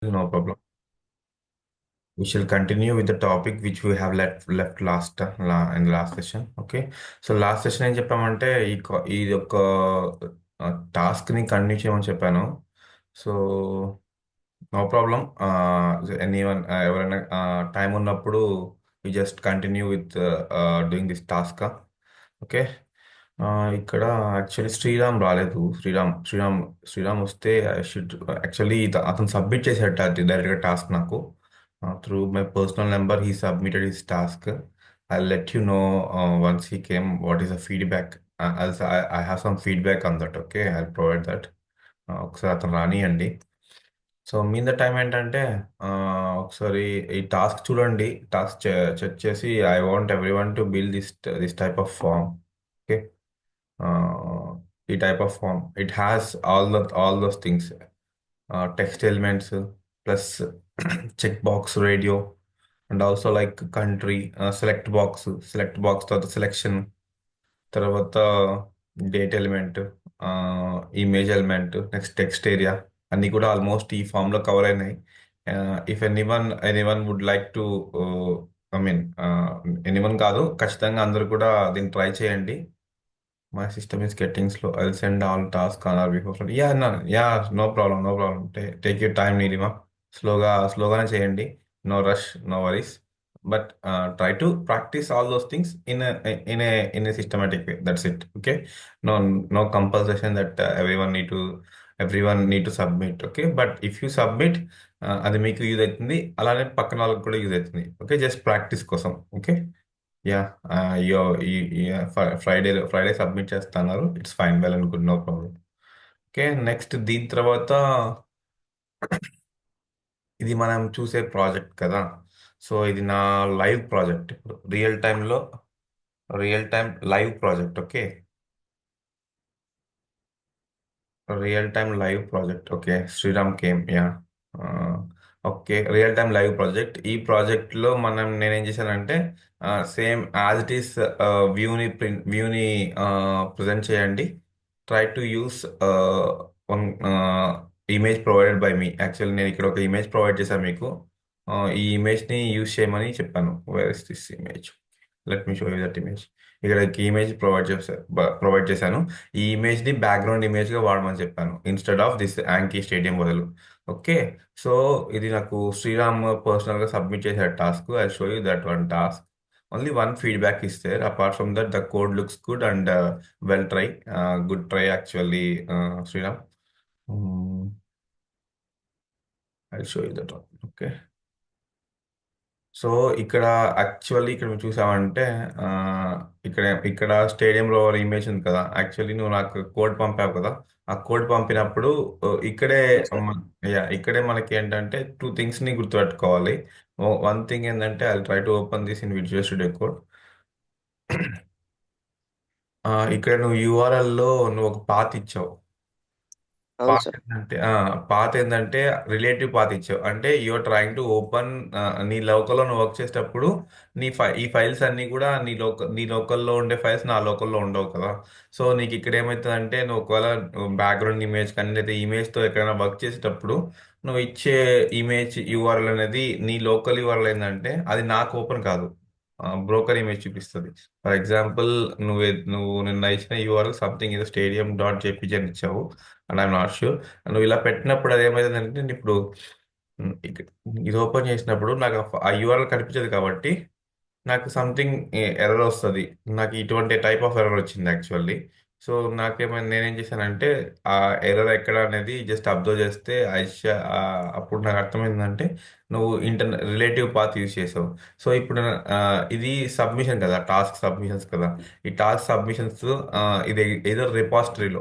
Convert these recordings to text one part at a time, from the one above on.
No problem. We shall continue with the topic which we have left in the last session. Okay. So last session ఏం చెప్పామంటే ఈ యొక్క task ని continue చేయమని చెప్పాను. So no problem. Anyone ఎవరైనా time ఉన్నప్పుడు we just continue with doing this task. Okay. ఇక్కడ యాక్చువల్లీ శ్రీరామ్ రాలేదు. శ్రీరామ్ వస్తే ఐ షుడ్ యాక్చువల్లీ అతను సబ్మిట్ చేశాడు డైరెక్ట్గా టాస్క్ నాకు through my personal number. He submitted his task. I let you know once he came what is the feedback. I have some feedback on that. Okay, I provide that. ఒకసారి అతను రానియండి. So mean the time ఏంటంటే ఆ, ఒకసారి ఈ task చూడండి. Task check చేసి I want every one to build this type of form. Okay. ఈ type of form it has all those things. Text elements plus check box radio and also like country, select box తర్వాత selection, తర్వాత date element, image element, next text area అన్నీ కూడా almost ఈ form లో cover అయినాయి. If anyone would like to, I mean anyone కాదు, ఖచ్చితంగా అందరూ కూడా దీన్ని ట్రై చేయండి. My system is getting slow. I send all task on or before. Yeah, no problem. Take your time Neelima. స్లోగానే చేయండి. No rush, no worries. But try to practice all those things in a systematic way. That's it. Okay. No no compulsion that every one need to submit. Okay, but if you submit అది మీకు use అవుతుంది, అలానే పక్కన వాళ్ళకి కూడా use అవుతుంది. Okay, just practice కోసం. Okay. Yeah. అయ్యో, ఫ్రైడే సబ్మిట్ చేస్తున్నారు. It's fine, well and good, no problem. Okay. Next దీని తర్వాత ఇది మనం చూసే ప్రాజెక్ట్ కదా. సో ఇది నా లైవ్ ప్రాజెక్ట్. ఇప్పుడు real time live project. Okay. Real time live project. Okay, Sriram came. Yeah. Okay, real time live project. ఈ ప్రాజెక్ట్ లో నేనేం చేశానంటే సేమ్ యాజ్ ఇట్ ఈస్ వ్యూని ప్రజెంట్ చేయండి. Try to use one image provided by me. Actually నేను ఇక్కడ ఒక image provide చేశాను మీకు. ఈ ఇమేజ్ ని యూస్ చేయమని చెప్పాను. Where is this image? Let me show you that image. ఇక్కడ ఇమేజ్ ప్రొవైడ్ చేశాను. ఈ ఇమేజ్ ని బ్యాక్గ్రౌండ్ ఇమేజ్ గా వాడమని చెప్పాను instead of this Yankee stadium బదులు. ఓకే. సో ఇది నాకు శ్రీరామ్ పర్సనల్ గా సబ్మిట్ చేసే task. I show you that one task. Only one feedback ఇస్తే apart from that the code looks good and well try. Good try actually, Sriram. I show you that one. Okay. So ఇక్కడ actually ఇక్కడ మీరు చూసామంటే ఆ, ఇక్కడ స్టేడియంలో image ఉంది కదా. యాక్చువల్లీ నువ్వు నాకు కోడ్ పంపావు కదా. ఆ కోడ్ పంపినప్పుడు ఇక్కడే ఇక్కడే మనకి ఏంటంటే టూ థింగ్స్ ని గుర్తుపెట్టుకోవాలి. వన్ థింగ్ ఏంటంటే I try to open this in visual studio code. ఇక్కడ నువ్వు యూఆర్ఎల్ లో నువ్వు ఒక పాత్ ఇచ్చావు. అవును పాత్ సార్. ఏంటంటే రిలేటివ్ పాత్ ఇచ్చావు. అంటే యూఆర్ ట్రయింగ్ టు ఓపెన్ నీ లోకల్లో నువ్వు వర్క్ చేసేటప్పుడు ఈ ఫైల్స్ అన్ని కూడా నీ లోకల్లో ఉండే ఫైల్స్ నా లోకల్లో ఉండవు కదా. సో నీకు ఇక్కడ ఏమవుతుందంటే నువ్వు ఒకవేళ బ్యాక్గ్రౌండ్ ఇమేజ్ కానీ లేదా ఇమేజ్ తో ఎక్కడైనా వర్క్ చేసేటప్పుడు నువ్వు ఇచ్చే ఇమేజ్ యూఆర్ఎల్ అనేది నీ లోకల్ యూఆర్ఎల్ ఏంటంటే అది నాకు ఓపెన్ కాదు, బ్రోకర్ ఇమేజ్ చూపిస్తుంది. ఫర్ ఎగ్జాంపుల్, నువ్వు నిన్న ఇచ్చిన యూఆర్ఎల్ సంథింగ్ ఏదో stadium.jpg అని ఇచ్చావు. And I'm not sure. నువ్వు ఇలా పెట్టినప్పుడు అది ఏమైందంటే నేను ఇప్పుడు ఇది ఓపెన్ చేసినప్పుడు నాకు ఆ యూఆర్ఎల్ కనిపించదు కాబట్టి నాకు సంథింగ్ ఎర్రర్ వస్తుంది. నాకు ఇటువంటి టైప్ ఆఫ్ ఎర్రర్ వచ్చింది యాక్చువల్లీ. సో నేనేం చేశానంటే ఆ ఎర్రర్ ఎక్కడ అనేది జస్ట్ అబ్జర్వ్ చేస్తే అప్పుడు నాకు అర్థమైందంటే నువ్వు రిలేటివ్ పాత్ యూజ్ చేసావు. సో ఇప్పుడు ఇది సబ్మిషన్ కదా, టాస్క్ సబ్మిషన్స్ కదా. ఈ టాస్క్ సబ్మిషన్స్ ఇది ఏదో రిపాజిటరీలో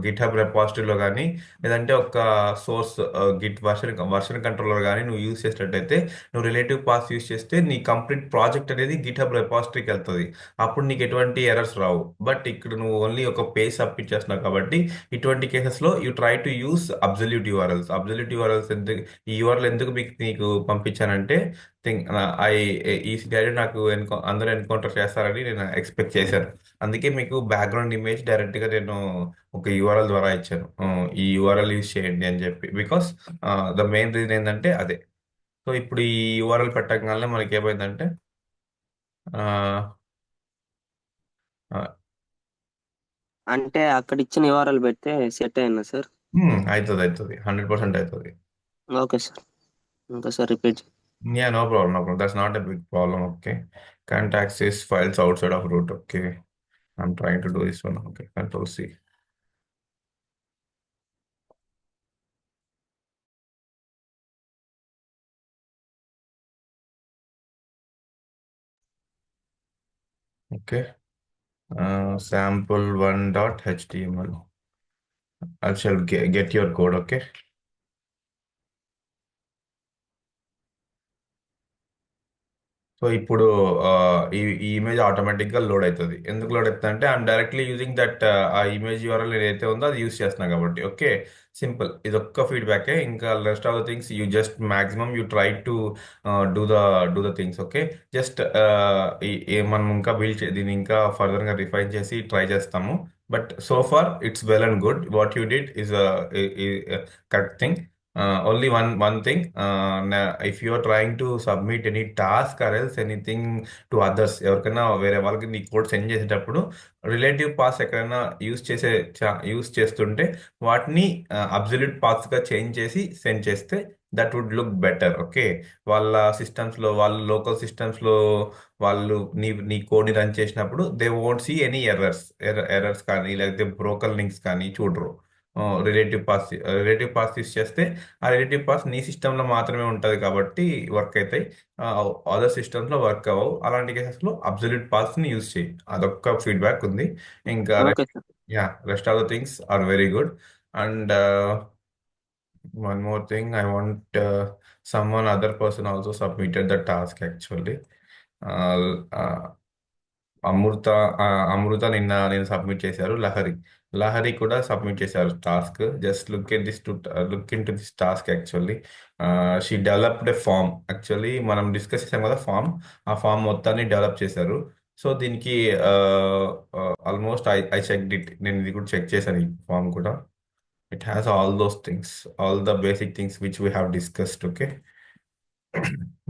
గిట్ హబ్ రిపాజిటరీలో కానీ లేదంటే ఒక సోర్స్ గిట్ వర్షన్ కంట్రోలర్ కానీ నువ్వు యూజ్ చేసినట్టయితే, నువ్వు రిలేటివ్ పాస్ యూస్ చేస్తే నీ కంప్లీట్ ప్రాజెక్ట్ అనేది గిట్ హబ్ రెపాజిటరీకి వెళ్తుంది. అప్పుడు నీకు ఎటువంటి ఎర్రర్స్ రావు. బట్ ఇక్కడ నువ్వు ఓన్లీ ఒక పేజ్ సబ్మిట్ చేస్తున్నావు కాబట్టి ఇటువంటి కేసెస్ లో you try to use absolute URLs. ఈ యూఆర్ఎల్ ఎందుకు నీ నీకు పంపించానంటే థింక్ ఐ ఈ సినారియో నాకు అందరూ ఎన్కౌంటర్ చేస్తారని నేను ఎక్స్పెక్ట్ చేశాను. అందుకే మీకు బ్యాక్గ్రౌండ్ ఇమేజ్ డైరెక్ట్గా నేను ఒక యూఆర్ఎల్ ద్వారా ఇచ్చాను. ఈ యూఆర్ఎల్ యూజ్ చేయండి అని చెప్పి, బికాస్ ద మెయిన్ రీజన్ ఏంటంటే అదే. సో ఇప్పుడు ఈ యూఆర్ఎల్ పెట్టగానే మనకి ఏమైందంటే అంటే అక్కడ ఇచ్చిన వివరాలు పెడితే సెట్ అయిందా సార్? అవుతుంది అవుతుంది, 100% అవుతుంది. Okay sir. ఇంకా sir repeat. Yeah, no problem, no problem. That's not a big problem. Okay. Can't access files outside of root. Okay. I'm trying to do this one. Okay. Control C. Okay. Sample1.html. I shall get your code. Okay. So ఇప్పుడు ఆ, ఈ image ఆటోమేటిక్గా load అవుతుంది. ఎందుకు load అవుతుంది అంటే I'm directly using that ఆ image URL ఏదైతే ఉందో అది యూస్ చేస్తున్నా కాబట్టి. Okay, simple. ఇది ఒక్క ఫీడ్బ్యాకే. ఇంకా rest of the things you just maximum you try to do the do the things. Okay, just మనం ఇంకా దీన్ని ఇంకా ఫర్దర్గా రిఫైన్ చేసి ట్రై చేస్తాము. But so far it's well and good. What you did is correct thing. Only one thing. If you are trying to submit any task or else anything to others, ఎవరికైనా వేరే వాళ్ళకి నీ code send చేసేటప్పుడు relative path ఎక్కడైనా use చేస్తుంటే వాటిని absolute path గా change చేసి సెండ్ చేస్తే that would look better. Okay, వాళ్ళ సిస్టమ్స్ లో, వాళ్ళ లోకల్ సిస్టమ్స్ లో వాళ్ళు నీ కోడ్ ని రన్ చేసినప్పుడు they won't see any errors కానీ లేకపోతే బ్రోకన్ లింక్స్ కానీ చూడరు. రిలేటివ్ పాస్ యూస్ చేస్తే ఆ రిలేటివ్ పాస్ నీ సిస్టంలో మాత్రమే ఉంటుంది కాబట్టి వర్క్ అవుతాయి. అదర్ సిస్టమ్స్లో వర్క్ అవ్వవు. అలాంటి కేసెస్లో అబ్సల్యూట్ పాస్ని యూజ్ చేయి. అదొక్క ఫీడ్బ్యాక్ ఉంది. ఇంకా okay sir. Yeah, rest of the things are very good. And one more thing, I want someone other person also submitted the task actually. Uh, Amrita Amrita నేను సబ్మిట్ చేశారు. లహరి కూడా సబ్మిట్ చేశారు task. Just look into this task actually. She developed a form. Actually మనం discuss చేసాం కదా form, ఆ form మొత్తాన్ని develop చేశారు. సో దీనికి ఆల్మోస్ట్ ఐ చెక్ ఇట్. నేను ఇది కూడా చెక్ చేశాను ఈ ఫామ్ కూడా. It has all those things, all the basic things which we have discussed. Okay,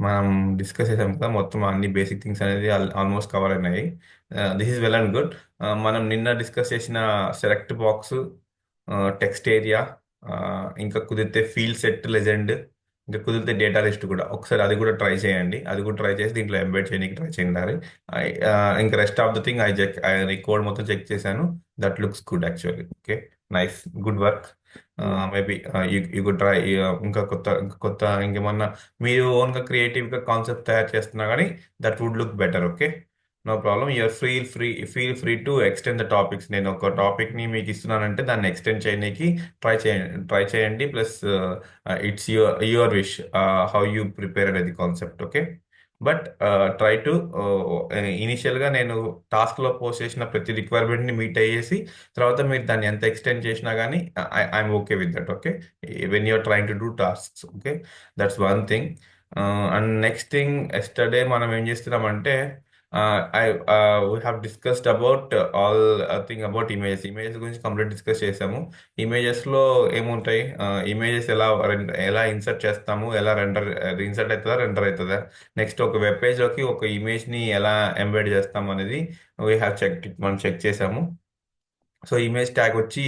మనం డిస్కస్ చేసాం కదా మొత్తం అన్ని బేసిక్ థింగ్స్ అనేది ఆల్మోస్ట్ కవర్ అయినాయి. This is well and good. మనం నిన్న డిస్కస్ చేసిన సెలెక్ట్ బాక్స్, టెక్స్ట్ ఏరియా, ఇంకా కుదిరితే ఫీల్డ్ సెట్ లెజెండ్, ఇంకా కుదిరితే డేటా లిస్ట్ కూడా ఒకసారి అది కూడా ట్రై చేయండి. అది కూడా ట్రై చేసి దీంట్లో ఎంబెడ్ చేయడానికి ట్రై చేయండి. ఇంకా rest of the thing I code మొత్తం చెక్ చేశాను. That looks good actually. Okay, nice, good work. Maybe you good try. ఇంకా కొత్త ఇంకేమన్నా మీరు ఓన్గా క్రియేటివ్గా కాన్సెప్ట్ తయారు చేస్తున్నా కానీ that would look better. Okay, no problem. You're feel free to extend the topics. నేను ఒక టాపిక్ని మీకు ఇస్తున్నానంటే దాన్ని ఎక్స్టెండ్ చేయడానికి ట్రై చేయండి. Plus it's your wish how you prepare అనేది concept. Okay, but try to ఇనిషియల్గా నేను టాస్క్లో పోస్ట్ చేసిన ప్రతి రిక్వైర్మెంట్ని మీట్ అయ్యేసి తర్వాత మీరు దాన్ని ఎంత ఎక్స్టెండ్ చేసినా కానీ I'm okay with that. Okay, when you're trying to do tasks. Okay, that's one thing. And next thing, yesterday మనం ఏం చేస్తున్నామంటే I we have discussed about all thing about images గురించి కంప్లీట్ డిస్కస్ చేసాము. ఇమేజెస్లో ఏముంటాయి, images ఎలా insert చేస్తాము, ఎలా ఇన్సర్ట్ అవుతుందా, రెండర్ అవుతుందా, నెక్స్ట్ ఒక వెబ్ పేజ్లోకి ఒక ఇమేజ్ని ఎలా ఎంబెడ్ చేస్తాము అనేది మనం చెక్ చేసాము. సో ఇమేజ్ ట్యాగ్ వచ్చి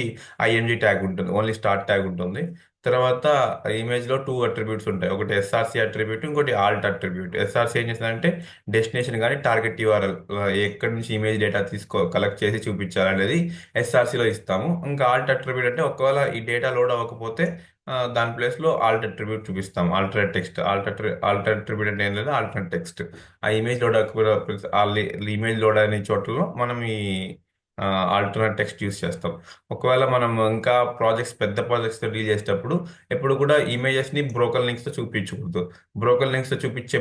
ఐఎన్జి ట్యాగ్ ఉంటుంది, ఓన్లీ స్టార్ట్ ట్యాగ్ ఉంటుంది. తర్వాత ఇమేజ్లో టూ అట్రిబ్యూట్స్ ఉంటాయి, ఒకటి ఎస్ఆర్సి అట్రిబ్యూట్, ఇంకోటి ఆల్ట్ అట్రిబ్యూట్. ఎస్ఆర్సి ఏం చేస్తుందంటే డెస్టినేషన్ కానీ టార్గెట్ యూఆర్ఎల్, ఎక్కడి నుంచి ఇమేజ్ డేటా కలెక్ట్ చేసి చూపించాలనేది ఎస్ఆర్సిలో ఇస్తాము. ఇంకా ఆల్ట్ అట్రిబ్యూట్ అంటే ఒకవేళ ఈ డేటా లోడ్ అవ్వకపోతే దాని ప్లేస్లో ఆల్ట్ అట్రిబ్యూట్ చూపిస్తాం. ఆల్టర్నేట్ టెక్స్ట్, ఆల్టర్ అట్రిబ్యూట్ అంటే ఏం లేదు, ఆల్టర్నేట్ టెక్స్ట్. ఆ ఇమేజ్ లోడ్ అవ్వకపోతే ఇమేజ్ లోడ్ అనే చోట్లలో మనం ఈ ఆల్టర్నేట్ టెక్స్ట్ యూస్ చేస్తాం. ఒకవేళ మనం ఇంకా పెద్ద ప్రాజెక్ట్స్తో డీల్ చేసేటప్పుడు ఎప్పుడు కూడా ఇమేజెస్ని బ్రోకన్ లింక్స్తో చూపించకూడదు. బ్రోకన్ లింక్స్తో చూపించే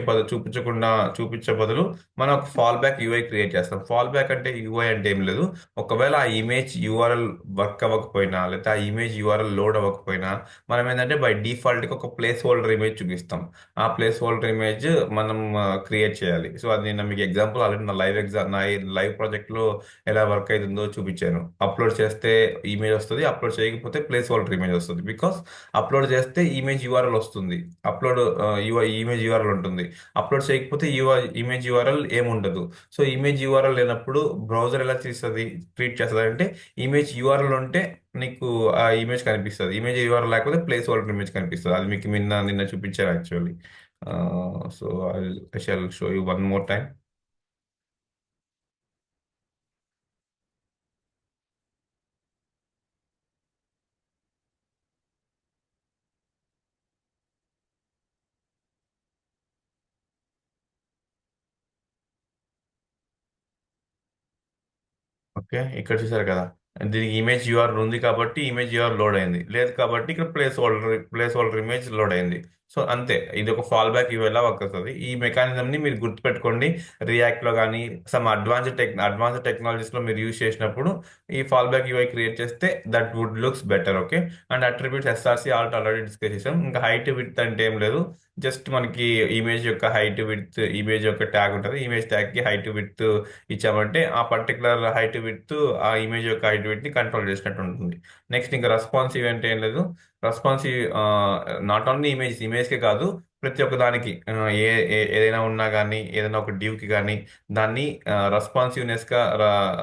బదులు మనం ఒక ఫాల్ బ్యాక్ యూఐ క్రియేట్ చేస్తాం. ఫాల్ బ్యాక్ అంటే యూఐ అంటే ఏం లేదు. ఒకవేళ ఆ ఇమేజ్ యూఆర్ఎల్ వర్క్ అవ్వకపోయినా, లేకపోతే ఆ ఇమేజ్ యూఆర్ఎల్ లోడ్ అవ్వకపోయినా, మనం ఏంటంటే బై డిఫాల్ట్గా ఒక ప్లేస్ హోల్డర్ ఇమేజ్ చూపిస్తాం. ఆ ప్లేస్ హోల్డర్ ఇమేజ్ మనం క్రియేట్ చేయాలి. సో అది నేను మీకు ఎగ్జాంపుల్ ఆల్రెడీ నా లైవ్ ప్రాజెక్ట్లో ఎలా వర్క్ అవుతుందో చూపించాను. అప్లోడ్ చేస్తే ఇమేజ్ వస్తుంది, అప్లోడ్ చేయకపోతే ప్లేస్ హోల్డర్ ఇమేజ్ వస్తుంది. బికాస్ అప్లోడ్ చేస్తే ఇమేజ్ యూఆర్ఎల్ వస్తుంది, అప్లోడ్ ఇమేజ్ యూఆర్ఎల్ ఉంటుంది. అప్లోడ్ చేయకపోతే ఇమేజ్ యూఆర్ఎల్ ఏముండదు. సో ఇమేజ్ యూఆర్ఎల్ లేనప్పుడు బ్రౌజర్ ఎలా ట్రీట్ చేస్తుంది అంటే, ఇమేజ్ యూఆర్ఎల్ ఉంటే నీకు ఆ ఇమేజ్ కనిపిస్తుంది, ఇమేజ్ యూఆర్ఎల్ లేకపోతే ప్లేస్ హోల్డర్ ఇమేజ్ కనిపిస్తుంది. అది మీకు నిన్న చూపించారు actually. So I shall show you one more time. Okay, ఇక్కడ చూసారు కదా, దీనికి ఇమేజ్ యూఆర్ఎల్ ఉంది కాబట్టి ఇమేజ్ యూఆర్ఎల్ లోడ్ అయింది. లేదు కాబట్టి ఇక్కడ ప్లేస్ హోల్డర్ ఇమేజ్ లోడ్ అయింది. సో అంతే, ఇది ఒక ఫాల్ బ్యాక్ యూఐ వర్క్ అవుతుంది. ఈ మెకానిజం ని మీరు గుర్తుపెట్టుకోండి. రియాక్ట్ లో కానీ సమ్ అడ్వాన్స్డ్ టెక్నాలజీస్ లో మీరు యూజ్ చేసినప్పుడు ఈ ఫాల్ బ్యాక్ యూఐ క్రియేట్ చేస్తే that would looks better. Okay, and attributes SRC already discuss చేసాం. ఇంకా హైట్ విడ్త్ అంటే ఏం లేదు. జస్ట్ మనకి ఇమేజ్ యొక్క హైట్ విడ్త్, ఇమేజ్ యొక్క ట్యాగ్ ఉంటుంది. ఇమేజ్ ట్యాగ్ కి హైట్ విడ్త్ ఇచ్చామంటే ఆ పర్టికులర్ హైట్ విడ్త్ ఆ ఇమేజ్ యొక్క హైట్ విడ్త్ ని కంట్రోల్ చేసినట్టు ఉంటుంది. నెక్స్ట్ ఇంకా రెస్పాన్సివ్ అంటే ఏం లేదు. రెస్పాన్సివ్ నాట్ ఓన్లీ ఇమేజ్కే కాదు, ప్రతి ఒక్క దానికి ఏదైనా ఉన్నా కానీ, ఏదైనా ఒక డ్యూకి కానీ దాన్ని రెస్పాన్సివ్నెస్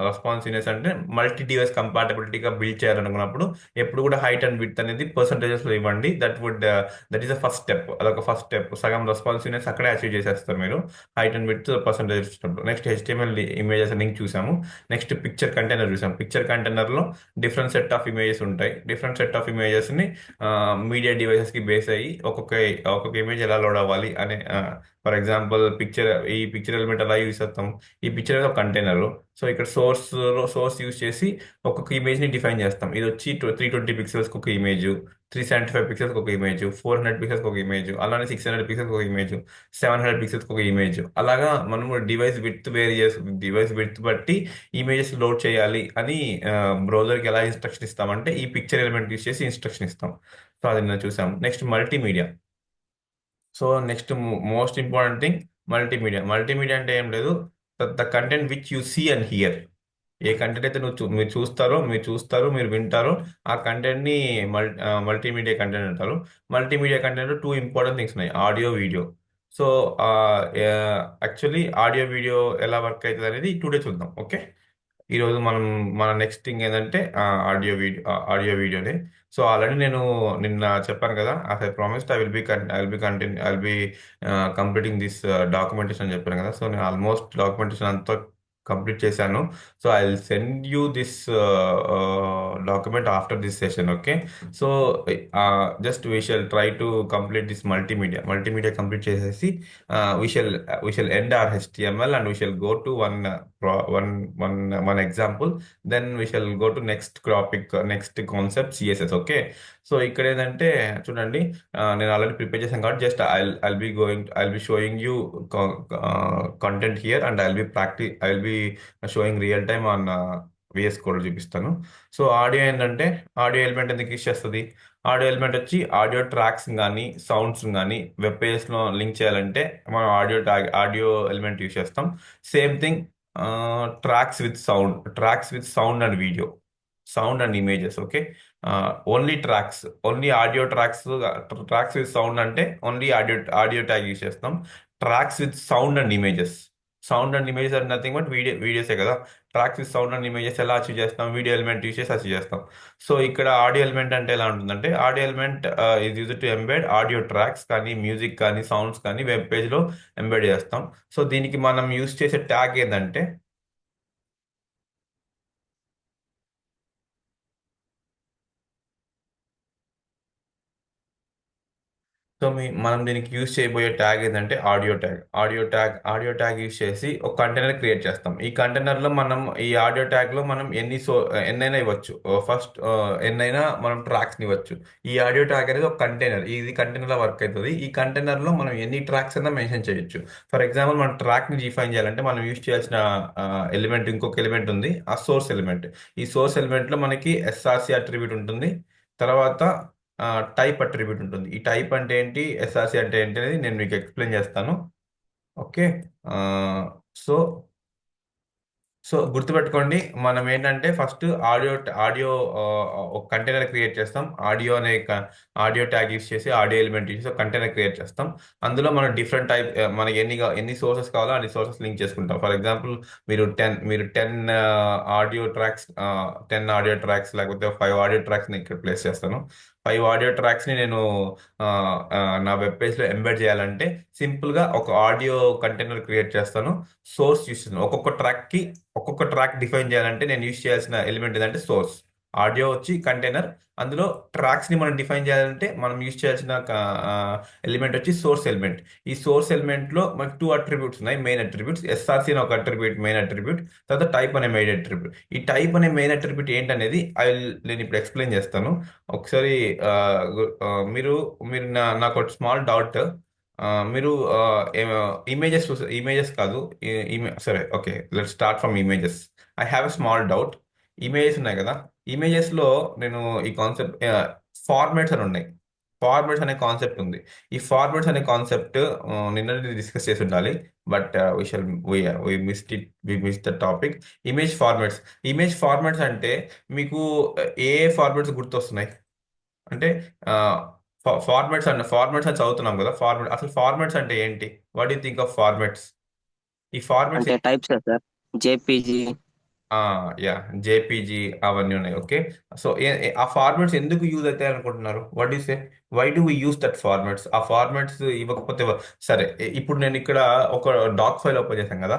రెస్పాన్సివ్నెస్ అంటే మల్టీ డివైస్ కంపాటబిలిటీగా బిల్డ్ చేయాలనుకున్నప్పుడు ఎప్పుడు కూడా హైట్ అండ్ విడ్త్ అనేది పర్సంటేజెస్ లో ఇవ్వండి. That is the first step. అదొక ఫస్ట్ స్టెప్. సగం రెస్పాన్సివ్నెస్ అక్కడే అచీవ్ చేసేస్తారు మీరు, హైట్ అండ్ విడ్త్ పర్సంటేజ్ ఇచ్చినప్పుడు. నెక్స్ట్ హెచ్టిఎంఎల్ ఇమేజెస్ లింక్ చూసాము. నెక్స్ట్ పిక్చర్ కంటైనర్ చూసాం. పిక్చర్ కంటైనర్ లో డిఫరెంట్ సెట్ ఆఫ్ ఇమేజెస్ ఉంటాయి. డిఫరెంట్ సెట్ ఆఫ్ ఇమేజెస్ ని మీడియా డివైసెస్ కి బేస్ అయ్యి ఒక్కొక్క ఇమేజ్ ఎలా లోడ్ అవ్వాలి అనే, ఫర్ ఎగ్జాంపుల్ ఈ పిక్చర్ ఎలిమెంట్ ఎలా యూస్ చేస్తాం. ఈ పిక్చర్ ఒక కంటైనర్. సో ఇక్కడ సోర్స్ యూస్ చేసి ఒక్కొక్క ఇమేజ్ ని డిఫైన్ చేస్తాం. ఇది వచ్చి 320 పిక్సెల్స్ ఒక ఇమేజ్, 375 పిక్సెల్స్ ఒక ఇమేజ్, 400 పిక్సెల్స్ ఒక ఇమేజ్, అలానే 600 పిక్సెల్స్ ఒక ఇమేజ్, 700 పిక్సెల్స్ ఒక ఇమేజ్. అలాగా మనము డివైస్ విడ్త్ బట్టి ఇమేజెస్ లోడ్ చేయాలి అని బ్రౌజర్కి ఎలా ఇన్స్ట్రక్షన్ ఇస్తామంటే ఈ పిక్చర్ ఎలిమెంట్ యూస్ చేసి ఇన్స్ట్రక్షన్ ఇస్తాం. సో అది నేను చూసాం. Next multimedia. So next most important thing multimedia అంటే ఏం లేదు, the content which you see and hear. ఏ కంటెంట్ అయితే మీరు వింటారో ఆ కంటెంట్ ని మల్టీమీడియా కంటెంట్ అంటారు. Multimedia content two important things ఉన్నాయి, audio video. So actually audio video ఎలా వర్క్ అవుతుంది అనేది టుడే చూద్దాం. ఓకే, ఈరోజు మన నెక్స్ట్ థింగ్ ఏంటంటే ఆడియో వీడియోనే. సో ఆల్రెడీ నేను నిన్న చెప్పాను కదా, as I promised I will B completing this documentation అని చెప్పాను కదా. సో నేను ఆల్మోస్ట్ డాక్యుమెంటేషన్ అంతా కంప్లీట్ చేశాను. So I will send you this document after this session. Okay, so just we shall try to complete this multimedia complete చేసేసి we shall we shall end our HTML and we shall go to one example. Then we shall go to next concept CSS. Okay, so ఇక్కడ ఏంటంటే చూడండి, నేను already prepare చేశాను కాబట్టి just I'll be showing you content here and I will be showing real time on VS code చూపిస్తాను. So audio ఏంటంటే, audio element ఎందుకు use చేస్తుంది. ఆడియో ఎలిమెంట్ వచ్చి ఆడియో ట్రాక్స్ కానీ సౌండ్స్ కానీ వెబ్ పేజెస్లో లింక్ చేయాలంటే మనం ఆడియో ఎలిమెంట్ యూస్ చేస్తాం. Same thing tracks with sound and video, sound and images. Okay, only audio tracks with sound అంటే ఓన్లీ ఆడియో ట్యాగ్ యూస్ చేస్తాం. Tracks with sound and images are nothing but వీడియోసే కదా. Tracks with sound and images ఎలా achieve చేస్తాం, video element use చేసి achieve చేస్తాం. So ఇక్కడ audio element అంటే ఎలా ఉంటుందంటే, ఆడియో ఎలిమెంట్ ఇది use to embed audio tracks కానీ మ్యూజిక్ కానీ సౌండ్స్ కానీ వెబ్ పేజ్లో ఎంబెడ్ చేస్తాం. సో దీనికి మనం యూస్ చేసే ట్యాగ్ ఏంటంటే, సో మనం దీనికి యూజ్ చేయబోయే ట్యాగ్ ఏంటంటే ఆడియో ట్యాగ్ యూజ్ చేసి ఒక కంటైనర్ క్రియేట్ చేస్తాం. ఈ కంటైనర్లో మనం ఈ ఆడియో ట్యాగ్లో మనం ఎన్నైనా ఇవ్వచ్చు. ఫస్ట్ ఎన్నైనా మనం ట్రాక్స్ని ఇవ్వచ్చు. ఈ ఆడియో ట్యాగ్ అనేది ఒక కంటైనర్, ఇది కంటైనర్లో వర్క్ అవుతుంది. ఈ కంటైనర్లో మనం ఎన్ని ట్రాక్స్ అయినా మెన్షన్ చేయొచ్చు. ఫర్ ఎగ్జాంపుల్ మనం ట్రాక్ని డిఫైన్ చేయాలంటే మనం యూజ్ చేయాల్సిన ఎలిమెంట్, ఇంకొక ఎలిమెంట్ ఉంది, ఆ సోర్స్ ఎలిమెంట్. ఈ సోర్స్ ఎలిమెంట్లో మనకి ఎస్ఆర్సి అట్రిబ్యూట్ ఉంటుంది. తర్వాత టైప్ అట్రిబ్యూట్ ఉంటుంది. ఈ టైప్ అంటే ఏంటి, ఎస్ఆర్సి అంటే ఏంటి అనేది నేను మీకు ఎక్స్ప్లెయిన్ చేస్తాను. ఓకే. సో గుర్తుపెట్టుకోండి, మనం ఏంటంటే ఫస్ట్ ఆడియో ఆడియో ఒక కంటైనర్ క్రియేట్ చేస్తాం. ఆడియో ట్యాగ్ యూస్ చేసి, ఆడియో ఎలిమెంట్ యూస్ చేసి ఒక కంటైనర్ క్రియేట్ చేస్తాం. అందులో మనం డిఫరెంట్ టైప్, మనకి ఎన్ని సోర్సెస్ కావాలో అన్ని సోర్సెస్ లింక్ చేసుకుంటాం. ఫర్ ఎగ్జాంపుల్ మీరు టెన్ ఆడియో ట్రాక్స్ లేకపోతే 5 ఆడియో ట్రాక్స్ని ఇక్కడ ప్లేస్ చేస్తాను. 5 ఆడియో ట్రాక్స్ని నేను ఆ, నా వెబ్ పేజ్లో ఎంబెడ్ చేయాలంటే సింపుల్గా ఒక ఆడియో కంటైనర్ క్రియేట్ చేస్తాను. సోర్స్ యూస్ చేస్తాను. ఒక్కొక్క ట్రాక్ డిఫైన్ చేయాలంటే నేను యూస్ చేయాల్సిన ఎలిమెంట్ ఏంటంటే సోర్స్. ఆడియో వచ్చి కంటైనర్, అందులో ట్రాక్స్ ని మనం డిఫైన్ చేయాలంటే మనం యూస్ చేయాల్సిన ఎలిమెంట్ వచ్చి సోర్స్ ఎలిమెంట్. ఈ సోర్స్ ఎలిమెంట్ లో మనకి 2 అట్రిబ్యూట్స్ ఉన్నాయి, మెయిన్ అట్రిబ్యూట్స్. ఎస్ఆర్సి అని ఒక అట్రిబ్యూట్, మెయిన్ అట్రిబ్యూట్. తర్వాత టైప్ అనే మెయిన్ అట్రిబ్యూట్. ఈ టైప్ అనే మెయిన్ అట్రిబ్యూట్ ఏంటనేది నేను ఇప్పుడు ఎక్స్ప్లెయిన్ చేస్తాను. ఒకసారి ఆ, ఆ, మీరు మీరు నాకు ఒక స్మాల్ డౌట్. మీరు ఇమేజెస్ ఇమేజెస్ కాదు, సరే, okay, let start from images. I have a small doubt. Images ఉన్నాయి కదా, ఇమేజెస్ లో నేను ఈ కాన్సెప్ట్ ఫార్మాట్స్ అని ఉన్నాయి. ఫార్మాట్స్ అనే కాన్సెప్ట్ ఉంది. ఈ ఫార్మాట్స్ అనే కాన్సెప్ట్ నిన్న డిస్కస్ చేసి ఉండాలి. But we shall miss the topic. Image formats. Image formats అంటే మీకు ఏ ఫార్మాట్స్ గుర్తొస్తున్నాయి అంటే, ఫార్మాట్స్ అని చదువుతున్నాం కదా. అసలు ఫార్మాట్స్ అంటే ఏంటి? What you think of formats? ఈ ఫార్మాట్స్, అంటే టైప్స్ సార్, జేపీజీ. ఆ యా, జేపీజీ అవన్నీ ఉన్నాయి. ఓకే. సో ఆ ఫార్మాట్స్ ఎందుకు యూజ్ అవుతాయి అనుకుంటున్నారు? What you say, why do we use that formats? ఆ ఫార్మాట్స్ ఇవ్వకపోతే సరే, ఇప్పుడు నేను ఇక్కడ ఒక డాక్ ఫైల్ ఓపెన్ చేశాను కదా.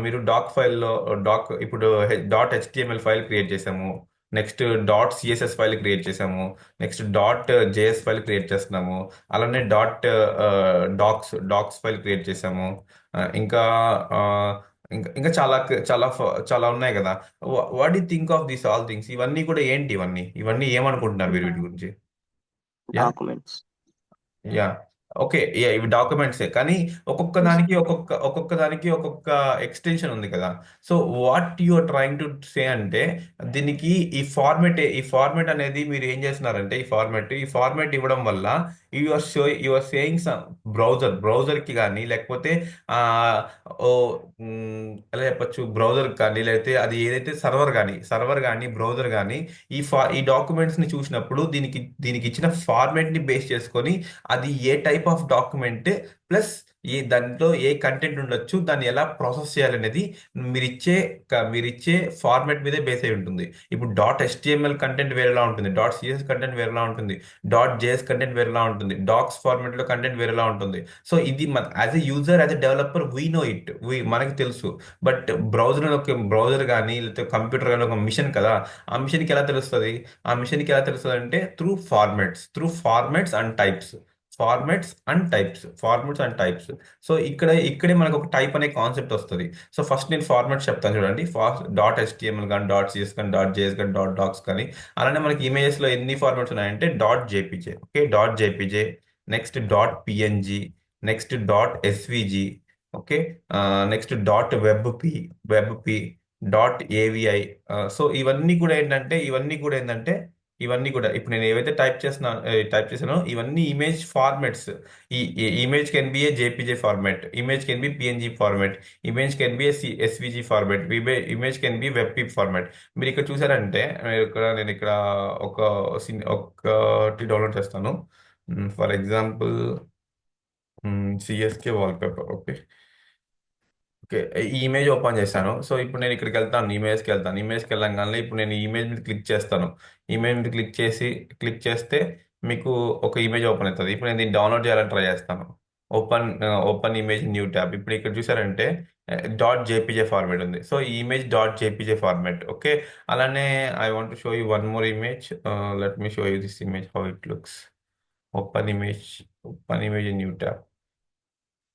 మీరు డాక్ ఫైల్లో ఇప్పుడు .html ఫైల్ క్రియేట్ చేసాము. నెక్స్ట్ .css ఫైల్ క్రియేట్ చేసాము. నెక్స్ట్ .js ఫైల్ క్రియేట్ చేస్తున్నాము. అలానే డాక్స్ ఫైల్ క్రియేట్ చేసాము. ఇంకా ఇంకా చాలా చాలా ఉన్నాయి కదా. What you think of this all things? ఇవన్నీ కూడా ఏంటి? ఇవన్నీ ఏమనుకుంటున్నారు మీరు వీటి గురించి? Yeah. Documents. Yeah. Okay. Yeah, ఇవి డాక్యుమెంట్సే కానీ ఒక్కొక్క దానికి ఒక్కొక్క ఎక్స్టెన్షన్ ఉంది కదా. So what you are trying to say అంటే, దీనికి ఈ ఫార్మేట్ అనేది మీరు ఏం చేస్తున్నారంటే, ఈ ఫార్మేట్ ఇవ్వడం వల్ల you are saying some browser కి కానీ, లేకపోతే ఆ ఓ ఎలా చెప్పొచ్చు, బ్రౌజర్ కానీ, లేకపోతే అది ఏదైతే సర్వర్ కానీ బ్రౌజర్ కానీ ఈ డాక్యుమెంట్స్ ని చూసినప్పుడు దీనికి ఇచ్చిన ఫార్మేట్ ని బేస్ చేసుకొని అది ఏ టైప్ ఆఫ్ డాక్యుమెంట్, ప్లస్ దాంట్లో ఏ కంటెంట్ ఉండొచ్చు, దాన్ని ఎలా ప్రాసెస్ చేయాలనేది మీరిచ్చే ఫార్మాట్ మీదే బేస్ అయి ఉంటుంది. ఇప్పుడు .html కంటెంట్ వేరేలా ఉంటుంది, .css కంటెంట్ వేరేలా ఉంటుంది, .js కంటెంట్ వేరేలా ఉంటుంది, డాక్స్ ఫార్మాట్ లో కంటెంట్ వేరేలా ఉంటుంది. సో ఇది as a user, as a developer, we know it, మనకి తెలుసు. బట్ బ్రౌజర్ కానీ, లేకపోతే కంప్యూటర్ కానీ ఒక మిషన్ కదా. ఆ మిషన్కి ఎలా తెలుస్తుంది? అంటే through formats and types. Formats and types. So ఇక్కడే మనకు ఒక టైప్ అనే కాన్సెప్ట్ వస్తుంది. సో ఫస్ట్ నేను ఫార్మాట్స్ చెప్తాను చూడండి. .html కానీ, .cs కానీ, .js కానీ, .docs కానీ. అలానే మనకి ఇమేజెస్ లో ఎన్ని ఫార్మాట్స్ ఉన్నాయంటే .jpj, okay, .jpj, next .png, next .svg, okay, next WebP, .avi. So ఇవన్నీ కూడా ఇప్పుడు నేను ఏవైతే టైప్ చేసానో ఇవన్నీ ఇమేజ్ ఫార్మాట్స్. ఈ image can be a JPJ format, image can be PNG format, image can be SVG format, image can be WebP format. మీరు ఇక్కడ చూసారంటే, నేను ఇక్కడ ఒకటి డౌన్లోడ్ చేస్తాను. For example CSK wallpaper. Okay. Okay. ఈ image open చేశాను. So ఇప్పుడు నేను ఇక్కడికి వెళ్తాను, ఇమేజ్కి వెళ్ళంగానే ఇప్పుడు నేను ఈ ఇమేజ్ మీద క్లిక్ చేస్తాను. ఇమేజ్ మీద క్లిక్ చేస్తే మీకు ఒక ఇమేజ్ ఓపెన్ అవుతుంది. ఇప్పుడు నేను దీన్ని డౌన్లోడ్ చేయాలని ట్రై చేస్తాను. Open image, new tab. ఇప్పుడు ఇక్కడ చూసారంటే .jpg ఫార్మాట్ ఉంది. సో ఈ ఇమేజ్ .jpg ఫార్మాట్. ఓకే. అలానే I want show you one more image. Let me show you this image how it looks. Open image, open image new tab.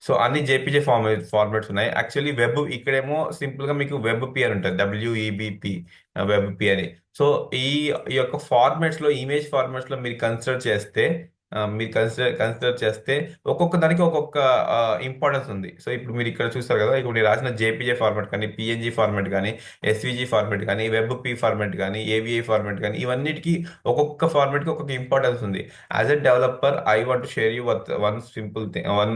So అన్ని JPG formats ఉన్నాయి. Actually web ఇక్కడేమో simple గా మీకు web P అని ఉంటుంది, డబ్ల్యూఈబిపి, web P అని. So ఈ ఈ యొక్క ఫార్మాట్స్ లో, ఇమేజ్ ఫార్మాట్స్ లో మీరు కన్సిడర్ చేస్తే, మీరు కన్సిడర్ చేస్తే ఒక్కొక్క దానికి ఒక్కొక్క ఇంపార్టెన్స్ ఉంది. సో ఇప్పుడు మీరు ఇక్కడ చూస్తారు కదా, ఇప్పుడు నేను రాసిన జేపీజే ఫార్మాట్ కానీ, పిఎన్జీ ఫార్మాట్ కానీ, ఎస్విజి ఫార్మాట్ కానీ, వెబ్ పి ఫార్మాట్ కానీ, ఏవిఐ ఫార్మాట్ కానీ, ఇవన్నిటికీ ఒక్కొక్క ఫార్మాట్ కి ఒక్కొక్క ఇంపార్టెన్స్ ఉంది. As a developer I want to share you one simple thing, one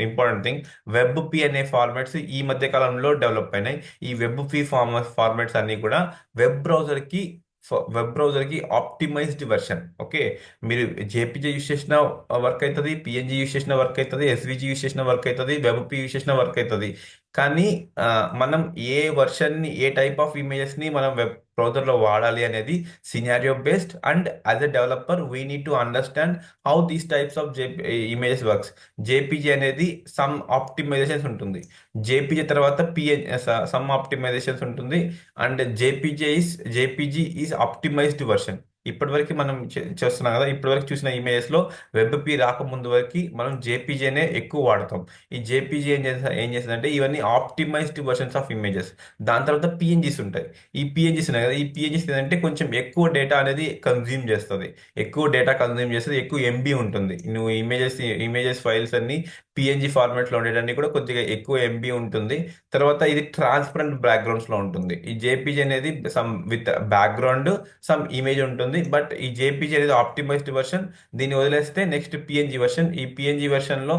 important thing. Web P అనే ఫార్మాట్స్ ఈ మధ్య కాలంలో డెవలప్ అయినాయి. ఈ వెబ్ పి ఫార్మాట్స్ అన్ని కూడా వెబ్ బ్రౌజర్ కి వెబ్ బ్రౌజర్ కి ఆప్టిమైజ్డ్ వెర్షన్. ఓకే, మీరు జేపీజే యూస్ చేసిన వర్క్ అవుతుంది, పిఎన్జీ యూస్ చేసిన వర్క్ అవుతుంది, ఎస్విజి యూస్ చేసిన వర్క్ అవుతుంది, వెబ్ పి యూస్ చేసిన వర్క్ అవుతుంది. కానీ మనం ఏ వర్షన్ ని, ఏ టైప్ ఆఫ్ ఇమేజెస్ ని మనం వెబ్ బ్రౌజర్ లో వాడాలి అనేది scenario based. And as a developer we need to understand how these types of images works. JPG అనేది సమ్ ఆప్టిమైజేషన్స్ ఉంటుంది, జేపీజీ తర్వాత సమ్ ఆప్టిమైజేషన్స్ ఉంటుంది. And JPG is optimised version. ఇప్పటివరకు మనం చేస్తున్నాం కదా, ఇప్పటివరకు చూసిన ఇమేజెస్ లో వెబ్ పి రాకముందు వరకు మనం జేపీజీనే ఎక్కువ వాడతాం. ఈ జేపీజీ ఏం చేస్తుందంటే ఇవన్నీ ఆప్టిమైజ్డ్ వర్షన్స్ ఆఫ్ ఇమేజెస్. దాని తర్వాత పిఎన్జీస్ ఉంటాయి. ఈ పిఎన్జీస్ ఉన్నాయి కదా, ఈ పిఎన్జీస్ ఏంటంటే కొంచెం ఎక్కువ డేటా అనేది కన్జ్యూమ్ చేస్తుంది, ఎక్కువ డేటా కన్జ్యూమ్ చేస్తుంది, ఎక్కువ ఎంబీ ఉంటుంది. నువ్వు ఇమేజెస్ ఫైల్స్ అన్ని పిఎన్జీ ఫార్మాట్ లో ఉండేటన్ని కూడా కొద్దిగా ఎక్కువ ఎంబీ ఉంటుంది. తర్వాత ఇది ట్రాన్స్పరెంట్ బ్యాక్గ్రౌండ్స్ లో ఉంటుంది. ఈ జేపీజీ అనేది some with background, some image ఉంటుంది. బట్ ఈ జేపీజీ అనేది ఆప్టిమైజ్డ్ వర్షన్. దీన్ని వదిలేస్తే నెక్స్ట్ పిఎన్జీ వర్షన్. ఈ పిఎన్జీ వర్షన్ లో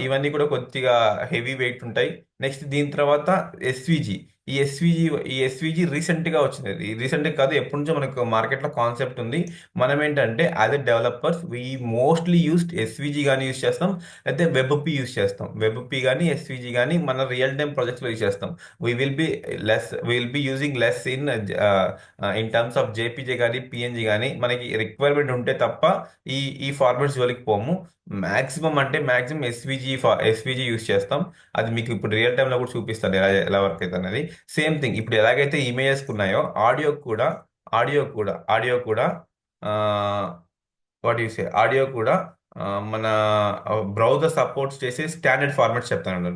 ఇవన్నీ కూడా కొద్దిగా హెవీ వెయిట్ ఉంటాయి. నెక్స్ట్ దీని తర్వాత ఎస్విజి. ఈ ఎస్విజి ఈ ఎస్విజి రీసెంట్ గా వచ్చింది, రీసెంట్ గా కాదు, ఎప్పటి నుంచో మనకు మార్కెట్ లో కాన్సెప్ట్ ఉంది. మనం ఏంటంటే as a developers we mostly used SVG కానీ యూస్ చేస్తాం, అయితే వెబ్ పి యూస్ చేస్తాం. వెబ్ పి కానీ ఎస్విజి కానీ మన రియల్ టైమ్ ప్రాజెక్ట్స్ లో యూస్ చేస్తాం. We will be using less in terms of JPG కానీ పిఎన్జి కానీ. మనకి రిక్వైర్మెంట్ ఉంటే తప్ప ఈ ఈ ఫార్మాట్స్ జోలికి పోము. మాక్సిమం అంటే మాక్సిమం ఎస్విజి యూస్ చేస్తాం. అది మీకు ఇప్పుడు రియల్ టైంలో కూడా చూపిస్తాను ఎలా ఎలా వర్క్ అవుతుంది అనేది. సేమ్ థింగ్ ఇప్పుడు ఎలాగైతే ఇమేజెస్ ఉన్నాయో ఆడియో కూడా వాట్ యూ సే ఆడియో కూడా మన బ్రౌజర్ సపోర్ట్స్ చేసే స్టాండర్డ్ ఫార్మాట్స్ చెప్తాను.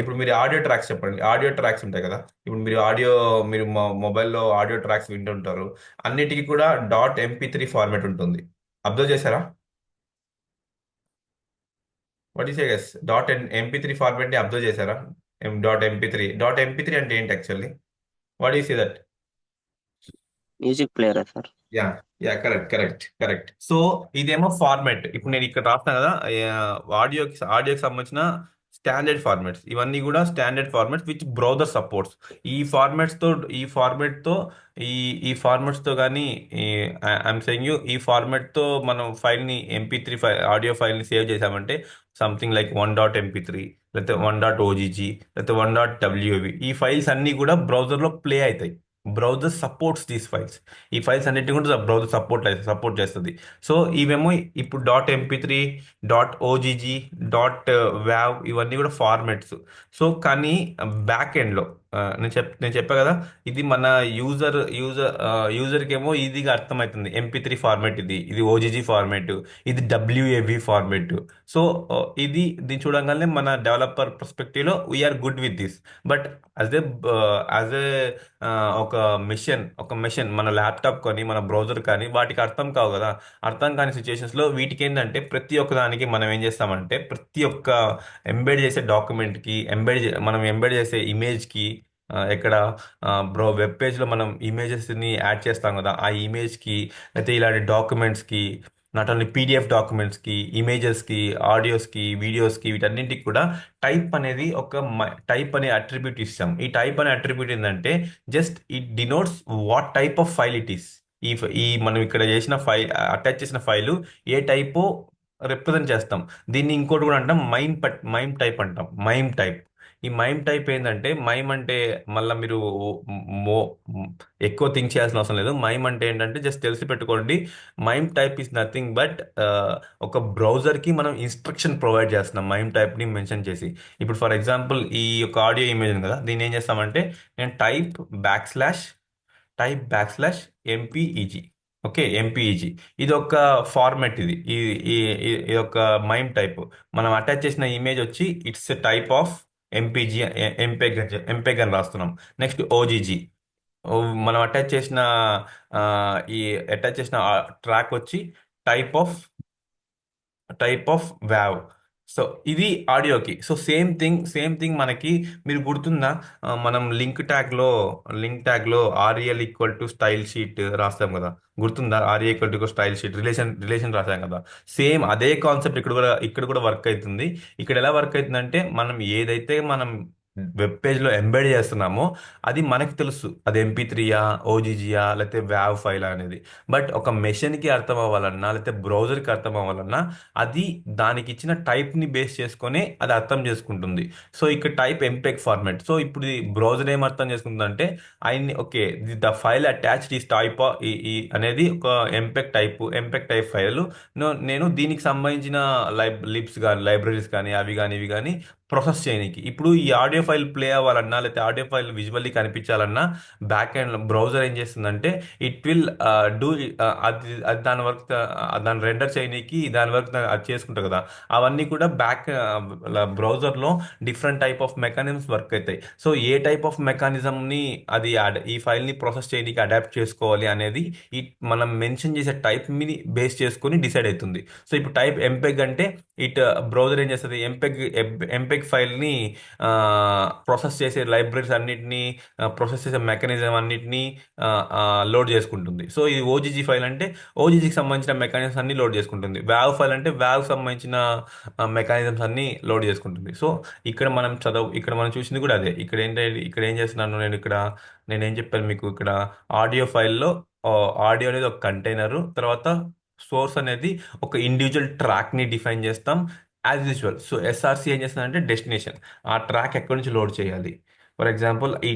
ఇప్పుడు మీరు ఆడియో ట్రాక్స్ చెప్పండి, ఆడియో ట్రాక్స్ ఉంటాయి కదా. ఇప్పుడు మీరు మొబైల్లో ఆడియో ట్రాక్స్ వింటుంటారు. అన్నిటికీ కూడా .mp3 ఫార్మాట్ ఉంటుంది. అబ్జర్వ్ చేశారా? What is guess .mp3 format ని అబ్జర్వ్ చేశారా? డాట్ ఎంపీ త్రీ అంటే ఏంటి actually? What is that? Music ప్లేయరా sir? Yeah, yeah, correct, correct, correct. So ఇదేమో ఫార్మాట్. ఇప్పుడు నేను ఇక్కడ రాస్తున్నా కదా, ఆడియోకి సంబంధించిన స్టాండర్డ్ ఫార్మాట్స్. ఇవన్నీ కూడా standard formats which browser supports. ఈ ఫార్మాట్స్ తో ఈ ఫార్మాట్ తో ఈ ఈ ఫార్మాట్స్ తో కానీ, ఐఎమ్ సెయింగ్ యూ, ఈ ఫార్మాట్ తో మనం ఎంపీ3 ఫైల్, ఆడియో ఫైల్ ని సేవ్ చేసామంటే సంథింగ్ లైక్ .mp3, లేకపోతే .ogg, లేకపోతే .wav, ఈ ఫైల్స్ అన్ని కూడా బ్రౌజర్ లో ప్లే అవుతాయి. Browser supports these files. ఈ ఫైల్స్ అన్నిటిని కూడా బ్రౌజర్ సపోర్ట్ చేస్తుంది. సో ఇవేమో ఇప్పుడు .mp3, .ogg, .wav ఇవన్నీ కూడా ఫార్మాట్స్. సో కానీ బ్యాక్ ఎండ్ లో నేను చెప్పా కదా, ఇది మన యూజర్కి ఏమో ఈజీగా అర్థమవుతుంది. ఎంపీ3 ఫార్మాట్, ఇది ఓజీజీ ఫార్మాట్, ఇది డబ్ల్యూఏవి ఫార్మాట్. సో దీన్ని చూడగానే మన డెవలపర్ పర్స్పెక్టివ్ లో we're good with this. But as a ఒక మెషిన్ మన ల్యాప్టాప్ కానీ మన బ్రౌజర్ కానీ వాటికి అర్థం కావు కదా. అర్థం కాని సిచ్యుయేషన్స్ లో వీటికి ఏంటంటే ప్రతి ఒక్క దానికి మనం ఏం చేస్తామంటే ప్రతి ఒక్క ఎంబెడ్ చేసే డాక్యుమెంట్ కి, మనం ఎంబెడ్ చేసే ఇమేజ్ కి, ఎక్కడ వెబ్ పేజ్ లో మనం ఇమేజెస్ ని యాడ్ చేస్తాం కదా, ఆ ఇమేజ్ కి, అయితే ఇలాంటి డాక్యుమెంట్స్ కి, నాట్ ఓన్లీ పీడిఎఫ్ డాక్యుమెంట్స్ కి, ఇమేజెస్ కి, ఆడియోస్ కి, వీడియోస్ కి, వీటన్నింటికి కూడా టైప్ అనే అట్రిబ్యూట్ ఇస్తాం. ఈ టైప్ అనే అట్రిబ్యూట్ ఏంటంటే just it denotes what type of file it is. ఈ మనం ఇక్కడ చేసిన ఫైల్, అటాచ్ చేసిన ఫైలు ఏ టైపో రిప్రజెంట్ చేస్తాం. దీన్ని ఇంకోటి కూడా అంటాం, మైమ్ టైప్ అంటాం. Mime type. ఈ మైమ్ టైప్ ఏంటంటే, మైమ్ అంటే మళ్ళీ మీరు మో ఎక్కువ థింక్ చేయాల్సిన అవసరం లేదు. మైమ్ అంటే ఏంటంటే జస్ట్ తెలిసి పెట్టుకోండి, mime type is nothing but ఒక బ్రౌజర్ కి మనం ఇన్స్ట్రక్షన్ ప్రొవైడ్ చేస్తున్నాం మైమ్ టైప్ ని మెన్షన్ చేసి. ఇప్పుడు ఫర్ ఎగ్జాంపుల్ ఈ యొక్క ఆడియో ఇమేజ్ ఉంది కదా, దీన్ని ఏం చేస్తామంటే నేను type back slash MPEG okay, MPEG ఇది ఒక ఫార్మాట్. ఈ ఇది ఒక మైమ్ టైప్. మనం అటాచ్ చేసిన ఇమేజ్ వచ్చి it's type of MPG, MPEG, MPEG అని రాస్తున్నాం. నెక్స్ట్ ఓజీజీ, మనం అటాచ్ చేసిన ఆ, ఈ అటాచ్ చేసిన ట్రాక్ వచ్చి టైప్ ఆఫ్ వ్యావ్. సో ఇది ఆడియోకి. సో సేమ్ థింగ్ మనకి, మీరు గుర్తుందా? మనం లింక్ ట్యాగ్ లో rel equal to style sheet రాస్తాం కదా. గుర్తుందా? Rel equal to style sheet, relation రాసాం కదా. సేమ్ అదే కాన్సెప్ట్ ఇక్కడ కూడా వర్క్ అవుతుంది. ఇక్కడ ఎలా వర్క్ అవుతుందంటే, మనం వెబ్ పేజ్లో ఎంబెడ్ చేస్తున్నామో అది మనకి తెలుసు, అది MP3యా, ఓజీజీయా, లేకపోతే వ్యావ్ ఫైల్ అనేది. బట్ ఒక మెషిన్కి అర్థం అవ్వాలన్నా, లేకపోతే బ్రౌజర్కి అర్థం అవ్వాలన్నా, అది దానికి ఇచ్చిన టైప్ని బేస్ చేసుకొని అది అర్థం చేసుకుంటుంది. సో ఇక్కడ టైప్ ఎంపెగ్ ఫార్మాట్. సో ఇప్పుడు ఈ బ్రౌజర్ ఏం అర్థం చేసుకుంటుందంటే, ఓకే, ద ఫైల్ అటాచ్డ్ ఈ టైప్ ఈ అనేది ఒక ఎంపెగ్ టైప్ ఫైల్. నేను దీనికి సంబంధించిన లిబ్స్ కానీ, లైబ్రరీస్ కానీ, అవి కానీ ఇవి కానీ ప్రాసెస్ చేయడానికి. ఇప్పుడు ఈ ఆడియో ఫైల్ ప్లే అవ్వాలన్నా, లేకపోతే ఆడియో ఫైల్ విజువల్లీ కనిపించాలన్నా, బ్యాక్ ఎండ్ బ్రౌజర్ ఏం చేస్తుందంటే, ఇట్ విల్ డూ అది దాని వర్క్, దాన్ని రెండర్ చేయనీకి దాని వర్క్ అది చేసుకుంటారు కదా. అవన్నీ కూడా బ్రౌజర్లో different type of mechanisms work అవుతాయి. సో ఏ టైప్ ఆఫ్ మెకానిజంని అది ఈ ఫైల్ని ప్రాసెస్ చేయడానికి అడాప్ట్ చేసుకోవాలి అనేది ఈ మనం మెన్షన్ చేసే టైప్ మీద బేస్ చేసుకొని డిసైడ్ అవుతుంది. సో ఇప్పుడు టైప్ ఎంపెగ్ అంటే, ఇట్ బ్రౌజర్ ఏం చేస్తుంది, ఎంపెగ్ ఫైల్ని ప్రాసెస్ చేసే లైబ్రరీస్ అన్నిటిని, ప్రాసెస్ చేసే మెకానిజం అన్నిటిని లోడ్ చేసుకుంటుంది. సో ఇది ఓజీజీ ఫైల్ అంటే, ఓజీజీకి సంబంధించిన మెకానిజమ్స్ అన్ని లోడ్ చేసుకుంటుంది. వ్యావ్ ఫైల్ అంటే వ్యావ్ సంబంధించిన మెకానిజమ్స్ అన్ని లోడ్ చేసుకుంటుంది. సో ఇక్కడ మనం చూసింది కూడా అదే. ఇక్కడ ఏం చేస్తున్నాను నేను, నేనేం చెప్పాను మీకు ఇక్కడ, ఆడియో ఫైల్లో ఆడియో అనేది ఒక కంటైనరు, తర్వాత సోర్స్ అనేది ఒక ఇండివిజువల్ ట్రాక్ని డిఫైన్ చేస్తాం యాజ్ యూజువల్. సో ఎస్ఆర్సి ఏం చేస్తుందంటే డెస్టినేషన్, ఆ ట్రాక్ ఎక్కడి నుంచి లోడ్ చేయాలి. ఫర్ ఎగ్జాంపుల్ ఈ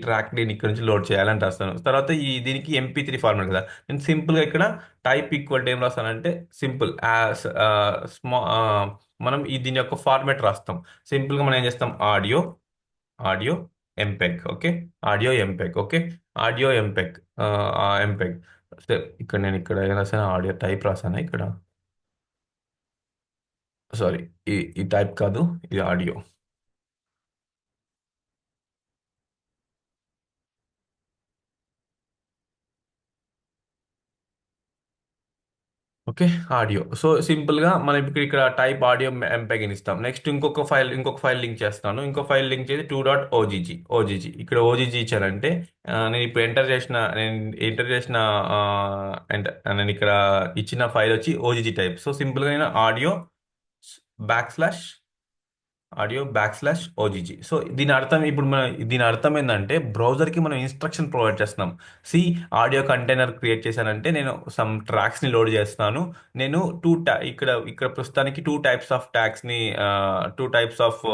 ట్రాక్ నేను ఇక్కడ నుంచి లోడ్ చేయాలని రాస్తాను. తర్వాత దీనికి MP3 ఫార్మాట్ కదా. నేను సింపుల్గా ఇక్కడ టైప్ ఈక్వల్ టు ఏం రాస్తానంటే, సింపుల్ స్మా మనం దీని యొక్క ఫార్మాట్ రాస్తాం. సింపుల్గా మనం ఏం చేస్తాం, audio audio MPEG. Okay, audio MPEG. Okay, audio MPEG, MPEG. ఇక్కడ ఏం రాసాను, ఆడియో టైప్ రాసాను ఇక్కడ. సారీ, ఈ టైప్ కాదు, ఇది audio. Okay, audio. So simple గా మనం ఇక్కడ టైప్ ఆడియో ఎంపెగ్ అని ఇస్తాం. నెక్స్ట్ ఇంకొక ఫైల్ లింక్ చేస్తాను. ఇంకో ఫైల్ లింక్ చేసి 2.ogg. ఇక్కడ ఓజీజీ ఇచ్చానంటే, నేను ఎంటర్ చేసిన ఆ, నేను ఇక్కడ ఇచ్చిన ఫైల్ వచ్చి ఓజీజీ టైప్. సో సింపుల్ గా నేను బ్యాక్ స్లాష్ ఆడియో/ఓజీజీ. సో దీని అర్థం ఏంటంటే, బ్రౌజర్కి మనం ఇన్స్ట్రక్షన్ ప్రొవైడ్ చేస్తున్నాం. సి, ఆడియో కంటైనర్ క్రియేట్ చేశానంటే నేను సమ్ ట్రాక్స్ని లోడ్ చేస్తున్నాను. నేను ఇక్కడ ప్రస్తుతానికి టూ టైప్స్ ఆఫ్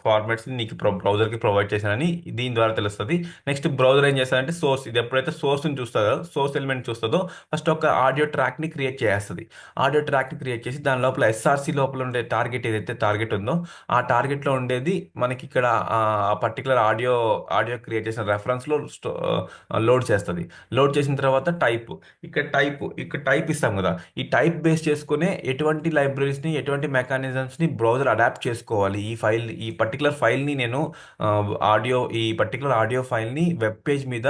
ఫార్మాట్స్ని నీకు బ్రౌజర్కి ప్రొవైడ్ చేశానని దీని ద్వారా తెలుస్తుంది. నెక్స్ట్ బ్రౌజర్ ఏం చేస్తానంటే, ఇది ఎప్పుడైతే సోర్స్ని చూస్తుందో, సోర్స్ ఎలిమెంట్ చూస్తుందో, ఫస్ట్ ఒక ఆడియో ట్రాక్ని క్రియేట్ చేస్తుంది. ఆడియో ట్రాక్ని క్రియేట్ చేసి దాని లోపల ఎస్ఆర్సి లోపల ఉండే ఏదైతే టార్గెట్ ఉందో, ఆ టార్గెట్లో ఉండేది మనకి ఇక్కడ ఆ పర్టికులర్ ఆడియో క్రియేట్ చేసిన రెఫరెన్స్లో లోడ్ చేస్తుంది. లోడ్ చేసిన తర్వాత ఇక్కడ టైప్ ఇస్తాం కదా. ఈ టైప్ బేస్ చేసుకునే ఎటువంటి లైబ్రరీస్ని, ఎటువంటి మెకానిజమ్స్ని బ్రౌజర్ అడాప్ట్ చేసుకోవాలి. ఈ పర్టికులర్ ఫైల్ని నేను ఈ పర్టికులర్ ఆడియో ఫైల్ని వెబ్ పేజ్ మీద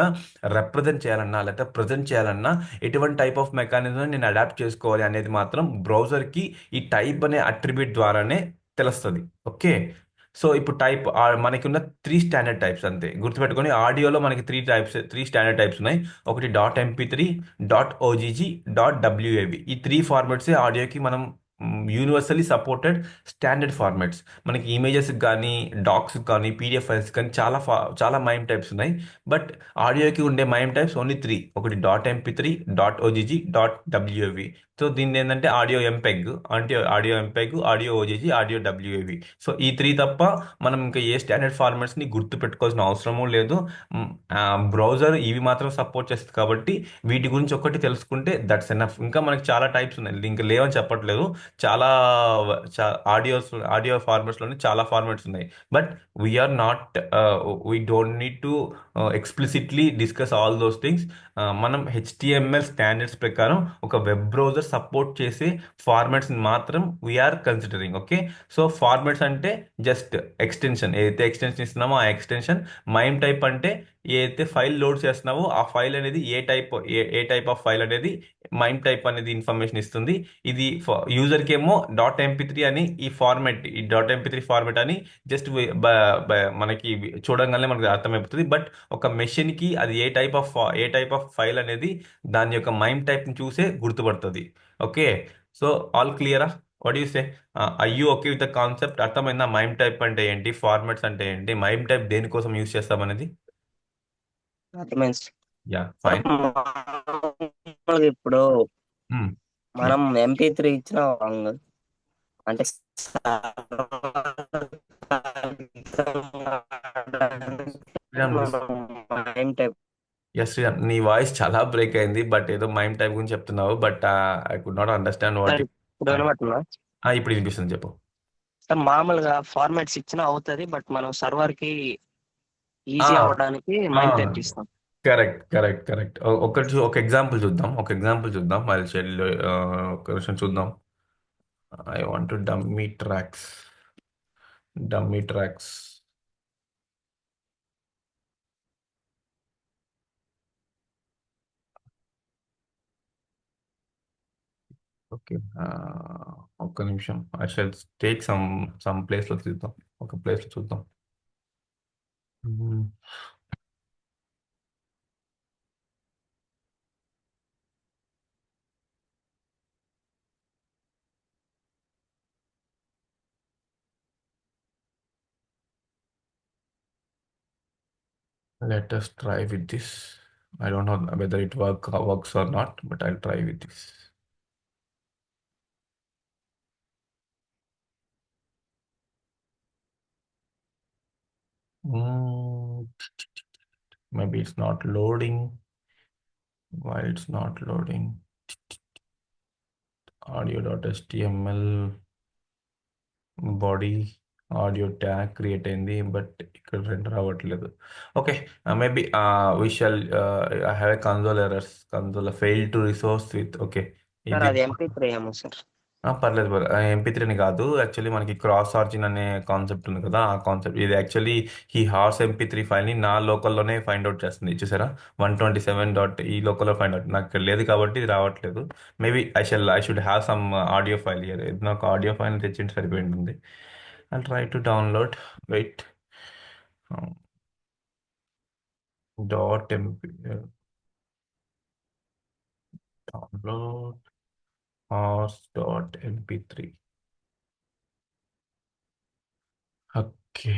రిప్రజెంట్ చేయాలన్నా, లేకపోతే ప్రజెంట్ చేయాలన్నా, ఎటువంటి టైప్ ఆఫ్ మెకానిజం నేను అడాప్ట్ చేసుకోవాలి అనేది మాత్రం బ్రౌజర్కి ఈ టైప్ అనే అట్రిబ్యూట్ ద్వారానే తెలుస్తుంది. ఓకే, సో ఇప్పుడు మనకి ఉన్న 3 స్టాండర్డ్ టైప్స్ అంతే గుర్తుపెట్టుకొని. ఆడియోలో మనకి త్రీ స్టాండర్డ్ టైప్స్ ఉన్నాయి. ఒకటి .mp3, .ogg, .wav. ఈ 3 ఫార్మాట్సే ఆడియోకి మనం యూనివర్సల్లీ సపోర్టెడ్ స్టాండర్డ్ ఫార్మాట్స్. మనకి ఇమేజెస్ కానీ, డాక్స్ కానీ, PDF ఫైల్స్ కానీ చాలా మైమ్ టైప్స్ ఉన్నాయి. బట్ ఆడియోకి ఉండే మైమ్ టైప్స్ ఓన్లీ 3. ఒకటి .mp3, .ogg, .wav. సో దీన్ని ఏంటంటే ఆడియో ఎంపెగ్, అంటే audio MPEG, audio OGG, audio WAV. So ఈ త్రీ తప్ప మనం ఇంకా ఏ స్టాండర్డ్ ఫార్మాట్స్ని గుర్తు పెట్టుకోవాల్సిన అవసరము లేదు. బ్రౌజర్ ఇవి మాత్రం సపోర్ట్ చేస్తుంది కాబట్టి వీటి గురించి ఒక్కటి తెలుసుకుంటే దట్స్ ఎనఫ్. ఇంకా మనకి చాలా టైప్స్ ఉన్నాయి, ఇంకా లేవని చెప్పట్లేదు. చాలా ఆడియో ఫార్మాట్స్లోనే చాలా ఫార్మాట్స్ ఉన్నాయి. But we're not, we don't need to explicitly discuss all those things. మనం హెచ్టిఎంఎల్ స్టాండర్డ్స్ ప్రకారం ఒక వెబ్ బ్రౌజర్ సపోర్ట్ చేసే ఫార్మాట్స్ మాత్రం we're considering. Okay. So formats అంటే జస్ట్ ఎక్స్టెన్షన్, ఏదైతే ఎక్స్టెన్షన్ ఇస్తున్నామో ఆ ఎక్స్టెన్షన్. మైమ్ టైప్ అంటే ఏదైతే ఫైల్ లోడ్ చేస్తున్నావో ఆ ఫైల్ అనేది ఏ టైప్ ఆఫ్ ఫైల్ అనేది మైమ్ టైప్ అనేది ఇన్ఫర్మేషన్ ఇస్తుంది. ఇది యూజర్కి ఏమో .mp3 అని ఈ ఫార్మాట్, ఈ .mp3 ఫార్మాట్ అని జస్ట్ మనకి చూడంగానే మనకి అర్థమైపోతుంది. బట్ ఒక మెషిన్ కి అది ఏ టైప్ ఆఫ్ ఫైల్ అనేది దాని యొక్క మైమ్ టైప్ ని చూసే గుర్తుపడుతుంది. ఓకే. సో ఆల్ క్లియరా? What you say? Are you okay with the concept? అర్థమైందా? మైమ్ టైప్ అంటే ఏంటి, ఫార్మాట్స్ అంటే ఏంటి, మైమ్ టైప్ దేనికోసం యూస్ చేస్తాం అనేది? అర్థమైంది యా, సార్. ఫైన్. మామూలుగా ఇప్పుడు మనం MP3 ఇచ్చిన రాంగ్ అంటే మైమ్ టైప్. ఎస్ శ్రీరామ్, నీ వాయిస్ చాలా బ్రేక్ అయింది, బట్ ఏదో మైమ్ టైప్ గురించి చెప్తున్నావు. But I could not understand what sir you. ఇప్పుడు వినబడుతుందా? ఇప్పుడు వినిపిస్తుంది, చెప్పు. సార్ మామూలుగా ఫార్మాట్స్ ఇచ్చినా అవుతుంది, బట్ మనం సర్వర్ కి ఆ ఈజీ అవ్వడానికి మైమ్ టైప్ ఇస్తాం. Correct, correct, correct. ఒక ఎగ్జాంపుల్ చూద్దాం, వాళ్ళ షెల్. ఒక నిమిషం చూద్దాం. I want to dummy tracks. Okay. ఒక్క నిమిషం, ఐ షల్ టేక్ సమ్ ప్లేస్లో చూద్దాం. ఒక ప్లేస్లో చూద్దాం. Let us try with this. I don't know whether it works or not, but I'll try with this. Mm, maybe it's not loading. Why it's not loading? Audio.html body audio tag create అయింది, but ఇక్కడ render అవ్వట్లేదు. Okay. Maybe we shall I have a console failed to resource with. Okay. Sir ఇది అది MP3 ఏమో sir. పర్లేదు, పర్లేదు. MP3 అని కాదు, యాక్చువల్లీ మనకి క్రాస్ ఆర్జిన్ అనే కాన్సెప్ట్ ఉంది కదా, ఆ కాన్సెప్ట్ ఇది. యాక్చువల్లీ ఈ హార్స్ MP3 ఫైల్ని నా లోకల్లోనే ఫైండ్ అవుట్ చేస్తుంది. చూసారా, 127 డాట్ ఈ లోకల్లో ఫైండ్ అవుట్. నాకు ఇక్కడ లేదు కాబట్టి ఇది రావట్లేదు. Maybe I should have some audio file here. నాకు ఆడియో ఫైల్ తెచ్చింటే సరిపోయింది. I try to download. Wait. Dot MP download హార్స్.mp3. Okay.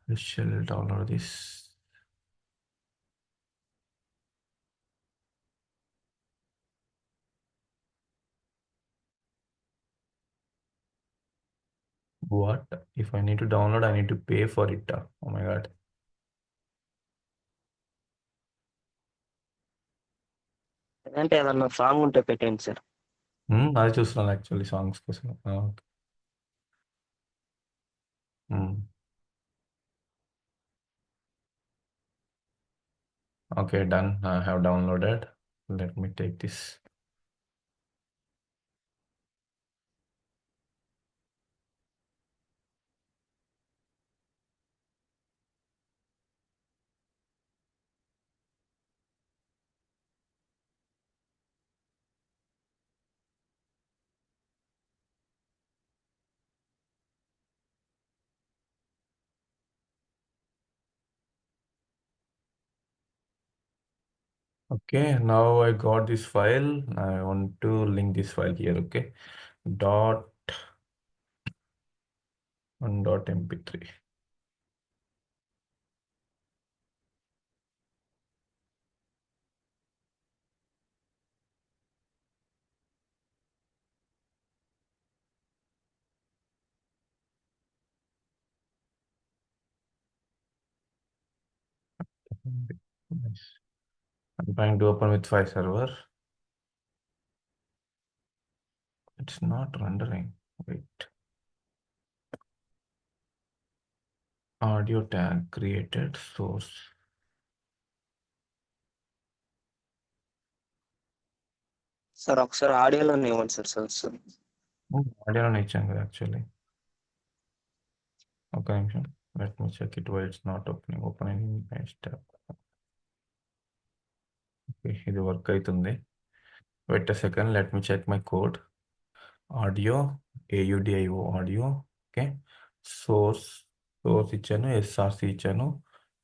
I shall download this. What? If I need to download, I need to pay for it. Oh my God. అంటే ఏదన్నా song ఉంటే పెట్టండి sir. అది చూస్తున్నాను actually songs కోసం. Okay, done. I have downloaded. Let me take this. Okay, now I got this file. I want to link this file here. Okay, dot .mp3. Nice. I'm trying to open with file server. It's not rendering. Wait. Audio tag created source. Sir ఒకసారి ఆడియోలోనే ఇవ్వండి sir sir. ఆడియోలో ఇచ్చాను కదా actually. ఒక నిమిషం. Let me check it why it's not opening. Opening tab. ఇది work అవుతుంది. Wait a second, let me check my code. Audio AUDIO audio. Okay, source ఇచ్చాను, SRC ఇచ్చాను,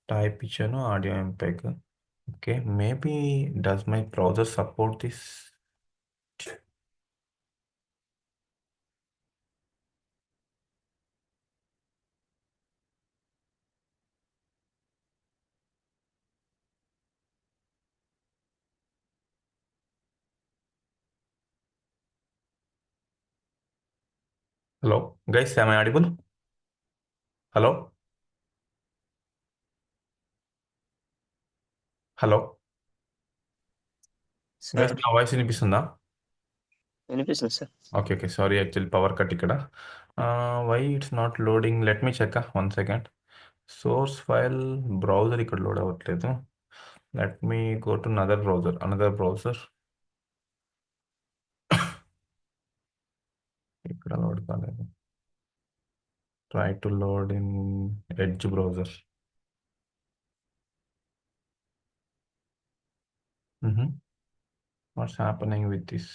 టైప్ ఇచ్చాను, audio MPEG. Okay, maybe does my browser support this? Hello guys, am I audible? Hello hello guys, sir నా వాయిస్ వినిపిస్తుందా? వినిపిస్తుంది sir. Okay okay, sorry, actually power cut ఇక్కడ. Why it's not loading? Let me check 1 second. Source file browser ఇక్కడ load అవ్వట్లేదు. Let me go to another browser. ఇక్కడ load కాలేదు. Try to load in Edge browser. What's happening with this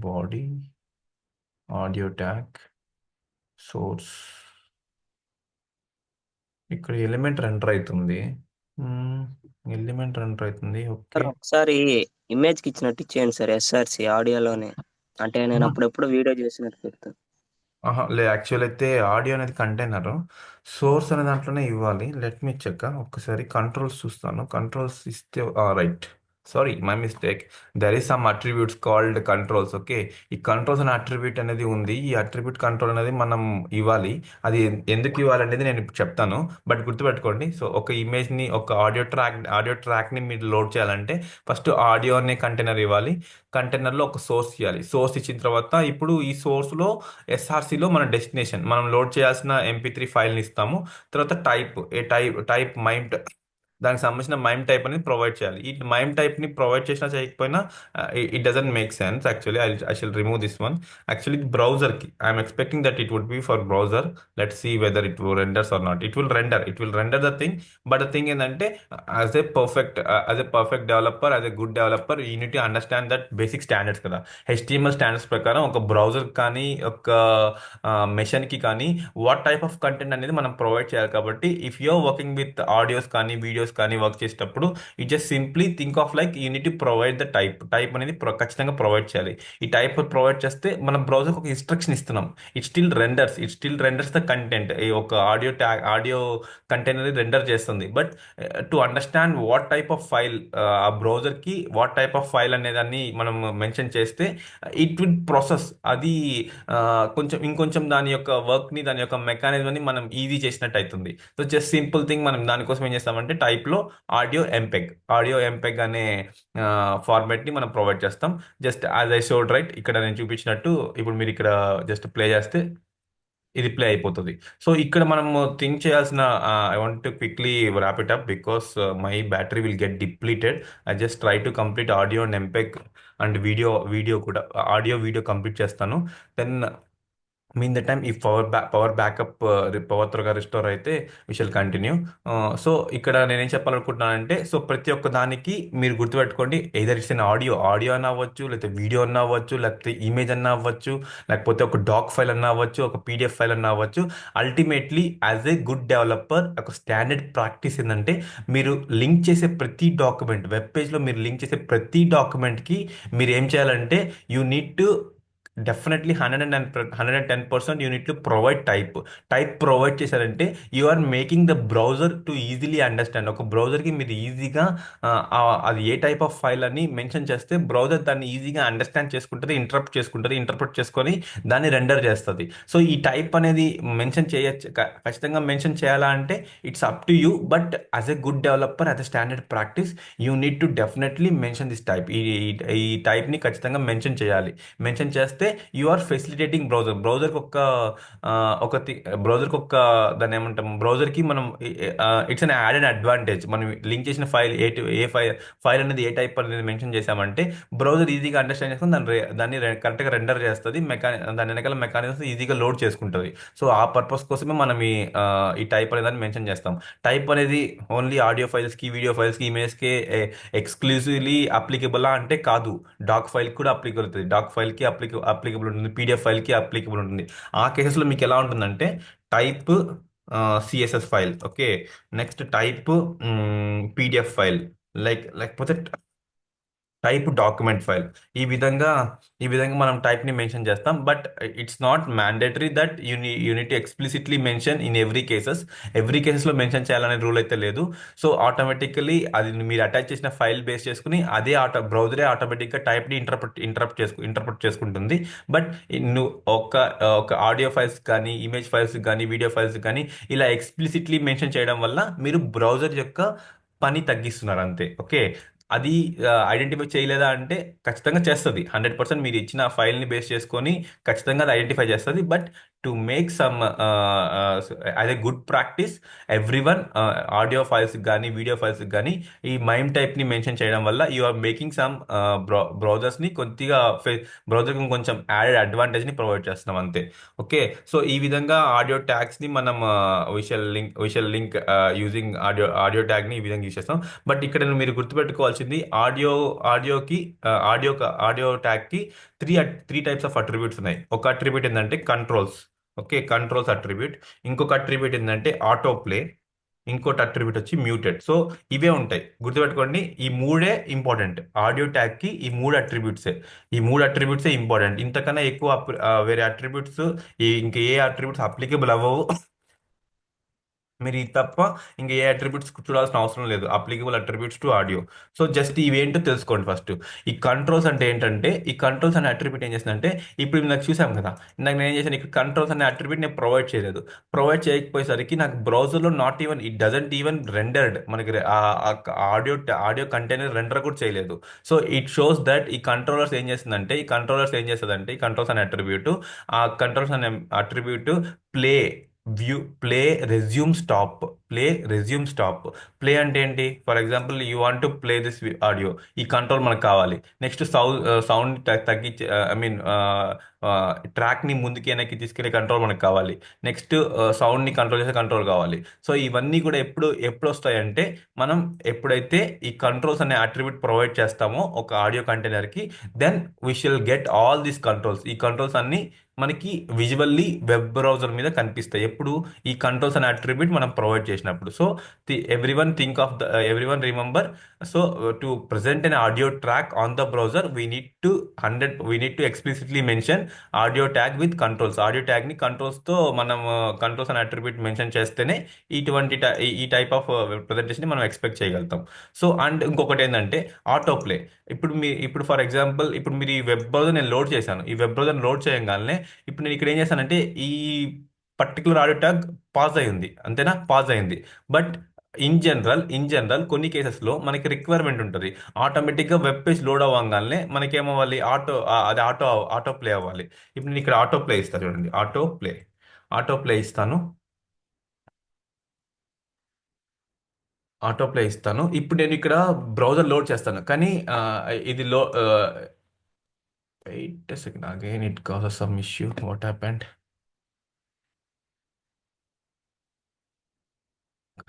body audio tag source? ఇక్కడ element render అవుతుంది. Okay. Sir ఒకసారి image కి ఇచ్చినట్టు ఇచ్చేయండి సార్ SRC ఆడియోలోనే. అంటే నేను అప్పుడెప్పుడు వీడియో చేసినట్టు పెడతాను. లే, యాక్చువల్ అయితే ఆడియో అనేది కంటైనర్, సోర్స్ అనే దాంట్లోనే ఇవ్వాలి. లెట్ మీ చెక్ ఒక్కసారి కంట్రోల్స్ చూస్తాను. కంట్రోల్స్ ఇస్తే right. Sorry, my mistake. There is some attributes called controls. Okay, ఈ కంట్రోల్స్ అనే అట్రిబ్యూట్ అనేది ఉంది. ఈ అట్రిబ్యూట్ కంట్రోల్ అనేది మనం ఇవ్వాలి. అది ఎందుకు ఇవ్వాలి అనేది నేను ఇప్పుడు చెప్తాను, బట్ గుర్తుపెట్టుకోండి. సో ఒక ఇమేజ్ని, ఒక ఆడియో ట్రాక్ని మీరు లోడ్ చేయాలంటే ఫస్ట్ ఆడియో అనే కంటైనర్ ఇవ్వాలి. కంటైనర్లో ఒక సోర్స్ ఇవ్వాలి. సోర్స్ ఇచ్చిన తర్వాత ఇప్పుడు ఈ సోర్స్లో SRCలో మన డెస్టినేషన్, మనం లోడ్ చేయాల్సిన MP3 ఫైల్ని ఇస్తాము. తర్వాత టైప్ మైమ్, దానికి సంబంధించిన మైమ్ టైప్ అనేది ప్రొవైడ్ చేయాలి. ఈ మైమ్ టైప్ని ప్రొవైడ్ చేసినా చేయకపోయినా it doesn't make sense. Actually I shall remove this one. Actually బ్రౌజర్కి I'm expecting that it would be for browser. Let see whether it renders or not. It will render the thing. But the thing ఏంటంటే, as a perfect developer, as a good developer, you need to understand that basic standards కదా. HTML standards ప్రకారం ఒక browser కానీ, ఒక మెషిన్కి కానీ what type of content అనేది మనం provide చేయాలి. కాబట్టి if you're working with audios కానీ, వీడియోస్ కానీ వర్క్ చేసేటప్పుడు you just simply think of like you need to provide the type అనేది ఖచ్చితంగా ప్రొవైడ్ చేయాలి. ఈ టైప్ ప్రొవైడ్ చేస్తే మనం బ్రౌజర్కి ఒక ఇన్స్ట్రక్షన్ ఇస్తున్నాం. It still renders the content. ఈ ఒక ఆడియో కంటెంట్ అనేది రెండర్ చేస్తుంది. But to understand what type of file, ఆ బ్రౌజర్కి వాట్ టైప్ ఆఫ్ ఫైల్ అనేదాన్ని మనం మెన్షన్ చేస్తే ఇట్ విల్ ప్రాసెస్ అది. ఆ, ఇంకొంచెం దాని యొక్క వర్క్ని, దాని యొక్క మెకానిజంని మనం ఈజీ చేసినట్టు అవుతుంది. సో జస్ట్ సింపుల్ థింగ్, మనం దానికోసం ఏం చేస్తామంటే టైప్లో ఆడియో ఎంపెగ్ అనే ఫార్మాట్ని మనం ప్రొవైడ్ చేస్తాం. Just as I showed right, ఇక్కడ నేను చూపించినట్టు ఇప్పుడు మీరు ఇక్కడ జస్ట్ ప్లే చేస్తే ఇది ప్లే అయిపోతుంది. సో ఇక్కడ మనం థింక్ చేయాల్సిన, I want to quickly wrap it up because my battery will get depleted. I just try to complete audio and MPEG and video కూడా, వీడియో కంప్లీట్ చేస్తాను. దెన్ మీన్ ద టైమ్ ఈ power త్వరగా restore అయితే we shall continue. So ఇక్కడ నేనేం చెప్పాలనుకుంటున్నానంటే, so ప్రతి ఒక్క దానికి మీరు గుర్తుపెట్టుకోండి, ఎయిదర్ ఇట్స్ ఆడియో అన్న అవ్వచ్చు, లేకపోతే వీడియో అన్న అవ్వచ్చు, లేకపోతే ఇమేజ్ అన్న అవ్వచ్చు, లేకపోతే ఒక డాక్ ఫైల్ అన్న అవ్వచ్చు, ఒక PDF ఫైల్ అన్న అవ్వచ్చు. Ultimately as a good developer ఒక స్టాండర్డ్ ప్రాక్టీస్ ఏంటంటే, మీరు లింక్ చేసే ప్రతి డాక్యుమెంట్, వెబ్ పేజ్లో మీరు లింక్ చేసే ప్రతి డాక్యుమెంట్కి మీరు ఏం చేయాలంటే, you need to definitely 110% you need to provide type. Type provide చేశారంటే you are making the browser to easily understand. ఒక బ్రౌజర్కి మీరు ఈజీగా అది ఏ టైప్ ఆఫ్ ఫైల్ అని మెన్షన్ చేస్తే బ్రౌజర్ దాన్ని ఈజీగా అండర్స్టాండ్ చేసుకుంటుంది, ఇంటర్ప్రిట్ చేసుకొని దాన్ని రెండర్ చేస్తుంది. సో ఈ టైప్ అనేది మెన్షన్ చేయొచ్చు, ఖచ్చితంగా మెన్షన్ చేయాలా అంటే it's up to you. But as a good developer, as a standard practice, you need to definitely mention this type. ఈ టైప్ని ఖచ్చితంగా మెన్షన్ చేయాలి. మెన్షన్ చేస్తే యు ఆర్ ఫెసిలిటేటింగ్ బ్రౌజర్కి ఒక ఆ, ఒక బ్రౌజర్కి ఒక దాన్ని ఏమంటాం, బ్రౌజర్కి మనం ఇట్స్ అన్ యాడెడ్ అడ్వాంటేజ్. మనం లింక్ చేసిన ఫైల్ ఏ ఫైల్ అనేది ఏ టైప్ అనేది మెన్షన్ చేసామంటే బ్రౌజర్ ఈజీగా అండర్స్టాండ్ చేసుకుని దాన్ని కరెక్ట్గా రెండర్ చేస్తుంది. దాని వెనకాల మెకానిజమ్స్ ఈజీగా లోడ్ చేసుకుంటుంది. సో ఆ పర్పస్ కోసమే మనం ఈ టైప్ అనే దాన్ని మెన్షన్ చేస్తాం. టైప్ అనేది ఓన్లీ ఆడియో ఫైల్స్కి, వీడియో ఫైల్స్కి, ఇమేజ్కి ఎక్స్క్లూజివ్లీ అప్లికబుల్ అంటే కాదు. డాక్ ఫైల్ కూడా అప్లికబుల్ అవుతుంది. డాక్ ఫైల్కి అప్లికబుల్ ఉంటుంది, పీడిఎఫ్ ఫైల్కి అప్లికబుల్ ఉంటుంది. ఆ కేసెస్లో మీకు ఎలా ఉంటుందంటే type CSS file, okay, next type PDF file, లేకపోతే టైప్ డాక్యుమెంట్ ఫైల్. ఈ విధంగా ఈ విధంగా మనం టైప్ని మెన్షన్ చేస్తాం. But it's not mandatory that you need explicitly mention in every కేసెస్లో మెన్షన్ చేయాలనే రూల్ అయితే లేదు. సో ఆటోమేటికలీ అది మీరు అటాచ్ చేసిన ఫైల్ బేస్ చేసుకుని అదే బ్రౌజరే ఆటోమేటిక్గా టైప్ని ఇంటర్ప్రిట్ చేసుకుంటుంది. బట్ నువ్వు ఒక ఆడియో ఫైల్స్ కానీ, ఇమేజ్ ఫైల్స్ కానీ, వీడియో ఫైల్స్ కానీ ఇలా ఎక్స్ప్లిసిట్లీ మెన్షన్ చేయడం వల్ల మీరు బ్రౌజర్ యొక్క పని తగ్గిస్తున్నారు అంతే. ఓకే, అది ఐడెంటిఫై చేయలేదా అంటే ఖచ్చితంగా చేస్తుంది. 100% మీరు ఇచ్చిన ఫైల్ని బేస్ చేసుకొని ఖచ్చితంగా అది ఐడెంటిఫై చేస్తుంది. But to make some as a good practice, every one audio files కానీ, వీడియో ఫైల్స్ కానీ ఈ మైమ్ టైప్ని మెన్షన్ చేయడం వల్ల యు ఆర్ మేకింగ్ సమ్ బ్రౌజర్స్ని కొద్దిగా బ్రౌజర్కి కొంచెం యాడెడ్ అడ్వాంటేజ్ని ప్రొవైడ్ చేస్తున్నాం అంతే. ఓకే, సో ఈ విధంగా ఆడియో ట్యాగ్స్ని మనం విషల్ లింక్ యూజింగ్ ఆడియో ట్యాగ్ని ఈ విధంగా యూజ్ చేస్తాం. బట్ ఇక్కడ మీరు గుర్తుపెట్టుకోవాల్సింది ఆడియోకి ఆడియో ట్యాగ్కి three three types of attributes ఉన్నాయి. ఒక అట్రిబ్యూట్ ఏంటంటే కంట్రోల్స్. Okay, controls attribute. ఇంకొక అట్రిబ్యూట్ ఏంటంటే ఆటో ప్లే. ఇంకోటి అట్రిబ్యూట్ వచ్చి మ్యూటెడ్. సో ఇవే ఉంటాయి, గుర్తుపెట్టుకోండి. ఈ మూడే ఇంపార్టెంట్ ఆడియో ట్యాగ్కి. ఈ మూడు అట్రిబ్యూట్సే ఇంపార్టెంట్. ఇంతకన్నా ఎక్కువ వేరే అట్రిబ్యూట్స్, ఇంకా ఏ అట్రిబ్యూట్స్ అప్లికేబుల్ అవ్వవు. మీరు ఇది తప్ప ఇంకా ఏ అట్రిబ్యూట్స్ చూడాల్సిన అవసరం లేదు, applicable attributes to audio. So just ఇవేంటో తెలుసుకోండి ఫస్ట్. ఈ కంట్రోల్స్ అంటే ఏంటంటే, ఈ కంట్రోల్స్ అనే అట్రిబ్యూట్ ఏం చేస్తుందంటే, ఇప్పుడు నాకు చూసాం కదా, ఇందాక నేను ఏం చేశాను, ఇక్కడ కంట్రోల్స్ అనే అట్రిబ్యూట్ నేను ప్రొవైడ్ చేయకపోయేసరికి నాకు బ్రౌజర్లో not even it doesn't even rendered, మనకి ఆడియో ఆడియో కంటైనర్ రెండర్ కూడా చేయలేదు. సో ఇట్ షోస్ దట్ ఈ కంట్రోల్స్ అనే అట్రిబ్యూట్, ఆ కంట్రోల్స్ అనే attribute play view play resume stop. Play అంటే ఏంటి? For example you want to play this audio, ఈ కంట్రోల్ మనకు కావాలి. నెక్స్ట్ సౌండ్ తగ్గించి, ఐ మీన్ ట్రాక్ని ముందుకి వెనక్కి తీసుకెళ్లే కంట్రోల్ మనకు కావాలి. నెక్స్ట్ సౌండ్ని కంట్రోల్ చేసే కంట్రోల్ కావాలి. సో ఇవన్నీ కూడా ఎప్పుడు వస్తాయంటే, మనం ఎప్పుడైతే ఈ కంట్రోల్స్ అనే అట్రిబ్యూట్ ప్రొవైడ్ చేస్తామో ఒక ఆడియో కంటైనర్కి, then we shall get all these controls. ఈ కంట్రోల్స్ అన్ని మనకి విజువల్లీ వెబ్ బ్రౌజర్ మీద కనిపిస్తాయి ఎప్పుడు, ఈ కంట్రోల్స్ అనే అట్రిబ్యూట్ మనం ప్రొవైడ్ చేసినప్పుడు. So everyone remember, so to present an audio track on the browser we need to explicitly mention audio tag with controls. Audio ట్యాగ్ని కంట్రోల్స్తో మనం కంట్రోల్స్ అనే అట్రిబ్యూట్ మెన్షన్ చేస్తేనే ఇటువంటి ఈ టైప్ ఆఫ్ ప్రజెంటేషన్ మనం ఎక్స్పెక్ట్ చేయగలుగుతాం. సో అండ్ ఇంకొకటి ఏంటంటే ఆటో ప్లే. ఇప్పుడు ఫర్ ఎగ్జాంపుల్, ఇప్పుడు మీరు ఈ వెబ్ బ్రౌజర్ నేను లోడ్ చేశాను. ఈ వెబ్ బ్రౌజర్ లోడ్ చేయగానే ఇప్పుడు నేను ఇక్కడ ఏం చేశానంటే, ఈ పర్టికులర్ ఆడియో ట్యాగ్ పాజ్ అయింది, అంతేనా? పాజ్ అయింది. బట్ ఇన్ జనరల్ కొన్ని కేసెస్లో మనకి రిక్వైర్మెంట్ ఉంటుంది. ఆటోమేటిక్గా వెబ్ పేజ్ లోడ్ అవ్వగానే మనకేమవ్వాలి, అది ఆటో ప్లే అవ్వాలి. ఇప్పుడు నేను ఇక్కడ ఆటో ప్లే ఇస్తాను, చూడండి, ఆటో ప్లే ఇస్తాను. ఇప్పుడు నేను ఇక్కడ బ్రౌజర్ లోడ్ చేస్తాను, కానీ ఇది wait second, again it causes some issue. What happened?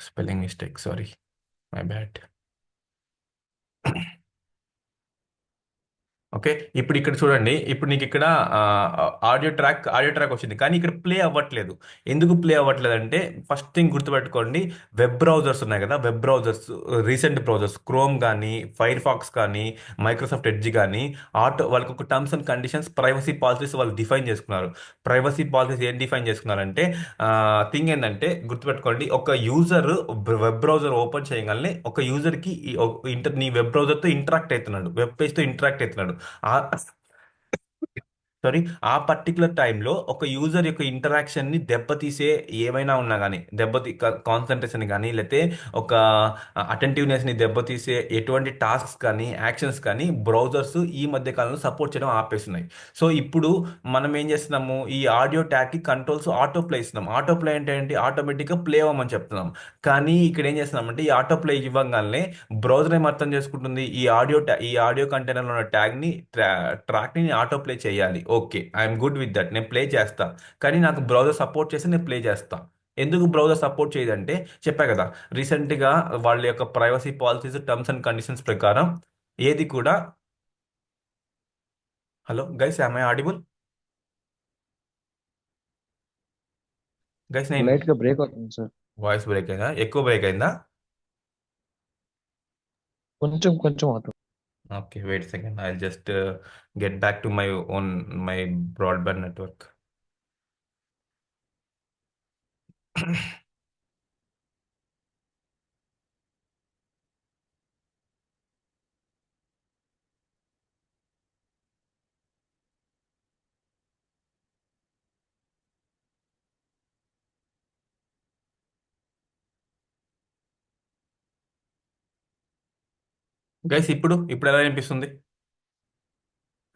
Spelling mistake, sorry, my bad. Okay. ఇప్పుడు ఇక్కడ చూడండి. ఇప్పుడు నీకు ఇక్కడ ఆడియో ట్రాక్ వచ్చింది. కానీ ఇక్కడ ప్లే అవ్వట్లేదు. ఎందుకు ప్లే అవ్వట్లేదు అంటే ఫస్ట్ థింగ్ గుర్తుపెట్టుకోండి. వెబ్ బ్రౌజర్స్ ఉన్నాయి కదా, web browsers, recent browsers chrome కానీ, ఫైర్ ఫాక్స్ కానీ, మైక్రోసాఫ్ట్ ఎడ్జ్ కానీ, వాళ్ళకి ఒక terms and conditions, privacy policies వాళ్ళు డిఫైన్ చేసుకున్నారు. ప్రైవసీ పాలసీస్ ఏం డిఫైన్ చేసుకున్నారంటే థింగ్ ఏంటంటే గుర్తుపెట్టుకోండి. ఒక యూజర్ వెబ్ బ్రౌజర్ ఓపెన్ చేయగానే ఒక యూజర్కి నీ వెబ్ బ్రౌజర్తో ఇంటరాక్ట్ అవుతున్నాడు, వెబ్ పేజ్తో ఇంటరాక్ట్ అవుతున్నాడు. ఆ సారీ, ఆ పర్టికులర్ టైంలో ఒక యూజర్ యొక్క ఇంటరాక్షన్ ని దెబ్బతీసే ఏమైనా ఉన్నా కానీ, కాన్సన్ట్రేషన్ కానీ, లేకపోతే ఒక అటెంటివ్నెస్ ని దెబ్బతీసే ఎటువంటి టాస్క్స్ కానీ, యాక్షన్స్ కానీ బ్రౌజర్స్ ఈ మధ్య కాలంలో సపోర్ట్ చేయడం ఆపేస్తున్నాయి. సో ఇప్పుడు మనం ఏం చేస్తున్నాము, ఈ ఆడియో ట్యాగ్ కి కంట్రోల్స్ ఆటో ప్లే ఇస్తున్నాం. ఆటో ప్లే అంటే ఏంటి, ఆటోమేటిక్గా ప్లే అవ్వమని చెప్తున్నాం. కానీ ఇక్కడ ఏం చేస్తున్నామంటే ఈ ఆటో ప్లే ఇవ్వగానే బ్రౌజర్ ఏం అర్థం చేసుకుంటుంది, ఈ ఆడియో కంటైనర్లో ఉన్న ట్యాగ్ని, ట్రాక్ని ఆటో ప్లే చేయాలి. Okay, I'm good with that, నేను ప్లే చేస్తా. కానీ నాకు బ్రౌజర్ సపోర్ట్ చేసి నేను ప్లే చేస్తా. ఎందుకు బ్రౌజర్ సపోర్ట్ చేయదంటే చెప్పా కదా, రీసెంట్గా వాళ్ళ యొక్క privacy policies, terms and conditions ప్రకారం ఏది కూడా. Hello guys, I audible? Guys నేను లైట్ గా బ్రేక్ అవుతుంది సార్. వాయిస్ బ్రేక్ అయిందా? ఎక్కువ బ్రేక్ అయిందా? కొంచెం కొంచెం అవుతుంది. Okay, wait second, I just get back to my broadband network. Guys ఇప్పుడు ఎలా అనిపిస్తుంది?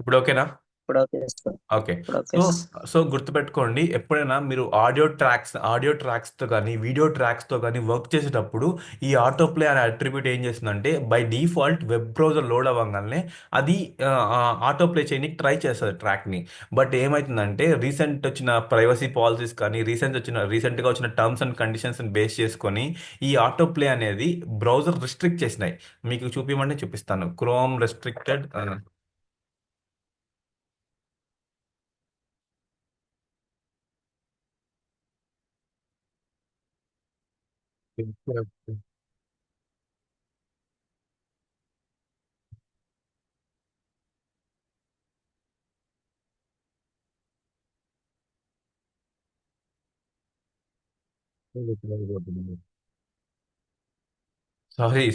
ఇప్పుడు ఓకేనా? ఇప్పుడు ఓకే సార్. ఓకే. ఇప్పుడు ఓకే. సో సో గుర్తుపెట్టుకోండి, ఎప్పుడైనా మీరు ఆడియో ట్రాక్స్తో కానీ, వీడియో ట్రాక్స్తో కానీ వర్క్ చేసేటప్పుడు ఈ ఆటో ప్లే అనే అట్రిబ్యూట్ ఏం చేస్తుందంటే by default web browser load అవ్వగానే అది ఆటో ప్లే చేయడానికి ట్రై చేస్తుంది ట్రాక్ని. బట్ ఏమవుతుందంటే రీసెంట్ వచ్చిన ప్రైవసీ పాలసీస్ కానీ, రీసెంట్గా వచ్చిన టర్మ్స్ అండ్ కండిషన్స్ని బేస్ చేసుకొని ఈ ఆటో ప్లే అనేది బ్రౌజర్ రిస్ట్రిక్ట్ చేసినాయి. మీకు చూపించమంటే చూపిస్తాను. Chrome restricted.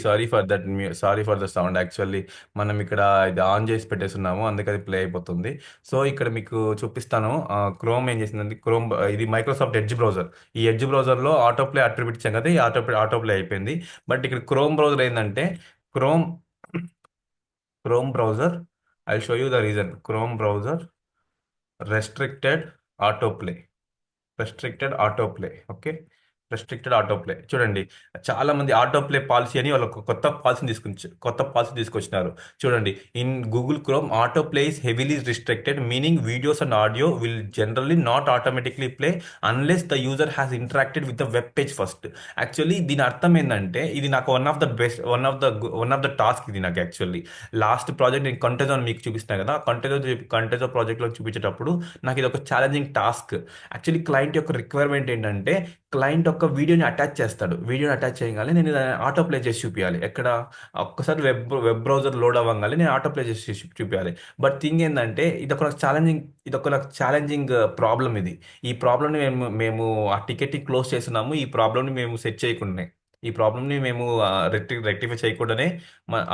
Sorry for the sound. Actually మనం ఇక్కడ ఇది ఆన్ చేసి పెట్టేస్తున్నాము, అందుకే అది ప్లే అయిపోతుంది. సో ఇక్కడ మీకు చూపిస్తాను. క్రోమ్ ఏం చేసిందంటే, ఇది మైక్రోసాఫ్ట్ ఎడ్జ్ బ్రౌజర్. ఈ ఎడ్జ్ బ్రౌజర్లో ఆటో ప్లే అట్రిబ్యూట్ ఇచ్చాం కదా, ఈ ఆటో ప్లే అయిపోయింది. బట్ ఇక్కడ క్రోమ్ బ్రౌజర్ ఏంటంటే, chrome chrome browser, I show you the reason. Chrome browser restricted auto play, okay. Restricted auto play చూడండి. చాలా మంది ఆటో ప్లే పాలసీ అని వాళ్ళ కొత్త పాలసీ తీసుకొచ్చినారు. చూడండి, in Google Chrome auto play is heavily restricted, meaning videos and audio will generally not automatically play unless the user has interacted with the web page first. Actually దీని అర్థం ఏంటంటే, ఇది నాకు వన్ ఆఫ్ ద టాస్క్ ఇది నాకు. Actually last project నేను కంటెజో మీకు చూపిస్తాను కదా, కంటెజో ప్రాజెక్ట్లో చూపించేటప్పుడు నాకు ఇది ఒక ఛాలెంజింగ్ టాస్క్. యాక్చువల్లీ క్లయింట్ యొక్క రిక్వైర్మెంట్ ఏంటంటే, క్లయింట్ ఒక వీడియోని అటాచ్ చేస్తాడు. వీడియోని అటాచ్ చేయగానే నేను ఆటో ప్లే చేసి చూపించాలి. ఎక్కడ ఒక్కసారి వెబ్ బ్రౌజర్ లోడ్ అవ్వగానే నేను ఆటో ప్లే చేసి చూపించాలి. బట్ థింగ్ ఏంటంటే, ఇది ఒక ఛాలెంజింగ్ ప్రాబ్లం ఇది. ఈ ప్రాబ్లమ్ని మేము ఆ టికెట్ని క్లోజ్ చేస్తున్నాము. ఈ ప్రాబ్లమ్ని మేము సెట్ చేయకుండానే, ఈ ప్రాబ్లమ్ని మేము రెక్టిఫై చేయకుండానే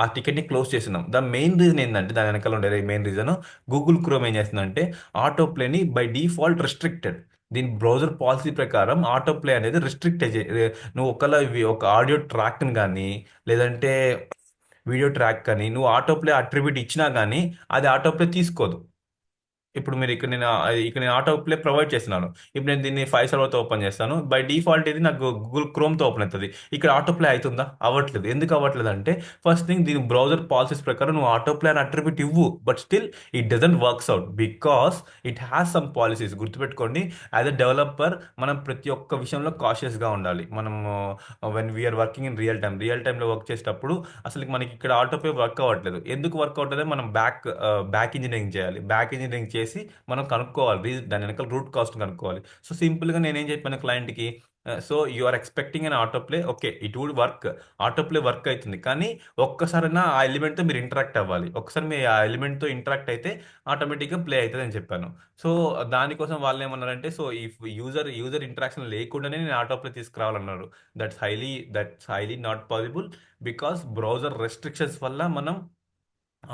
ఆ టికెట్ని క్లోజ్ చేస్తున్నాం. మెయిన్ రీజన్ ఏంటంటే, దాని వెనకాల ఉండే మెయిన్ రీజన్, గూగుల్ క్రోమ్ ఏం చేస్తుందంటే ఆటో ప్లేని బై డిఫాల్ట్ రెస్ట్రిక్టెడ్. దీని బ్రౌజర్ పాలసీ ప్రకారం ఆటో ప్లే అనేది రిస్ట్రిక్ట్. నువ్వు ఒక ఆడియో ట్రాక్ని కానీ, లేదంటే వీడియో ట్రాక్ కానీ నువ్వు ఆటో ప్లే అట్రిబ్యూట్ ఇచ్చినా కానీ అది ఆటో ప్లే తీసుకోదు. ఇప్పుడు మీరు ఇక్కడ నేను ఆటో ప్లే ప్రొవైడ్ చేస్తున్నాను. ఇప్పుడు నేను దీన్ని 5 సర్వర్తో ఓపెన్ చేస్తాను. బై డిఫాల్ట్ ఇది నాకు గూగుల్ క్రోమ్తో ఓపెన్ అవుతుంది. ఇక్కడ ఆటో ప్లే అవుతుందా? అవ్వట్లేదు. ఎందుకు అవ్వట్లేదు అంటే ఫస్ట్ థింగ్ దీని బ్రౌజర్ పాలసీస్ ప్రకారం నువ్వు ఆటో ప్లే అని అట్రిబ్యూట్ ఇవ్వు, but still it doesn't works out because it has some policies. గుర్తుపెట్టుకోండి, యాజ్ అ డెవలపర్ మనం ప్రతి ఒక్క విషయంలో కాషియస్గా ఉండాలి. మనం when we're working in real టైంలో వర్క్ చేసేటప్పుడు అసలు మనకి ఇక్కడ ఆటో పే వర్క్ అవ్వట్లేదు. ఎందుకు వర్క్ అవ్వట్లేదు? మనం బ్యాక్ ఇంజనీరింగ్ చేయాలి. బ్యాక్ ఇంజనీరింగ్ చేసి మనం కనుక్కోవాలి, దాని వెనకాల రూట్ కాస్ట్ కనుక్కోవాలి. సో సింపుల్గా నేనేం చెప్పాను క్లయింట్కి, so you are expecting an auto play, okay it would work. Auto play work అవుతుంది, కానీ ఒక్కసారైనా ఆ ఎలిమెంట్తో మీరు ఇంటరాక్ట్ అవ్వాలి. ఒకసారి మీరు ఆ ఎలిమెంట్తో ఇంటరాక్ట్ అయితే ఆటోమేటిక్గా ప్లే అవుతుంది అని చెప్పాను. సో దానికోసం వాళ్ళు ఏమన్నారంటే, సో ఈ యూజర్ ఇంటరాక్షన్ లేకుండానే నేను ఆటో ప్లే తీసుకురావాలన్నారు. That's highly not possible because browser restrictions వల్ల మనం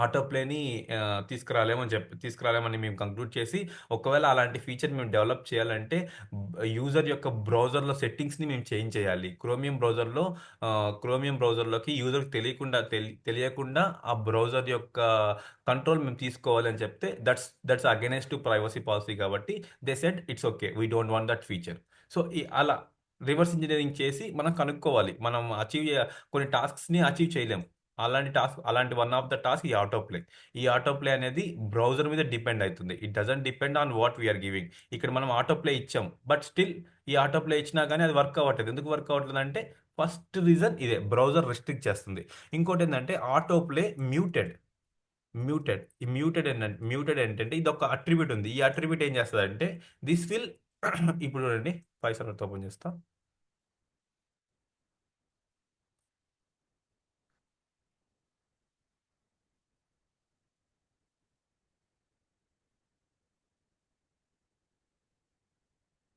ఆటో ప్లేని తీసుకురాలేమని మేము కంక్లూడ్ చేసి, ఒకవేళ అలాంటి ఫీచర్ మేము డెవలప్ చేయాలంటే యూజర్ యొక్క బ్రౌజర్లో సెట్టింగ్స్ని మేము చేంజ్ చేయాలి. క్రోమియం బ్రౌజర్లోకి యూజర్కి తెలియకుండా ఆ బ్రౌజర్ యొక్క కంట్రోల్ మేము తీసుకోవాలి అని చెప్తే, that's against to privacy policy. కాబట్టి they said it's okay, we don't want that feature. So అలా రివర్స్ ఇంజనీరింగ్ చేసి మనం కనుక్కోవాలి. మనం కొన్ని టాస్క్స్ని అచీవ్ చేయలేం. అలాంటి వన్ ఆఫ్ ద టాస్క్ ఈ ఆటో ప్లే అనేది బ్రౌజర్ మీద డిపెండ్ అవుతుంది. It doesn't depend on what we're giving. ఇక్కడ మనం ఆటో ప్లే ఇచ్చాం, బట్ స్టిల్ ఈ ఆటో ప్లే ఇచ్చినా కానీ అది వర్క్ అవ్వట్లేదు. ఎందుకు వర్క్ అవ్వట్లేదు అంటే ఫస్ట్ రీజన్ ఇదే, బ్రౌజర్ రెస్ట్రిక్ట్ చేస్తుంది. ఇంకోటి ఏంటంటే ఆటో ప్లే మ్యూటెడ్ ఏంటంటే ఇది ఒక అట్రిబ్యూట్ ఉంది. ఈ అట్రిబ్యూట్ ఏం చేస్తుంది అంటే దిస్ విల్ ఇప్పుడు చూడండి, 5 ఓపెన్ చేస్తా.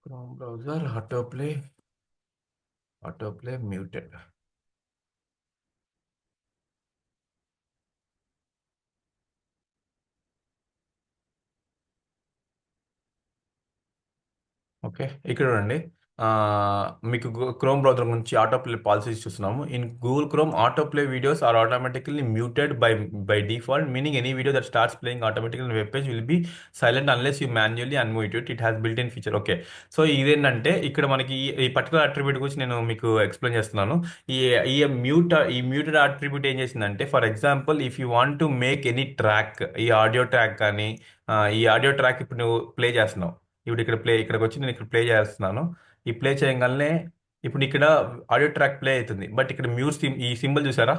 Chrome browser auto play muted. Okay, ఇక్కడ చూడండి. ఆ, మీకు క్రోమ్ బ్రౌజర్ నుంచి ఆటో ప్లే పాలసీస్ చూస్తున్నాము. In Google Chrome auto play videos are automatically muted by default, meaning any video that starts playing automatical web page will be silent unless you manually unmute it has built in feature. Okay, so ఇదేంటంటే ఇక్కడ మనకి ఈ particular attribute గురించి నేను మీకు explain చేస్తున్నాను. ఈ ఈ మ్యూటెడ్ అట్రిబ్యూట్ ఏం చేసిందంటే, for example if you want to make any track, ఈ ఆడియో ట్రాక్ కానీ ఈ ఆడియో ట్రాక్ ఇప్పుడు నువ్వు ప్లే చేస్తున్నావు. ఇక్కడికి వచ్చి నేను ఇక్కడ ప్లే చేస్తున్నాను. ఈ ప్లే చేయగానే ఇప్పుడు ఇక్కడ ఆడియో ట్రాక్ ప్లే అవుతుంది, బట్ ఇక్కడ ఈ సింబల్ చూసారా?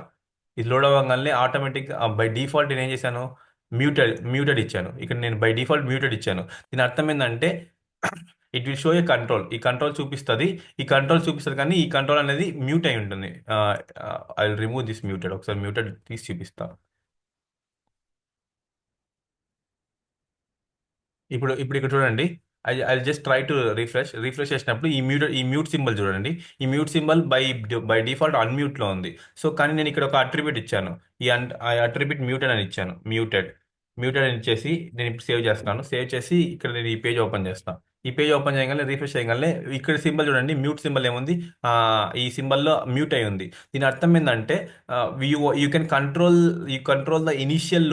ఇది లోడ్ అవ్వగానే ఆటోమేటిక్ బై డిఫాల్ట్ నేను ఏం చేశాను, మ్యూటెడ్ ఇచ్చాను. ఇక్కడ నేను బై డిఫాల్ట్ మ్యూటెడ్ ఇచ్చాను. దీని అర్థం ఏంటంటే it will show A control. ఈ కంట్రోల్ చూపిస్తుంది కానీ ఈ కంట్రోల్ అనేది మ్యూట్ అయి ఉంటుంది. I will remove this muted. ఒకసారి మ్యూటెడ్ తీసి చూపిస్తాను. ఇప్పుడు ఇక్కడ చూడండి, I just try to refresh చేసినప్పుడు ఈ మ్యూట్ సింబల్ చూడండి. ఈ మ్యూట్ సింబల్ బై డిఫాల్ట్ అన్మ్యూట్లో ఉంది. సో కానీ నేను ఇక్కడ ఒక అట్రిబ్యూట్ ఇచ్చాను. ఆ అట్రిబ్యూట్ మ్యూటెడ్ అని ఇచ్చేసి నేను ఇప్పుడు సేవ్ చేస్తున్నాను. సేవ్ చేసి ఇక్కడ నేను ఈ పేజ్ ఓపెన్ చేస్తాను. ఈ పేజ్ ఓపెన్ చేయగానే రిఫ్రెష్ చేయగానే ఇక్కడ సింబల్ చూడండి, మ్యూట్ సింబల్ ఏముంది, ఈ సింబల్లో మ్యూట్ అయి ఉంది. దీని అర్థం ఏంటంటే you control the initial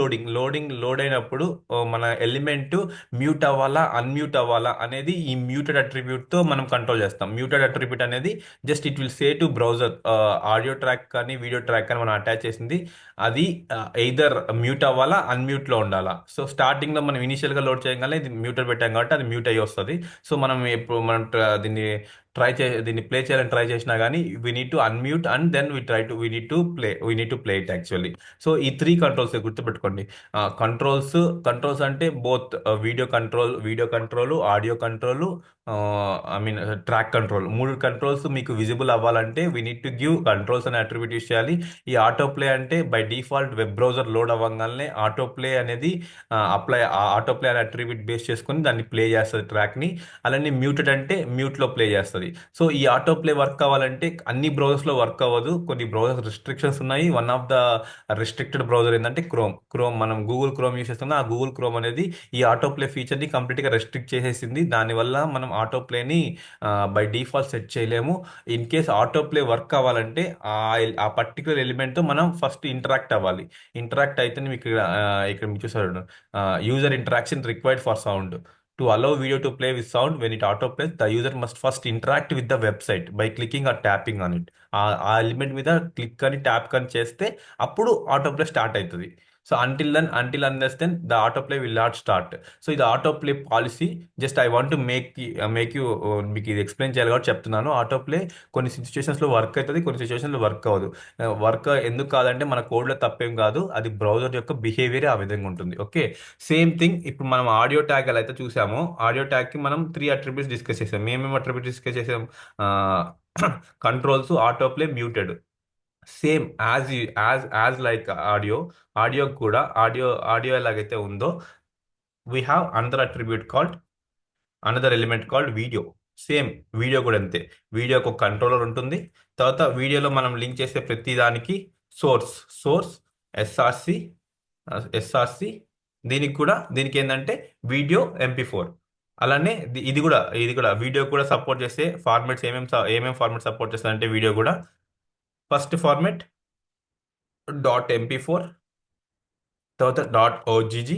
load అయినప్పుడు మన ఎలిమెంట్ మ్యూట్ అవ్వాలా అన్మ్యూట్ అవ్వాలా అనేది ఈ మ్యూటెడ్ అట్రిబ్యూట్తో మనం కంట్రోల్ చేస్తాం. మ్యూటెడ్ అట్రిబ్యూట్ అనేది just it will say to browser, audio track కానీ వీడియో ట్రాక్ కానీ మనం అటాచ్ చేసింది అది ఎయిదర్ మ్యూట్ అవ్వాలా అన్మ్యూట్లో ఉండాలా. సో స్టార్టింగ్లో మనం ఇనిషియల్గా లోడ్ చేయగానే ఇది మ్యూటర్ పెట్టాం కాబట్టి అది మ్యూట్ అయ్యి వస్తుంది. సో మనం దీన్ని ప్లే చేయాలని ట్రై చేసినా కానీ we need to unmute and then we need to play it actually. So ఈ 3 కంట్రోల్స్ గుర్తుపెట్టుకోండి. కంట్రోల్స్ అంటే both video control, audio control, I mean track control. 3 controls మీకు విజిబుల్ అవ్వాలంటే we need to give controls అనే attribute use చేయాలి. ఈ auto play అంటే by default web browser load అవ్వగానే ఆటో ప్లే అనేది ఆటో ప్లే అనే అట్రిబ్యూట్ బేస్ చేసుకొని దాన్ని ప్లే చేస్తుంది ట్రాక్ని. అలానే మ్యూటెడ్ అంటే మ్యూట్లో ప్లే చేస్తుంది. వస్తుంది. సో ఈ ఆటో ప్లే వర్క్ అవ్వాలంటే అన్ని బ్రౌజర్స్లో వర్క్ అవ్వదు, కొన్ని బ్రౌజర్స్ రిస్ట్రిక్షన్స్ ఉన్నాయి. One of the restricted browser ఏంటంటే క్రోమ్. మనం గూగుల్ క్రోమ్ యూస్ చేస్తున్నాం, ఆ గూగుల్ క్రోమ్ అనేది ఈ ఆటో ప్లే ఫీచర్ని కంప్లీట్గా రెస్ట్రిక్ట్ చేసేసింది. దానివల్ల మనం ఆటో ప్లేని బై డిఫాల్ట్ సెట్ చేయలేము. In case auto play work అవ్వాలంటే ఆ పర్టికులర్ ఎలిమెంట్తో మనం ఫస్ట్ ఇంటరాక్ట్ అవ్వాలి. ఇంటరాక్ట్ అయితే మీకు ఇక్కడ మీరు చూసారు, user interaction required for sound. To allow video to play with sound when it autoplays, the user must first interact with the website by clicking or tapping on it. ఆ element మీద click కానీ tap కానీ చేస్తే అప్పుడు autoplay start అవుతుంది. So until unless then the autoplay will not start. So ఇది autoplay policy. Just I want to make you, మీకు ఇది ఎక్స్ప్లెయిన్ చేయాలి కాబట్టి చెప్తున్నాను. ఆటోప్లే కొన్ని సిచ్యువేషన్స్లో వర్క్ అవుతుంది, కొన్ని సిచ్యువేషన్లో వర్క్ అవ్వదు. వర్క్ ఎందుకు కాదంటే మన కోడ్లో తప్పేం కాదు, అది బ్రౌజర్ యొక్క బిహేవియర్ ఆ విధంగా ఉంటుంది. ఓకే, సేమ్ థింగ్ ఇప్పుడు మనం ఆడియో ట్యాగ్ ఎలా అయితే చూసామో, ఆడియో ట్యాగ్కి మనం 3 అట్రిబ్యూట్స్ డిస్కస్ చేసాం. మేమేం అట్రిబ్యూట్స్ డిస్కస్ చేసాం? Controls, autoplay, muted. Same as like audio కూడా ఆడియో ఎలాగైతే ఉందో, we have another element called video. Same video కూడా అంతే. వీడియోకి ఒక కంట్రోలర్ ఉంటుంది. తర్వాత వీడియోలో మనం లింక్ చేసే ప్రతి దానికి సోర్స్ ఎస్ఆర్సి ఎస్ఆర్సి దీనికి ఏంటంటే వీడియో MP4. అలానే ఇది కూడా వీడియో కూడా సపోర్ట్ చేసే ఫార్మాట్స్ ఏమేమి ఫార్మాట్ సపోర్ట్ చేస్తారంటే, వీడియో కూడా ఫస్ట్ ఫార్మాట్ .mp4, తర్వాత .ogg,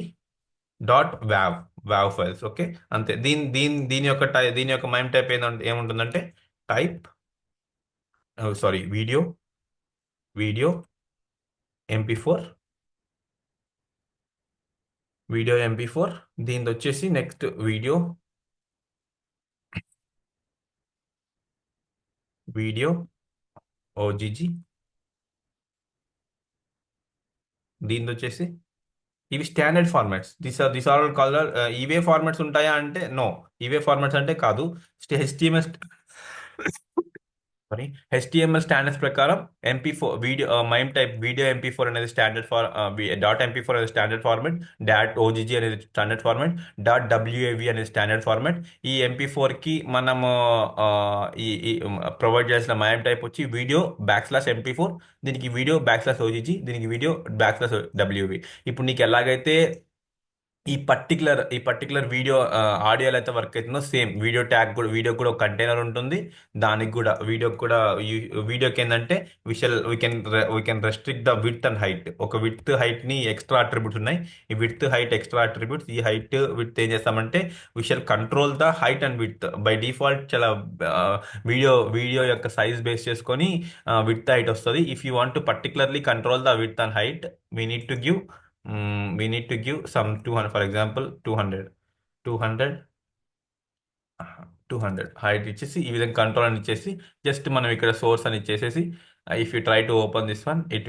.wav ఫైల్స్. ఓకే, అంతే. దీని యొక్క మైమ్ టైప్ ఏముంటుందంటే టైప్ వీడియో MP4 దీని వచ్చేసి నెక్స్ట్ వీడియో OGG దీని వచ్చేసి. ఇవి standard formats. This are colour. ఇవే ఫార్మాట్స్ ఉంటాయా అంటే నో, ఇవే ఫార్మాట్స్ అంటే కాదు. HTML HTML స్టాండర్డ్స్ ప్రకారం MP4 video mime type video MP4 అనేది స్టాండర్డ్ .mp4 అనేది స్టాండర్డ్ ఫార్మాట్, .ogg అనేది స్టాండర్డ్ ఫార్మాట్, .wav అనేది స్టాండర్డ్ ఫార్మాట్. ఈ MP4కి మనము ఈ ప్రొవైడ్ చేసిన మైమ్ టైప్ వచ్చి వీడియో \mp4, దీనికి వీడియో \ogg, దీనికి వీడియో \wav. ఇప్పుడు నీకు ఎలాగైతే ఈ పర్టికులర్ వీడియో ఆడియోలో అయితే వర్క్ అవుతుందో, సేమ్ వీడియో కూడా ఒక కంటైనర్ ఉంటుంది. దానికి కూడా వీడియోకి ఏంటంటే we can restrict the width and height. ఒక విడ్త్ హైట్ ని ఎక్స్ట్రా అట్రిబ్యూట్స్ ఉన్నాయి. ఈ విడ్త్ హైట్ ఎక్స్ట్రా అట్రిబ్యూట్స్. ఈ హైట్ విడ్త్ ఏం చేస్తామంటే we shall control the height and width by default. చాలా వీడియో యొక్క సైజ్ బేస్ చేసుకొని విడ్త్ హైట్ వస్తుంది. If you want to particularly control the width and height, we need to give some 200, for example 200 height ఇచ్చేసి ఈ విధంగా control అని ఇచ్చేసి, just మనం ఇక్కడ సోర్స్ అని ఇచ్చేసేసి, if you try to open this one, it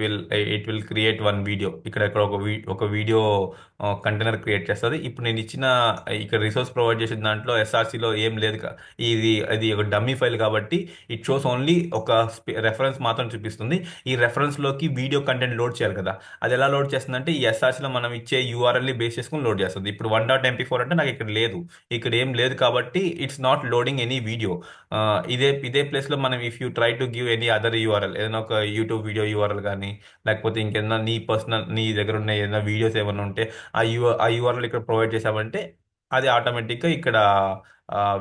will create one video. ఇక్కడ ఒక వీడియో కంటైనర్ క్రియేట్ చేస్తుంది. ఇప్పుడు నేను ఇక్కడ రిసోర్స్ ప్రొవైడ్ చేసిన దాంట్లో SRCలో ఏం లేదు. అది ఒక డమ్మీ ఫైల్ కాబట్టి ఇట్ షోస్ ఓన్లీ ఒక రెఫరెన్స్ మాత్రం చూపిస్తుంది. ఈ రెఫరెన్స్లోకి వీడియో కంటెంట్ లోడ్ చేయాలి కదా, అది ఎలా లోడ్ చేస్తుందంటే ఈ SRCలో మనం ఇచ్చే URLని బేస్ చేసుకుని లోడ్ చేస్తుంది. ఇప్పుడు 1.mp4 అంటే నాకు ఇక్కడ ఏం లేదు కాబట్టి it's not loading any video. ఇదే ప్లేస్లో మనం if you try to give any other URL, ఏదైనా ఒక యూట్యూబ్ వీడియో URL కానీ, లేకపోతే ఇంకేదైనా నీ దగ్గర ఉన్న ఏదైనా వీడియోస్ ఏమైనా ఉంటే ఆ URL ఇక్కడ ప్రొవైడ్ చేసామంటే అది ఆటోమేటిక్గా ఇక్కడ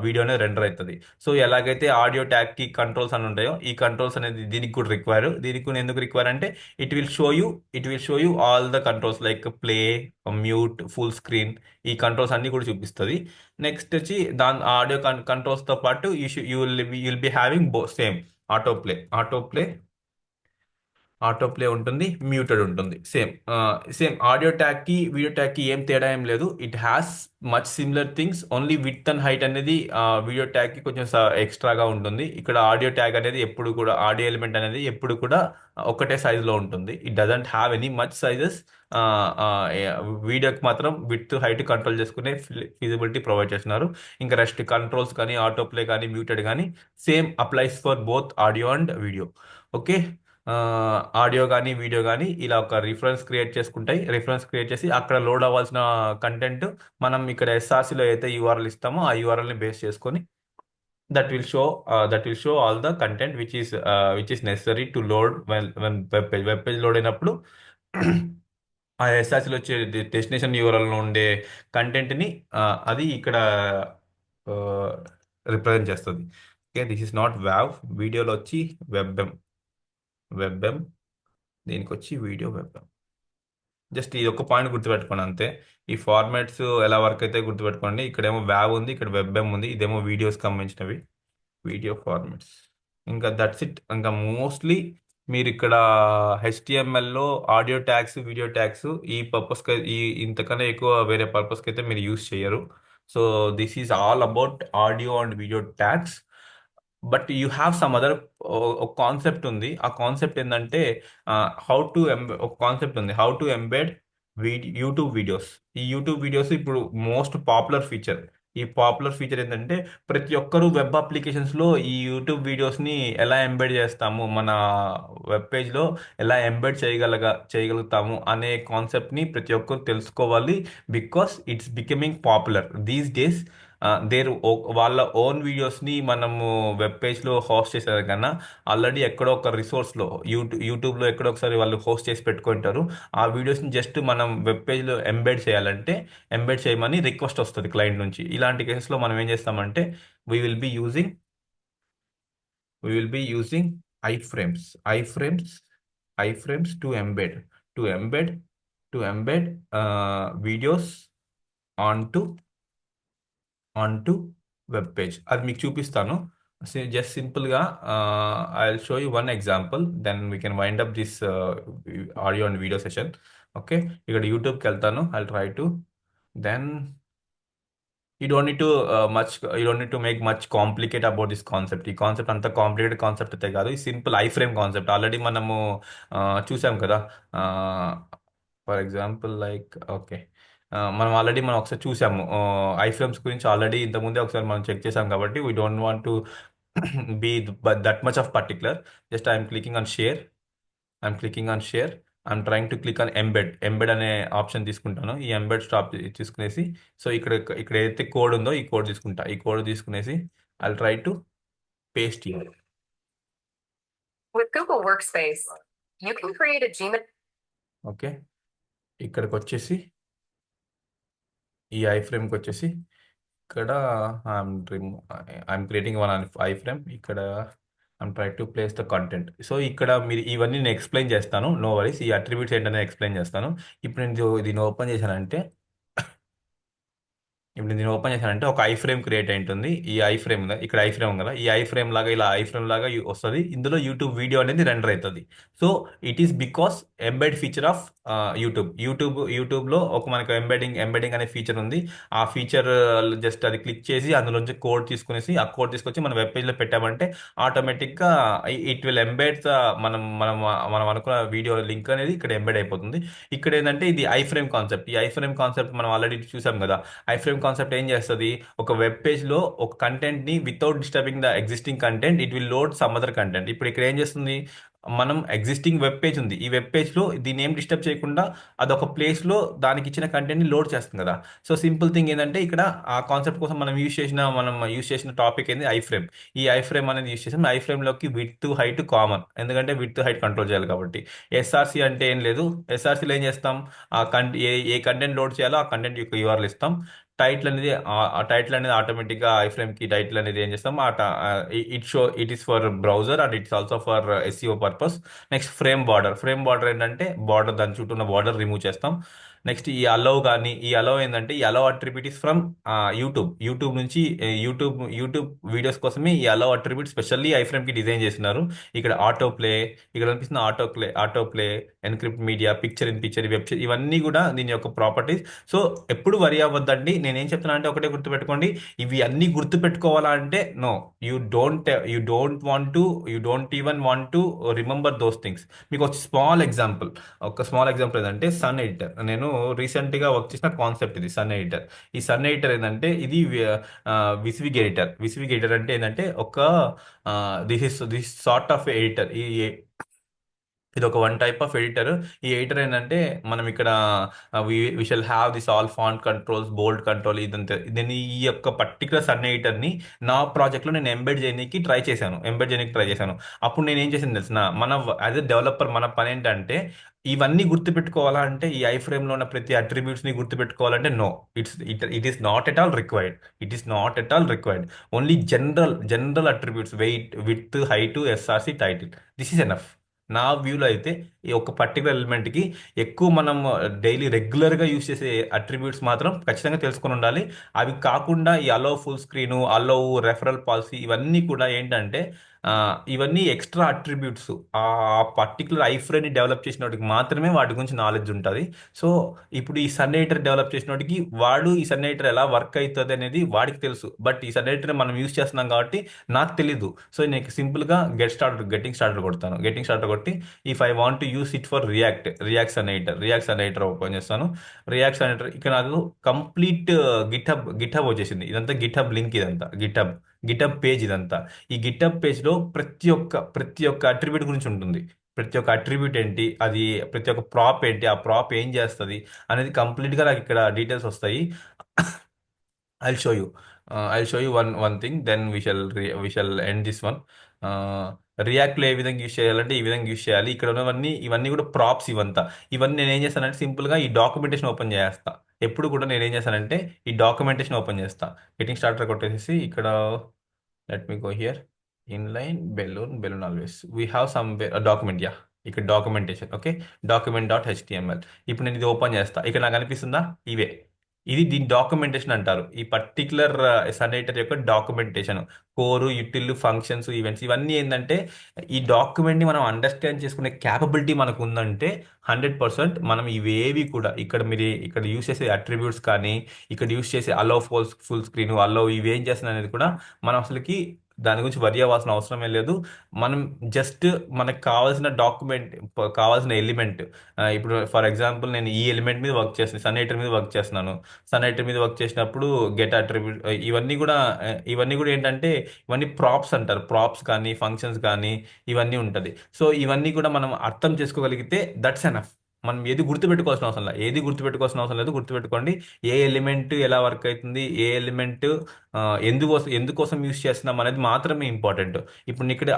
వీడియోనే రెండర్ అవుతుంది. సో ఎలాగైతే ఆడియో ట్యాగ్కి కంట్రోల్స్ అని ఉంటాయో, ఈ కంట్రోల్స్ అనేది దీనికి కూడా దీనికి కూడా ఎందుకు రిక్వైర్ అంటే it will show you all the controls like play, mute, full screen. ఈ కంట్రోల్స్ అన్ని కూడా చూపిస్తుంది. నెక్స్ట్ వచ్చి దాని ఆడియో కంట్రోల్స్తో పాటు will be having same autoplay ఉంటుంది, మ్యూటెడ్ ఉంటుంది. సేమ్ వీడియో ట్యాగ్కి ఏం తేడా ఏం లేదు. It has much similar things. Only width and height అనేది వీడియో ట్యాగ్కి కొంచెం ఎక్స్ట్రాగా ఉంటుంది. ఇక్కడ ఆడియో ట్యాగ్ అనేది ఆడియో ఎలిమెంట్ అనేది ఎప్పుడు కూడా ఒకటే సైజులో ఉంటుంది. It doesn't have any much sizes. వీడియోకి మాత్రం విడ్త్ హైట్ కంట్రోల్ చేసుకునే ఫీజిబిలిటీ ప్రొవైడ్ చేస్తున్నారు. ఇంకా రెస్ట్ కంట్రోల్స్ కానీ ఆటోప్లే కానీ మ్యూటెడ్ కానీ same applies for both audio and video. Okay, audio కానీ వీడియో కానీ ఇలా ఒక రిఫరెన్స్ క్రియేట్ చేసి అక్కడ లోడ్ అవ్వాల్సిన కంటెంట్ మనం ఇక్కడ SRCలో అయితే URL ఇస్తామో ఆ URLని బేస్ చేసుకొని that will show all the content which is necessary to load when web page load అయినప్పుడు ఆ ఎస్ఆర్సీలో వచ్చే డెస్టినేషన్ యూఆర్ఎల్లో ఉండే కంటెంట్ని అది ఇక్కడ రిప్రజెంట్ చేస్తుంది. Okay, this is not wav. వీడియోలో వచ్చి వెబ్ ఎం దీనికి వచ్చి వీడియో వెబ్. జస్ట్ ఇది ఒక పాయింట్ గుర్తుపెట్టుకోండి అంతే. ఈ ఫార్మాట్స్ ఎలా వర్క్ అయితే గుర్తుపెట్టుకోండి. ఇక్కడేమో వ్యావ్ ఉంది, ఇక్కడ వెబ్ ఎం ఉంది, ఇదేమో వీడియోస్ సంబంధించినవి వీడియో ఫార్మాట్స్. ఇంకా దట్స్ ఇట్. ఇంకా మోస్ట్లీ మీరు ఇక్కడ హెచ్టిఎంఎల్లో ఆడియో ట్యాగ్స్, వీడియో ట్యాగ్స్ ఈ పర్పస్కి ఈ ఇంతకన్నా ఎక్కువ వేరే పర్పస్కి అయితే మీరు యూస్ చేయరు. So this is all about audio and video tags. But you have some other ఒక కాన్సెప్ట్ ఉంది. ఆ కాన్సెప్ట్ ఏంటంటే ఒక కాన్సెప్ట్ ఉంది, how to embed YouTube videos. ఈ యూట్యూబ్ వీడియోస్ ఇప్పుడు మోస్ట్ పాపులర్ ఫీచర్. ఈ పాపులర్ ఫీచర్ ఏంటంటే ప్రతి ఒక్కరూ వెబ్ అప్లికేషన్స్లో ఈ యూట్యూబ్ వీడియోస్ని ఎలా ఎంబెడ్ చేస్తాము, మన వెబ్ పేజ్లో ఎలా ఎంబెడ్ చేయగలుగుతాము అనే కాన్సెప్ట్ని ప్రతి ఒక్కరు తెలుసుకోవాలి. Because it's becoming popular these days. వాళ్ళ ఓన్ వీడియోస్ని మనము వెబ్ పేజ్లో హోస్ట్ చేసే కన్నా ఆల్రెడీ ఎక్కడో ఒక రిసోర్స్లో యూట్యూబ్లో ఎక్కడో ఒకసారి వాళ్ళు హోస్ట్ చేసి పెట్టుకుంటారు. ఆ వీడియోస్ని జస్ట్ మనం వెబ్ పేజ్లో ఎంబెడ్ చేయాలంటే ఎంబెడ్ చేయమని రిక్వెస్ట్ వస్తుంది క్లయింట్ నుంచి. ఇలాంటి కేసెస్లో మనం ఏం చేస్తామంటే we will be using we will be using iframes to embed to embed videos onto web page. అది మీకు చూపిస్తాను. జస్ట్ సింపుల్గా I will show you one example, then we can wind up this audio and video session. Okay, ఇక్కడ యూట్యూబ్కి వెళ్తాను. I try to then you don't need to make much complicate about this concept. ఈ concept అంత complicated concept అయితే కాదు. ఈ simple I frame concept already మనము చూసాం కదా. ఫర్ ఎగ్జాంపుల్ లైక్ ఓకే, మనం ఒకసారి చూసాము ఐ ఫ్రేమ్స్ గురించి ఆల్రెడీ ఇంతకుముందే ఒకసారి మనం చెక్ చేసాం. కాబట్టి we don't want to be that much of particular. Just I'm clicking on share. I'm trying to click on embed అనే ఆప్షన్ తీసుకుంటాను. ఈ ఎంబెడ్ స్టాప్ తీసుకునేసి, సో ఇక్కడ ఏదైతే కోడ్ ఉందో ఈ కోడ్ తీసుకుంటా. ఈ కోడ్ తీసుకునేసి I try to paste here. With Google Workspace, you can create a Gmail. Okay, ఇక్కడికి వచ్చేసి ఈ ఐ ఫ్రేమ్కి వచ్చేసి ఇక్కడ I'm creating one iframe. ఇక్కడ I'm try to place the content. So ఇక్కడ మీరు ఇవన్నీ నేను ఎక్స్ప్లెయిన్ చేస్తాను, నో వరీస్. ఈ అట్రిబ్యూట్స్ ఏంటనే ఎక్స్ప్లెయిన్ చేస్తాను. ఇప్పుడు నేను దీన్ని ఓపెన్ చేశానంటే ఒక ఐ ఫ్రేమ్ క్రియేట్ అయి ఉంటుంది. ఈ ఐ ఫ్రేమ్ ఇక్కడ ఐ ఫ్రేమ్ కదా, ఈ ఐ ఫ్రేమ్ లాగా ఇలా ఐ ఫ్రేమ్ లాగా వస్తుంది. ఇందులో యూట్యూబ్ వీడియో అనేది రెండర్ అవుతుంది. So it is because embed feature of యూట్యూబ్లో ఒక మనకు ఎంబెడింగ్ అనే ఫీచర్ ఉంది. ఆ ఫీచర్ జస్ట్ అది క్లిక్ చేసి అందులోంచి కోడ్ తీసుకునేసి ఆ కోడ్ తీసుకొచ్చి మన వెబ్ పేజ్లో పెట్టామంటే ఆటోమేటిక్గా ఇట్ విల్ ఎంబెడ్ మనం మనం మనం అనుకున్న వీడియో లింక్ అనేది ఇక్కడ ఎంబెడ్ అయిపోతుంది. ఇక్కడ ఏంటంటే ఇది ఐ ఫ్రేమ్ కాన్సెప్ట్. ఈ ఐ ఫ్రేమ్ కాన్సెప్ట్ మనం ఆల్రెడీ చూసాం కదా. ఐ ఫ్రేమ్ కాన్సెప్ట్ ఏం చేస్తుంది, ఒక వెబ్ పేజ్లో ఒక కంటెంట్ని without disturbing the existing content it will load some other content. ఇప్పుడు ఇక్కడ ఏం చేస్తుంది, మనం ఎగ్జిస్టింగ్ వెబ్ పేజ్ ఉంది, ఈ వెబ్ పేజ్లో దీన్ని ఏం డిస్టర్బ్ చేయకుండా అదొక ప్లేస్లో దానికి ఇచ్చిన కంటెంట్ని లోడ్ చేస్తుంది కదా. సో సింపుల్ థింగ్ ఏంటంటే ఇక్కడ ఆ కాన్సెప్ట్ కోసం మనం యూజ్ చేసిన టాపిక్ ఏంది ఐ ఫ్రేమ్. ఈ ఐ ఫ్రేమ్ అనేది యూజ్ చేసాం. ఐ ఫ్రేమ్లోకి విడ్త్ హైట్ కామన్, ఎందుకంటే విడ్త్ హైట్ కంట్రోల్ చేయాలి కాబట్టి. ఎస్ఆర్సి అంటే ఏం లేదు, ఎస్ఆర్సీలో ఏం చేస్తాం, ఏ కంటెంట్ లోడ్ చేయాలో ఆ కంటెంట్ యొక్క యూఆర్ఎల్ ఇస్తాం. టైటిల్ అనేది ఆటోమేటిక్గా ఐ ఫ్రేమ్కి టైటిల్ అనేది ఏం చేస్తాం, it is for browser and it's also for SEO purpose. Next frame border ఏంటంటే బార్డర్, దాని చుట్టూ ఉన్న బార్డర్ రిమూవ్ చేస్తాం. నెక్స్ట్ ఈ అలౌ ఏంటంటే ఈ allow attribute is from YouTube నుంచి యూట్యూబ్ వీడియోస్ కోసమే ఈ అలౌ అట్రిబ్యూట్ స్పెషల్లీ ఐ ఫ్రేమ్కి డిజైన్ చేసినారు. ఇక్కడ ఇక్కడ అనిపిస్తుంది auto play, encrypt media, picture in picture, website, ఇవన్నీ కూడా దీని యొక్క ప్రాపర్టీస్. సో ఎప్పుడు వరి అవ్వద్దండి. నేనేం చెప్తున్నా అంటే ఒకటే గుర్తుపెట్టుకోండి, ఇవి అన్ని గుర్తుపెట్టుకోవాలంటే no, you don't even want to remember those things. మీకు ఒక స్మాల్ ఎగ్జాంపుల్ ఏంటంటే సన్ ఎడిటర్. నేను రీసెంట్గా వర్క్ చేసిన కాన్సెప్ట్ ఇది సన్ ఎడిటర్. ఈ సన్ ఎడిటర్ ఏంటంటే ఇది విస్విగ్ ఎడిటర్ అంటే ఏంటంటే ఒక దిస్ సార్ట్ ఆఫ్ ఎడిటర్. ఇది ఒక వన్ టైప్ ఆఫ్ ఎడిటర్. ఈ ఎడిటర్ ఏంటంటే మనం ఇక్కడ we shall have this all font controls, bold control, ఇదంతా. నేను ఈ యొక్క పర్టికులర్ సన్ ఎడిటర్ని నా ప్రాజెక్ట్లో నేను ఎంబెడ్ చేయడానికి ట్రై చేశాను. అప్పుడు నేను ఏం చేసాను తెలిసిన, మన యాజ్ ఎ డెవలపర్ మన పని ఏంటంటే ఇవన్నీ గుర్తుపెట్టుకోవాలా అంటే ఈ ఐ ఫ్రేమ్లో ఉన్న ప్రతి అట్రిబ్యూట్స్ని గుర్తుపెట్టుకోవాలంటే no, it is not at all required. It is not at all required. Only general attributes, weight, width, height, SRC, title, this is enough. నా వ్యూలో అయితే ఈ ఒక పర్టికులర్ ఎలిమెంట్కి ఎక్కువ మనం డైలీ రెగ్యులర్గా యూస్ చేసే అట్రిబ్యూట్స్ మాత్రం ఖచ్చితంగా తెలుసుకొని ఉండాలి. అవి కాకుండా ఈ అలో ఫుల్ స్క్రీను, అలో రెఫరల్ పాలసీ, ఇవన్నీ కూడా ఏంటంటే ఆ, ఇవన్నీ ఎక్స్ట్రా అట్రిబ్యూట్స్. ఆ పర్టికులర్ ఐఫ్రేని డెవలప్ చేసిన వాడికి మాత్రమే వాటి గురించి నాలెడ్జ్ ఉంటుంది. సో ఇప్పుడు ఈ సన్ ఎడిటర్ డెవలప్ చేసిన వాడికి వాడు ఈ సన్ ఎడిటర్ ఎలా వర్క్ అవుతుంది అనేది వాడికి తెలుసు. బట్ ఈ సన్ ఎడిటర్ మనం యూస్ చేస్తున్నాం కాబట్టి నాకు తెలీదు. సో నేను సింపుల్గా గెటింగ్ స్టార్టర్ కొడతాను. గెటింగ్ స్టార్టర్ కొట్టి if I want to use it for React Sun editor open చేస్తాను. రియాక్ట్ సన్ ఎడిటర్ ఇక్కడ నాకు కంప్లీట్ గిట్హబ్ వచ్చేసింది. ఇదంతా గిట్హబ్ లింక్, ఇదంతా గిటబ్ పేజ్ ఇదంతా. ఈ గిటబ్ పేజ్లో ప్రతి ఒక్క అట్రిబ్యూట్ గురించి ఉంటుంది. ప్రతి ఒక్క అట్రిబ్యూట్ ఏంటి, అది ప్రతి ఒక్క ప్రాప్ ఏంటి, ఆ ప్రాప్ ఏం చేస్తుంది అనేది కంప్లీట్గా నాకు ఇక్కడ డీటెయిల్స్ వస్తాయి. I show you one thing, then we shall end this one. రియాక్ట్లో ఏ విధంగా యూస్ చేయాలంటే ఈ విధంగా యూస్ చేయాలి. ఇక్కడ ఉన్నవన్నీ ఇవన్నీ కూడా ప్రాప్స్. ఇవన్నీ నేను ఏం చేస్తానంటే సింపుల్గా ఈ డాక్యుమెంటేషన్ ఓపెన్ చేస్తా. ఎప్పుడు కూడా నేను ఏం చేస్తానంటే ఈ డాక్యుమెంటేషన్ ఓపెన్ చేస్తా. గెటింగ్ స్టార్టర్ కొట్టేసి ఇక్కడ let me go here, inline balloon always we have some document, yeah, ఇక్కడ డాక్యుమెంటేషన్. Okay, document.html. ఇప్పుడు నేను ఇది ఓపెన్ చేస్తా. ఇక్కడ నాకు అనిపిస్తుందా, దీని డాక్యుమెంటేషన్ అంటారు. ఈ పర్టికులర్ సన్ యొక్క డాక్యుమెంటేషన్, కోరు, యూటిల్, ఫంక్షన్స్, ఈవెంట్స్, ఇవన్నీ ఏంటంటే ఈ డాక్యుమెంట్ని మనం అండర్స్టాండ్ చేసుకునే క్యాపబిలిటీ మనకు ఉందంటే 100% మనం ఇవేవి కూడా ఇక్కడ యూస్ చేసే అట్రిబ్యూట్స్ కానీ, ఇక్కడ యూస్ చేసే అలో ఫుల్ స్క్రీన్, అలో ఇవేం చేస్తుంది అనేది కూడా మనం అసలుకి దాని గురించి వరి అవ్వాల్సిన అవసరమే లేదు. మనం జస్ట్ మనకు కావాల్సిన డాక్యుమెంట్, కావాల్సిన ఎలిమెంట్, ఇప్పుడు ఫర్ ఎగ్జాంపుల్ నేను ఈ ఎలిమెంట్ మీద వర్క్ చేస్తున్నాను, సన్ ఎడిటర్ మీద వర్క్ చేస్తున్నాను. సన్ ఎడిటర్ మీద వర్క్ చేసినప్పుడు గెట్ అట్రిబ్యూట్, ఇవన్నీ కూడా ఏంటంటే ఇవన్నీ ప్రాప్స్ అంటారు. ప్రాప్స్ కానీ ఫంక్షన్స్ కానీ ఇవన్నీ ఉంటుంది. సో ఇవన్నీ కూడా మనం అర్థం చేసుకోగలిగితే దట్స్ ఎనఫ్. మనం ఏది గుర్తుపెట్టుకోవాల్సిన అవసరం లేదు, గుర్తుపెట్టుకోండి ఏ ఎలిమెంట్ ఎలా వర్క్ అవుతుంది, ఏ ఎలిమెంట్ ఎందుకోసం యూస్ చేస్తున్నాం అనేది మాత్రమే ఇంపార్టెంట్. ఇప్పుడు ఇక్కడ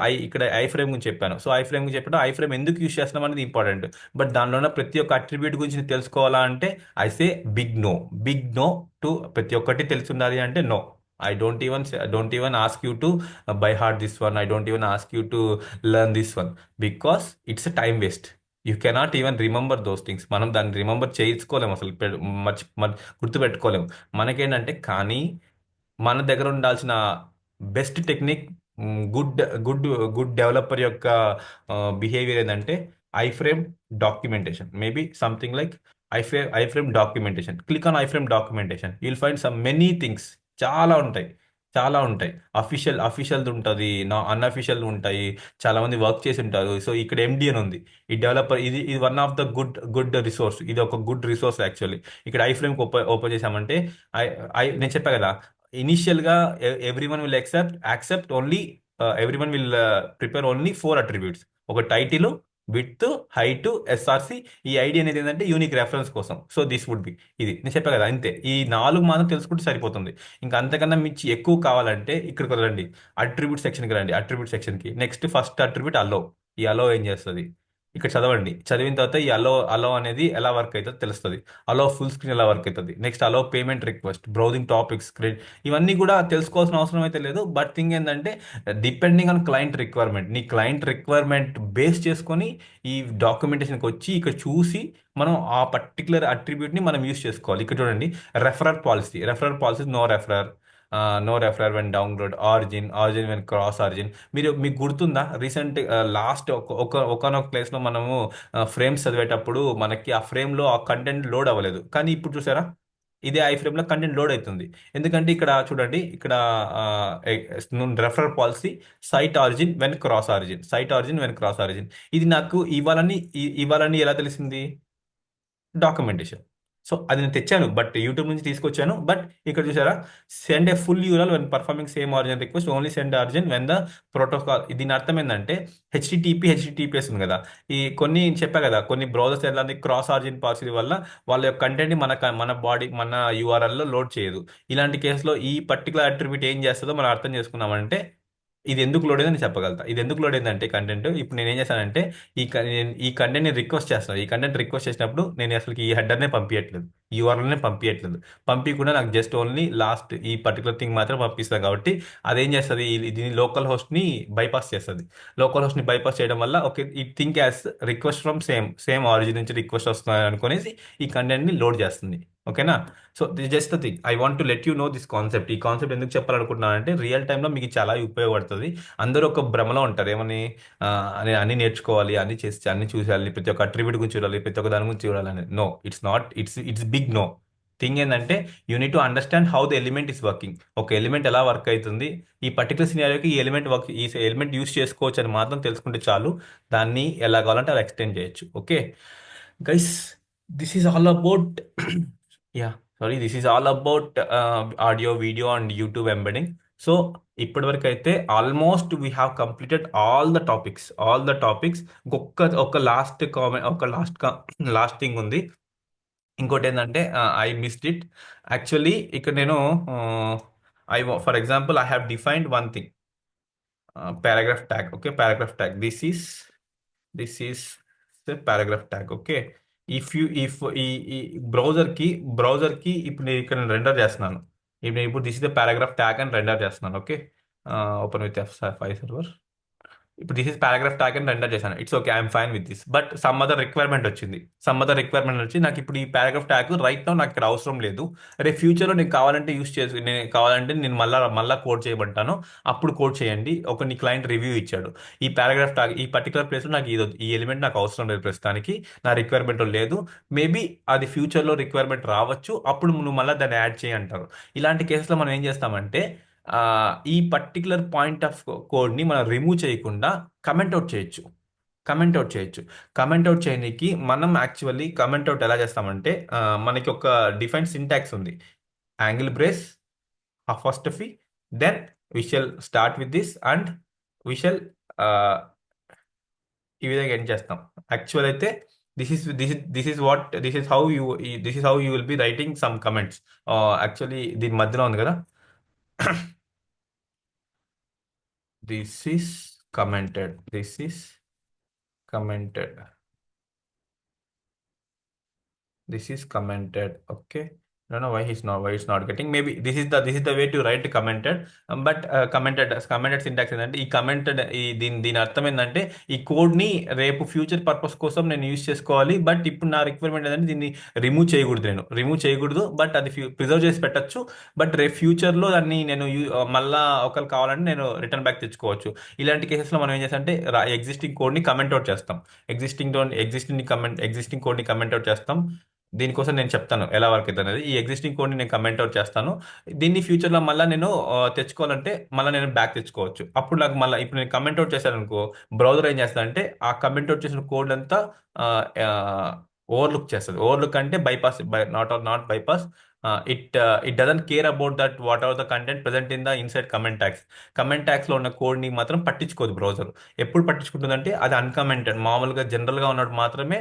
ఐ ఫ్రేమ్ గురించి చెప్పాను. సో ఐ ఫ్రేమ్ ఎందుకు యూస్ చేస్తున్నాం అనేది ఇంపార్టెంట్. బట్ దానిలో ఉన్న ప్రతి ఒక్క అట్రిబ్యూట్ గురించి తెలుసుకోవాలా అంటే I say big no to ప్రతి ఒక్కటి తెలిసి ఉండాలి అంటే no. I don't even ask you to by heart this one. I don't even ask you to learn this one because it's a time waste. You cannot even remember those things. మనం దాన్ని remember చేసుకోలేము అసలు, గుర్తుపెట్టుకోలేము. మనకేంటంటే కానీ మన దగ్గర ఉండాల్సిన best technique, good good good developer యొక్క బిహేవియర్ ఏంటంటే I frame documentation. Maybe something like I frame documentation. Click on I frame documentation, you'll find some many things. చాలా ఉంటాయి. అఫీషియల్ది ఉంటుంది, అన్అఫీషియల్ ఉంటాయి. చాలా మంది వర్క్ చేసి ఉంటారు. సో ఇక్కడ ఎండి అని ఉంది. ఈ డెవలపర్ ఇది one of the good resource. ఇది ఒక గుడ్ రిసోర్స్ యాక్చువల్లీ. ఇక్కడ ఐ ఫ్రేమ్ ఓపెన్ చేసామంటే నేను చెప్పా కదా, ఇనిషియల్గా everyone will accept only, everyone will prepare only 4 attributes. ఒక టైటిల్, విడ్త్, హైట్, ఎస్ఆర్సి. ఈ ఐడి అనేది ఏంటంటే యూనిక్ రెఫరెన్స్ కోసం. సో దిస్ వుడ్ బి, ఇది నేను చెప్పా కదా, అంతే. ఈ 4 మాత్రం తెలుసుకుంటే సరిపోతుంది. ఇంకా అంతకన్నా మించి ఎక్కువ కావాలంటే ఇక్కడికి రండి, అట్రిబ్యూట్ సెక్షన్కి రండి. అట్రిబ్యూట్ సెక్షన్కి నెక్స్ట్ ఫస్ట్ అట్రిబ్యూట్ అలో. ఈ అలో ఏం చేస్తుంది ఇక్కడ చదవండి. చదివిన తర్వాత ఈ అలో అనేది ఎలా వర్క్ అవుతుందో తెలుస్తుంది. అలో ఫుల్ స్క్రీన్ ఎలా వర్క్ అవుతుంది. Next allow payment request, browsing topics, credit, ఇవన్నీ కూడా తెలుసుకోవాల్సిన అవసరం అయితే లేదు. బట్ థింగ్ ఏంటంటే డిపెండింగ్ ఆన్ క్లయింట్ రిక్వైర్మెంట్, నీ క్లయింట్ రిక్వైర్మెంట్ బేస్ చేసుకొని ఈ డాక్యుమెంటేషన్కి వచ్చి ఇక్కడ చూసి మనం ఆ పర్టికులర్ అట్రిబ్యూట్ని మనం యూస్ చేసుకోవాలి. ఇక్కడ చూడండి, referrer policy no referrer when download, origin when cross origin. మీకు గుర్తుందా, రీసెంట్ లాస్ట్ ఒకనొక ప్లేస్లో మనము ఫ్రేమ్స్ చదివేటప్పుడు మనకి ఆ ఫ్రేమ్లో ఆ కంటెంట్ లోడ్ అవ్వలేదు. కానీ ఇప్పుడు చూసారా, ఇదే ఐ ఫ్రేమ్లో కంటెంట్ లోడ్ అవుతుంది. ఎందుకంటే ఇక్కడ చూడండి, ఇక్కడ referrer policy site origin when cross origin. ఇది నాకు ఇవ్వాలని ఎలా తెలిసింది, డాక్యుమెంటేషన్. సో అది నేను తెచ్చాను, బట్ యూట్యూబ్ నుంచి తీసుకొచ్చాను. బట్ ఇక్కడ చూసారా, send A full URL when performing same origin request, only send origin when the protocol. దీని అర్థం ఏంటంటే హెచ్టిటిపిఎస్ ఉంది కదా, ఈ కొన్ని చెప్పా కదా, కొన్ని బ్రౌజర్స్ ఎలా క్రాస్ ఆరిజిన్ పాలసీ వల్ల వాళ్ళ యొక్క కంటెంట్ని మన యూఆర్ఎల్లో లోడ్ చేయదు. ఇలాంటి కేసులో ఈ పర్టికులర్ అట్రిబ్యూట్ ఏం చేస్తుందో మనం అర్థం చేసుకున్నామంటే ఇది ఎందుకు లోడ్ అయిందని చెప్పగలుగుతా. ఇది ఎందుకు లోడ్ అయిందంటే కంటెంట్, ఇప్పుడు నేను ఏం చేశానంటే ఈ కంటెంట్ని రిక్వెస్ట్ చేస్తాను. ఈ కంటెంట్ రిక్వెస్ట్ చేసినప్పుడు నేను అసలు ఈ హెడర్నే పంపించట్లేదు, యూఆర్ఎల్నే పంపించట్లేదు. పంపించకుండా నాకు జస్ట్ ఓన్లీ లాస్ట్ ఈ పర్టికులర్ థింగ్ మాత్రం పంపిస్తుంది. కాబట్టి అదేం చేస్తుంది, దీని లోకల్ హోస్ట్ని బైపాస్ చేస్తుంది. లోకల్ హోస్ట్ని బైపాస్ చేయడం వల్ల ఓకే, ఈ think as request from same origin నుంచి రిక్వెస్ట్ వస్తుంది అనుకునేసి ఈ కంటెంట్ని లోడ్ చేస్తుంది. ఓకేనా? So this just the thing I want to let you know this concept. ఈ కాన్సెప్ట్ ఎందుకు చెప్పాలనుకుంటున్నానంటే రియల్ టైంలో మీకు చాలా ఉపయోగపడుతుంది. అందరూ ఒక భ్రమలో ఉంటారు, ఏమని అన్ని నేర్చుకోవాలి, అన్ని చేసి అన్ని చూసాలి, ప్రతి ఒక్క అట్రిబ్యూట్ గురించి చూడాలి, ప్రతి ఒక్క దాని గురించి చూడాలని. No, it's not, it's big no. Thing ఏంటంటే you need to understand how the element is working. ఒక ఎలిమెంట్ ఎలా వర్క్ అవుతుంది, ఈ పర్టికులర్ సినారియోకి ఈ ఎలిమెంట్ యూస్ చేసుకోవచ్చు అని మాత్రం తెలుసుకుంటే చాలు. దాన్ని ఎలా కావాలంటే అలా ఎక్స్టెండ్ చేయొచ్చు. Okay guys, this is all about yeah sorry, this is all about audio, video and YouTube embedding. So ఇప్పటివరకు అయితే almost we have completed all the topics. ఒక లాస్ట్ కామెంట్, లాస్ట్ థింగ్ ఉంది. ఇంకోటి ఏంటంటే ఐ మిస్డ్ ఇట్ యాక్చువల్లీ. ఇక్కడ నేను for example I have defined one thing, paragraph tag. Okay, paragraph tag, this is the paragraph tag. Okay, if ఈ browser కి ఇప్పుడు నేను ఇక్కడ రెండర్ చేస్తున్నాను. ఇప్పుడు this is the paragraph tag అని రెండర్ చేస్తున్నాను. Okay, open with F5 server. ఇప్పుడు దిస్ ఇస్ పారాగ్రాఫ్ ట్యాగ్ అని రెండర్ చేశాను. It's okay, I'm fine with this. But some other requirement వచ్చి నాకు ఇప్పుడు ఈ పారాగ్రాఫ్ ట్యాగ్ రైట్ నౌ నాకు ఇక్కడ అవసరం లేదు. రేపు ఫ్యూచర్లో నేను కావాలంటే నేను మళ్ళా కోడ్ చేయమంటాను, అప్పుడు కోడ్ చేయండి. నీ క్లయింట్ రివ్యూ ఇచ్చాడు, ఈ పారాగ్రాఫ్ ట్యాగ్ ఈ పర్టికులర్ ప్లేస్లో నాకు ఈ ఎలిమెంట్ నాకు అవసరం లేదు, ప్రస్తుతానికి నా రిక్వైర్మెంట్ లేదు, మేబీ అది ఫ్యూచర్లో రిక్వైర్మెంట్ రావచ్చు, అప్పుడు నువ్వు మళ్ళీ దాన్ని యాడ్ చేయి అంటారు. ఇలాంటి కేసులో మనం ఏం చేస్తామంటే ఈ పర్టికులర్ పాయింట్ ఆఫ్ కోడ్ని మనం రిమూవ్ చేయకుండా కమెంట్ అవుట్ చేయొచ్చు. కమెంట్ అవుట్ చేయడానికి మనం యాక్చువల్లీ కమెంట్ అవుట్ ఎలా చేస్తామంటే మనకి ఒక డిఫైన్ సింటాక్స్ ఉంది, angle brace, apostrophe, then we shall start with this and we shall ఈ విధంగా ఎండ్ చేస్తాం. యాక్చువల్ అయితే this is how you will be writing some comments. Actually దీని మధ్యలో ఉంది కదా, this is commented. Okay, I don't know why it's not getting. Maybe this is the way to write commented. But commented syntax ఏంటంటే ఈ commented దీని అర్థం ఏంటంటే ఈ కోడ్ ని రేపు ఫ్యూచర్ పర్పస్ కోసం నేను యూజ్ చేసుకోవాలి. బట్ ఇప్పుడు నా రిక్వైర్మెంట్ ఏంటంటే దీన్ని రిమూవ్ చేయకూడదు. బట్ అది ప్రిజర్వ్ చేసి పెట్టచ్చు. బట్ రేపు ఫ్యూచర్ లో దాన్ని నేను మళ్ళా ఒకరు కావాలంటే నేను రిటర్న్ బ్యాక్ తెచ్చుకోవచ్చు. ఇలాంటి కేసెస్ లో మనం ఏం చేస్తామంటే ఎగ్జిస్టింగ్ కోడ్ ని కమెంట్ అవుట్ చేస్తాం. ఎగ్జిస్టింగ్ కోడ్ ని కమెంట్ అవుట్ చేస్తాం. దీనికోసం నేను చెప్తాను ఎలా వర్క్ అవుతుంది అనేది. ఈ ఎగ్జిస్టింగ్ కోడ్ని నేను కమెంట్ అవుట్ చేస్తాను. దీన్ని ఫ్యూచర్లో మళ్ళీ నేను తెచ్చుకోవాలంటే మళ్ళీ నేను బ్యాక్ తెచ్చుకోవచ్చు. అప్పుడు నాకు మళ్ళీ ఇప్పుడు నేను కమెంట్ అవుట్ చేశాను అనుకో, బ్రౌజర్ ఏం చేస్తానంటే ఆ కమెంట్ అవుట్ చేసిన కోడ్ అంతా ఓవర్లుక్ చేస్తుంది. ఓవర్లుక్ అంటే bypass, not bypass. It doesn't care about that what are the content present in the inside comment ట్యాగ్స్లో ఉన్న కోడ్ని మాత్రం పట్టించుకోదు బ్రౌజర్. ఎప్పుడు పట్టించుకుంటుందంటే అది అన్కమెంటెడ్, మామూలుగా జనరల్గా ఉన్నప్పుడు మాత్రమే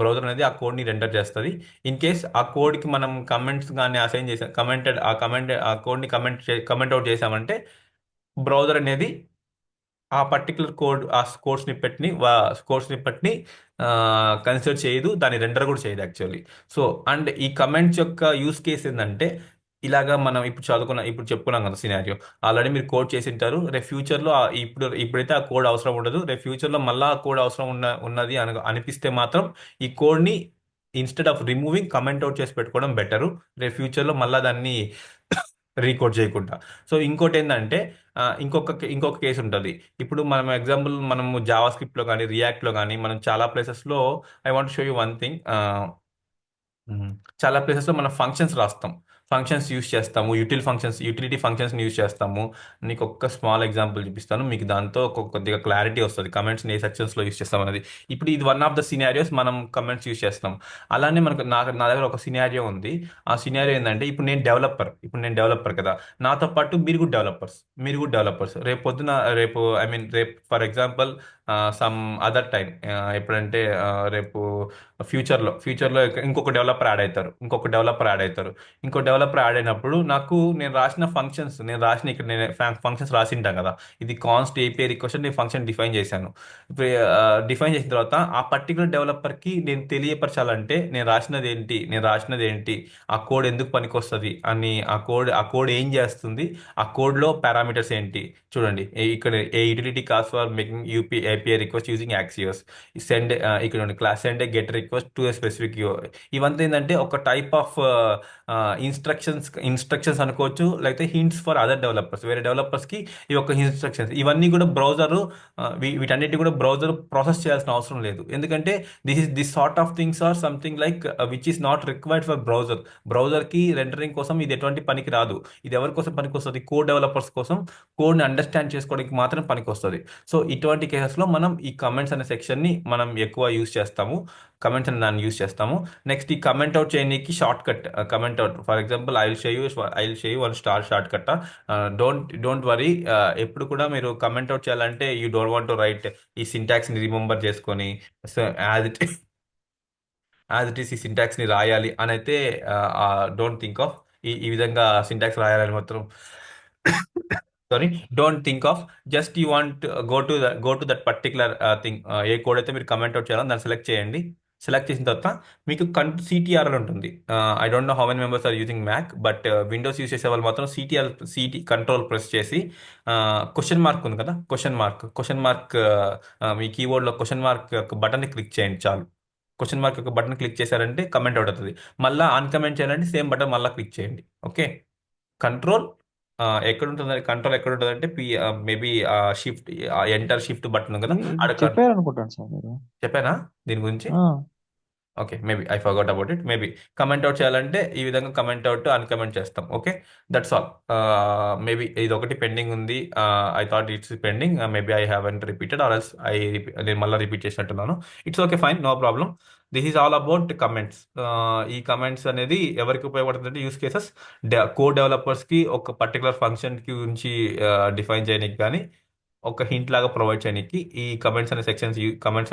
బ్రౌజర్ అనేది ఆ కోడ్ని రెండర్ చేస్తుంది. ఇన్ కేస్ ఆ కోడ్కి మనం కమెంట్స్ కానీ అసైన్ చేసాం, ఆ కోడ్ని కమెంట్ అవుట్ చేసామంటే బ్రౌజర్ అనేది ఆ పర్టికులర్ కోడ్ స్నిప్పెట్ని కన్సిడర్ చేయదు, దాన్ని రెండర్ కూడా చేయదు యాక్చువల్లీ. సో అండ్ ఈ కమెంట్స్ యొక్క యూస్ కేస్ ఏంటంటే ఇలాగా మనం ఇప్పుడు చెప్పుకున్నాం కదా సినారియో, ఆల్రెడీ మీరు కోడ్ చేసి ఉంటారు. రేపు ఫ్యూచర్లో ఇప్పుడైతే ఆ కోడ్ అవసరం ఉండదు, రేపు ఫ్యూచర్లో మళ్ళీ ఆ కోడ్ అవసరం ఉన్నది అనిపిస్తే మాత్రం ఈ కోడ్ని instead of removing comment out చేసి పెట్టుకోవడం బెటరు, రేపు ఫ్యూచర్లో మళ్ళీ దాన్ని రీకోడ్ చేయకుండా. సో ఇంకోటి ఏంటంటే ఇంకొక కేసు ఉంటుంది. ఇప్పుడు మనము జావా స్క్రిప్ట్లో కానీ రియాక్ట్లో కానీ మనం చాలా ప్లేసెస్లో I want show you one thing, చాలా ప్లేసెస్లో మనం ఫంక్షన్స్ రాస్తాం. ఫంక్షన్స్ యూస్ చేస్తాము, యూటిలిటీ ఫంక్షన్స్ని యూస్ చేస్తాము. నీకు ఒక్క స్మాల్ ఎగ్జాంపుల్ చూపిస్తాను, మీకు దాంతో కొద్దిగా క్లారిటీ వస్తుంది కమెంట్స్ని ఏ సెక్షన్స్లో యూస్ చేస్తాం అనేది. ఇప్పుడు ఇది వన్ ఆఫ్ ద సినారియోస్, మనం కమెంట్స్ యూస్ చేస్తాం. అలానే మనకు నా దగ్గర ఒక సినారియో ఉంది. ఆ సినారియో ఏంటంటే, ఇప్పుడు నేను డెవలపర్ కదా, నాతో పాటు మీరు కూడా డెవలపర్స్ రేపు ఐ మీన్ రేపు for example some other time, ఎప్పుడంటే రేపు ఫ్యూచర్లో ఇంకో డెవలపర్ యాడ్ అయినప్పుడు, నేను ఫంక్షన్స్ రాసింటాను కదా. ఇది కాన్స్ట్ ఏపీఐ రిక్వెస్ట్ నేను ఫంక్షన్ డిఫైన్ చేశాను. ఇప్పుడు డిఫైన్ చేసిన తర్వాత ఆ పర్టికులర్ డెవలపర్కి నేను తెలియపరచాలంటే, నేను రాసినది ఏంటి, ఆ కోడ్ ఎందుకు పనికొస్తుంది అని, ఆ కోడ్ ఏం చేస్తుంది, ఆ కోడ్లో పారామీటర్స్ ఏంటి. చూడండి, ఇక్కడ a utility calls for making up API request using Axios, ఇక్కడ class send get request to specific. ఇవంతా ఏంటంటే ఒక టైప్ ఆఫ్ ఇన్స్ట్రక్షన్స్ అనుకోవచ్చు, లేకపోతే హింట్స్ ఫర్ అదర్ డెవలపర్స్, వేరే డెవలపర్స్కి ఈ యొక్క ఇన్స్ట్రక్షన్స్. ఇవన్నీ కూడా వీటన్నిటి కూడా బ్రౌజర్ ప్రాసెస్ చేయాల్సిన అవసరం లేదు. ఎందుకంటే this sort of things are something like which is not required for బ్రౌజర్కి రెండరింగ్ కోసం ఇది ఎటువంటి పనికి రాదు. ఇది ఎవరి కోసం పనికి వస్తుంది? కోడ్ డెవలపర్స్ కోసం, కోడ్ని అండర్స్టాండ్ చేసుకోవడానికి మాత్రం పనికి వస్తుంది. సో ఇటువంటి కేసెస్లో మనం ఈ కమెంట్స్ అనే సెక్షన్ని మనం ఎక్కువ యూస్ చేస్తాము, కమెంట్స్ అని దాన్ని యూస్ చేస్తాము. నెక్స్ట్, ఈ కమెంట్ అవుట్ చేయడానికి short cut comment out. For example, I will show you one short cut. Don't worry, ఎప్పుడు కూడా మీరు కమెంట్ అవుట్ చేయాలంటే you don't want to right ఈ సింటాక్స్ని రిమెంబర్ చేసుకొని, సో యాజ్ ఇట్ ఈస్ ఈ సింటాక్స్ని రాయాలి అని అయితే డోంట్ థింక్ ఆఫ్. ఈ విధంగా సింటాక్స్ రాయాలని మాత్రం sorry, don't think of. Just you want go to that particular thing. A code అయితే మీరు కమెంట్ అవుట్ చేయాలో దాన్ని సెలెక్ట్ చేయండి. సెలెక్ట్ చేసిన తర్వాత మీకు సిటీఆర్ఎల్ ఉంటుంది. I don't know how many members are using Mac, but Windows use చేసే వాళ్ళు మాత్రం సిటీ కంట్రోల్ ప్రెస్ చేసి క్వశ్చన్ మార్క్ ఉంది కదా, క్వశ్చన్ మార్క్ మీ కీబోర్డ్లో క్వశ్చన్ మార్క్ యొక్క బటన్ని క్లిక్ చేయండి చాలు. క్వశ్చన్ మార్క్ యొక్క బటన్ క్లిక్ చేశారంటే కమెంట్ అవుట్ అవుతుంది. మళ్ళీ అన్కమెంట్ చేయాలంటే సేమ్ బటన్ మళ్ళీ క్లిక్ చేయండి. ఓకే, కంట్రోల్ ఎక్కడ ఉంటుంది అంటే మేబీ షిఫ్ట్, షిఫ్ట్ బటన్ కదా, ఇది ఆడ చెప్పారు అనుకుంటాను సార్ మీరు. చెప్పానా దీని గురించి? ఆ, okay, maybe I forgot about it. Maybe comment out చేయాలంటే ఈ విధంగా కమెంట్ అవుట్ అన్కమెంట్ చేస్తాం. Okay, that's all. మేబీ ఇది ఒకటి పెండింగ్ ఉంది. I thought it's pending, maybe I haven't repeated or else నేను మళ్ళీ రిపీట్ చేసినట్టున్నాను. It's okay, fine, no problem. This is all about comments. ఈ కమెంట్స్ అనేది ఎవరికి ఉపయోగపడుతుందంటే, యూస్ కేసెస్ కోడ్ డెవలపర్స్కి ఒక పర్టికులర్ ఫంక్షన్కి గురించి డిఫైన్ చేయడానికి కానీ, ఒక హింట్ లాగా ప్రొవైడ్ చేయడానికి ఈ కమెంట్స్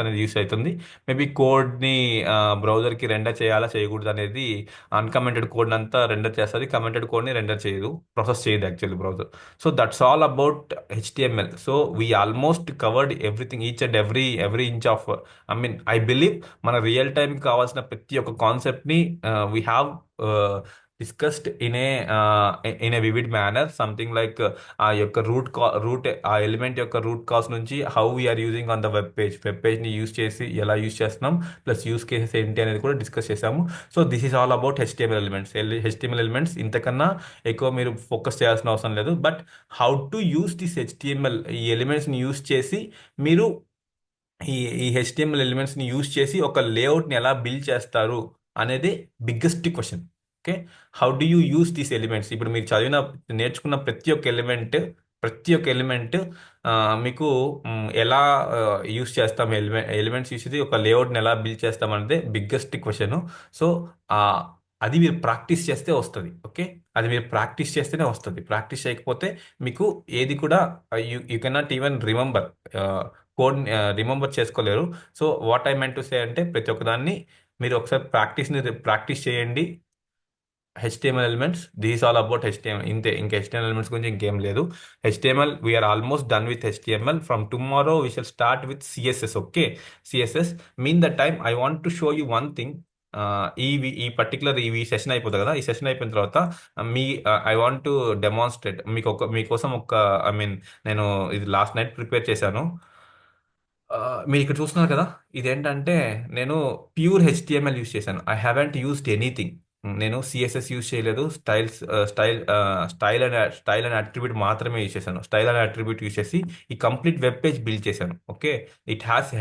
అనేది యూస్ అవుతుంది. మేబీ కోడ్ని బ్రౌజర్కి రెండర్ చేయాలా చేయకూడదు అనేది, అన్కమెంటెడ్ కోడ్ అంతా రెండర్ చేస్తుంది, కమెంటెడ్ కోడ్ని రెండర్ చేయదు, ప్రాసెస్ చేయదు actually browser. So that's all about HTML. So we almost covered everything, each and every inch of, I believe మన రియల్ టైంకి కావాల్సిన ప్రతి ఒక్క కాన్సెప్ట్ని we have discussed in a vivid manner. Something like ఆ యొక్క ఆ ఎలిమెంట్ యొక్క రూట్ కాజ్ నుంచి how we're using on the web పేజ్ని యూస్ చేసి ఎలా యూస్ చేస్తున్నాం, ప్లస్ యూస్ కేసెస్ ఏంటి అనేది కూడా డిస్కస్ చేసాము. So this is all about HTML elements. ఇంతకన్నా ఎక్కువ మీరు ఫోకస్ చేయాల్సిన అవసరం లేదు. But how to use this HTML, ఈ ఎలిమెంట్స్ని యూస్ చేసి మీరు ఈ ఈ హెచ్టిఎంఎల్ ఎలిమెంట్స్ని యూస్ చేసి ఒక లేఅవుట్ని ఎలా బిల్డ్ చేస్తారు అనేది biggest question. Okay, how do you use these elements? ఇప్పుడు మీరు నేర్చుకున్న ప్రతి ఒక్క ఎలిమెంట్ మీకు ఎలా యూస్ చేస్తాం, ఎలిమెంట్స్ యూస్ చేసి ఒక లేఅవుట్ని ఎలా బిల్డ్ చేస్తాం అనేది బిగ్గెస్ట్ క్వశ్చన్. సో అది మీరు ప్రాక్టీస్ చేస్తే వస్తుంది. ఓకే, అది మీరు ప్రాక్టీస్ చేస్తేనే వస్తుంది. ప్రాక్టీస్ చేయకపోతే మీకు ఏది కూడా you cannot even remember, code remember చేసుకోలేరు. So what I meant to say అంటే, ప్రతి ఒక్కదాన్ని మీరు ఒకసారి ప్రాక్టీస్ చేయండి. HTML elements, this all about HTML. ఇంతే, ఇంకా హెచ్టిఎంఎల్ ఎలిమెంట్స్ గురించి ఇంకేం లేదు. HTML we're almost done with HTML. From tomorrow we shall start with CSS. Okay, CSS. Mean the time I want to show you one thing. ఈ session అయిపోతుంది కదా, ఈ session అయిపోయిన తర్వాత ఐ వాంట్ టు డెమాన్స్ట్రేట్ మీకోసం I mean నేను ఇది last night prepare చేశాను. మీరు ఇక్కడ చూస్తున్నారు కదా, ఇదేంటంటే నేను ప్యూర్ హెచ్టిఎంఎల్ యూస్ చేశాను. I haven't used anything. నేను సిఎస్ఎస్ యూస్ చేయలేదు. స్టైల్ అండ్ అట్రిబ్యూట్ మాత్రమే యూస్ చేశాను. స్టైల్ అండ్ అట్రిబ్యూట్ యూస్ చేసి ఈ కంప్లీట్ వెబ్ పేజ్ బిల్డ్ చేశాను. ఓకే, ఇట్ హ్యాస్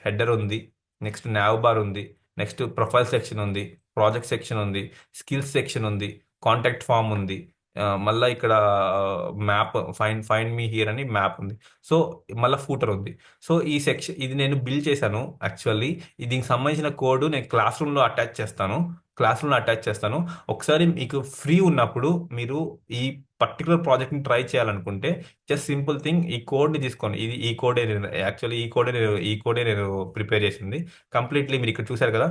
హెడర్ ఉంది, నెక్స్ట్ నావ్ బార్ ఉంది, నెక్స్ట్ ప్రొఫైల్ సెక్షన్ ఉంది, ప్రాజెక్ట్ సెక్షన్ ఉంది, స్కిల్స్ సెక్షన్ ఉంది, కాంటాక్ట్ ఫామ్ ఉంది, మళ్ళీ ఇక్కడ మ్యాప్ ఫైండ్ మీ హియర్ అని మ్యాప్ ఉంది. సో మళ్ళీ ఫూటర్ ఉంది. సో ఈ సెక్షన్ ఇది నేను బిల్డ్ చేశాను యాక్చువల్లీ. దీనికి సంబంధించిన కోడ్ నేను క్లాస్ రూమ్లో అటాచ్ చేస్తాను. ఒకసారి మీకు ఫ్రీ ఉన్నప్పుడు మీరు ఈ పర్టికులర్ ప్రాజెక్ట్ని ట్రై చేయాలనుకుంటే జస్ట్ సింపుల్ థింగ్, ఈ కోడ్ని తీసుకోండి. ఈ కోడే యాక్చువల్లీ ఈ కోడే నేను ప్రిపేర్ చేసింది కంప్లీట్లీ. మీరు ఇక్కడ చూసారు కదా,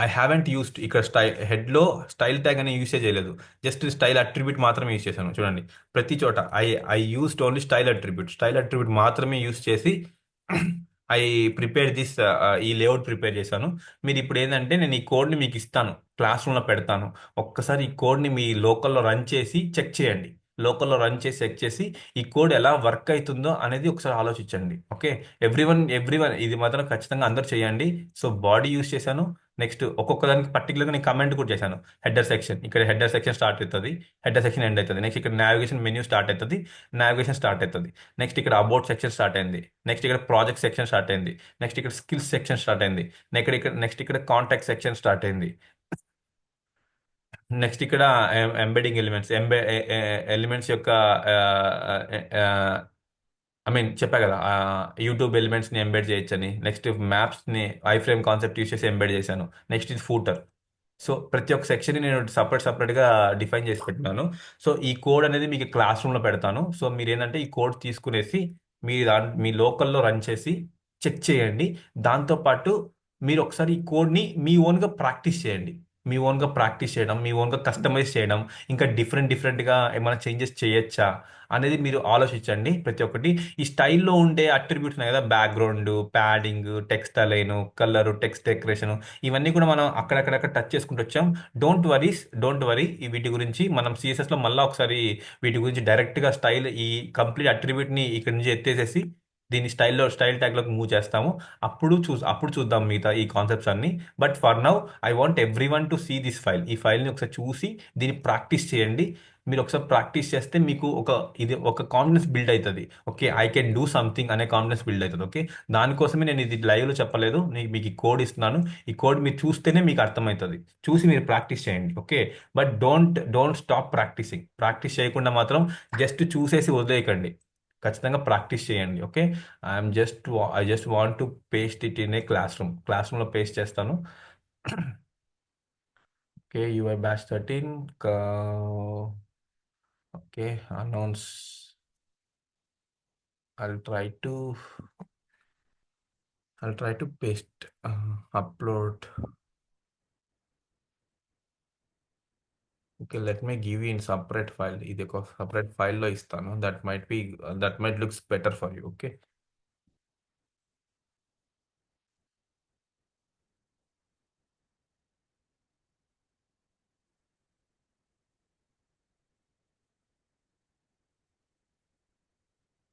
ఐ హ్యావెంట్ యూస్డ్ ఇక్కడ హెడ్లో స్టైల్ ట్యాగ్ అని యూస్ చేయలేదు, జస్ట్ స్టైల్ అట్రిబ్యూట్ మాత్రమే యూస్ చేశాను. చూడండి, ప్రతి చోట I used only style attribute మాత్రమే యూస్ చేసి ఐ ప్రిపేర్ దిస్, ఈ లేఅవుట్ ప్రిపేర్ చేశాను. మీరు ఇప్పుడు ఏంటంటే నేను ఈ కోడ్ని మీకు ఇస్తాను, క్లాస్ రూమ్లో పెడతాను. ఒక్కసారి ఈ కోడ్ని మీ లోకల్లో రన్ చేసి చెక్ చేయండి. చెక్ చేసి ఈ కోడ్ ఎలా వర్క్ అవుతుందో అనేది ఒకసారి ఆలోచించండి. ఓకే, ఎవ్రీవన్ ఇది మాత్రం ఖచ్చితంగా అందరు చేయండి. సో బాడీ యూస్ చేశాను. నెక్స్ట్ ఒక్కొక్క దానికి పర్టికులర్గా నేను కమెంట్ కూడా చేశాను. హెడర్ సెక్షన్, ఇక్కడ హెడర్ సెక్షన్ స్టార్ట్ అవుతుంది, హెడర్ సెక్షన్ ఎండ్ అవుతుంది. నెక్స్ట్ ఇక్కడ నావిగేషన్ మెన్యూ స్టార్ట్ అవుతుంది. నెక్స్ట్ ఇక్కడ అబౌట్ సెక్షన్ స్టార్ట్ అయింది. నెక్స్ట్ ఇక్కడ ప్రాజెక్ట్ సెక్షన్ స్టార్ట్ అయింది. నెక్స్ట్ ఇక్కడ స్కిల్స్ సెక్షన్ స్టార్ట్ అయింది. నెక్స్ట్ ఇక్కడ కాంటాక్ట్ సెక్షన్ స్టార్ట్ అయింది. నెక్స్ట్ ఇక్కడ ఎంబెడింగ్ ఎలిమెంట్స్ యొక్క ఐ మీన్ చెప్పా కదా, యూట్యూబ్ ఎలిమెంట్స్ని ఎంబెడ్ చేయొచ్చని. నెక్స్ట్ మ్యాప్స్ని ఐఫ్రేమ్ కాన్సెప్ట్ యూస్ చేసి ఎంబెడ్ చేశాను. నెక్స్ట్ ఇది ఫూటర్. సో ప్రతి ఒక్క సెక్షన్ని నేను సపరేట్గా డిఫైన్ చేసి పెట్టినాను. సో ఈ కోడ్ అనేది మీకు క్లాస్ రూమ్లో పెడతాను. సో మీరు ఏంటంటే ఈ కోడ్ తీసుకునేసి మీ లోకల్లో రన్ చేసి చెక్ చేయండి. దాంతోపాటు మీరు ఒకసారి ఈ కోడ్ని మీ ఓన్గా ప్రాక్టీస్ చేయడం, మీ ఓన్గా కస్టమైజ్ చేయడం, ఇంకా డిఫరెంట్గా ఏమైనా చేంజెస్ చేయొచ్చా అనేది మీరు ఆలోచించండి. ప్రతి ఒక్కటి ఈ స్టైల్లో ఉండే అట్రిబ్యూట్స్ ఉన్నాయి కదా, background, padding, text align, colour, text decoration, ఇవన్నీ కూడా మనం అక్కడక్కడ టచ్ చేసుకుంటూ వచ్చాం. డోంట్ వరీ వీటి గురించి మనం సిఎస్ఎస్లో మళ్ళీ ఒకసారి వీటి గురించి డైరెక్ట్గా ఈ కంప్లీట్ అట్రిబ్యూట్ని ఇక్కడ నుంచి ఎత్తేసేసి దీన్ని స్టైల్ ట్యాగ్లోకి మూవ్ చేస్తాము. అప్పుడు చూద్దాం మిగతా ఈ కాన్సెప్ట్స్ అన్ని. But for now I want everyone to see this file. ఈ ఫైల్ని ఒకసారి చూసి దీన్ని ప్రాక్టీస్ చేయండి. మీరు ఒకసారి ప్రాక్టీస్ చేస్తే మీకు ఒక కాన్ఫిడెన్స్ బిల్డ్ అవుతుంది. Okay, I can do something అనే కాన్ఫిడెన్స్ బిల్డ్ అవుతుంది. ఓకే, దానికోసమే నేను ఇది లైవ్లో చెప్పలేదు, మీకు ఈ కోడ్ ఇస్తున్నాను. ఈ కోడ్ మీరు చూస్తేనే మీకు అర్థమవుతుంది. చూసి మీరు ప్రాక్టీస్ చేయండి. Okay, but don't stop practice చేయకుండా మాత్రం జస్ట్ చూసేసి వదిలేయకండి. ఖచ్చితంగా ప్రాక్టీస్ చేయండి. Okay, I just want to paste it in a క్లాస్ రూమ్లో పేస్ట్ చేస్తాను. Okay, UI batch 13. Okay, announce. I'll try to paste, upload. Okay, let me give you in separate file. ఇది ఒక separate file లో ఇస్తాను. that might looks better for you. Okay.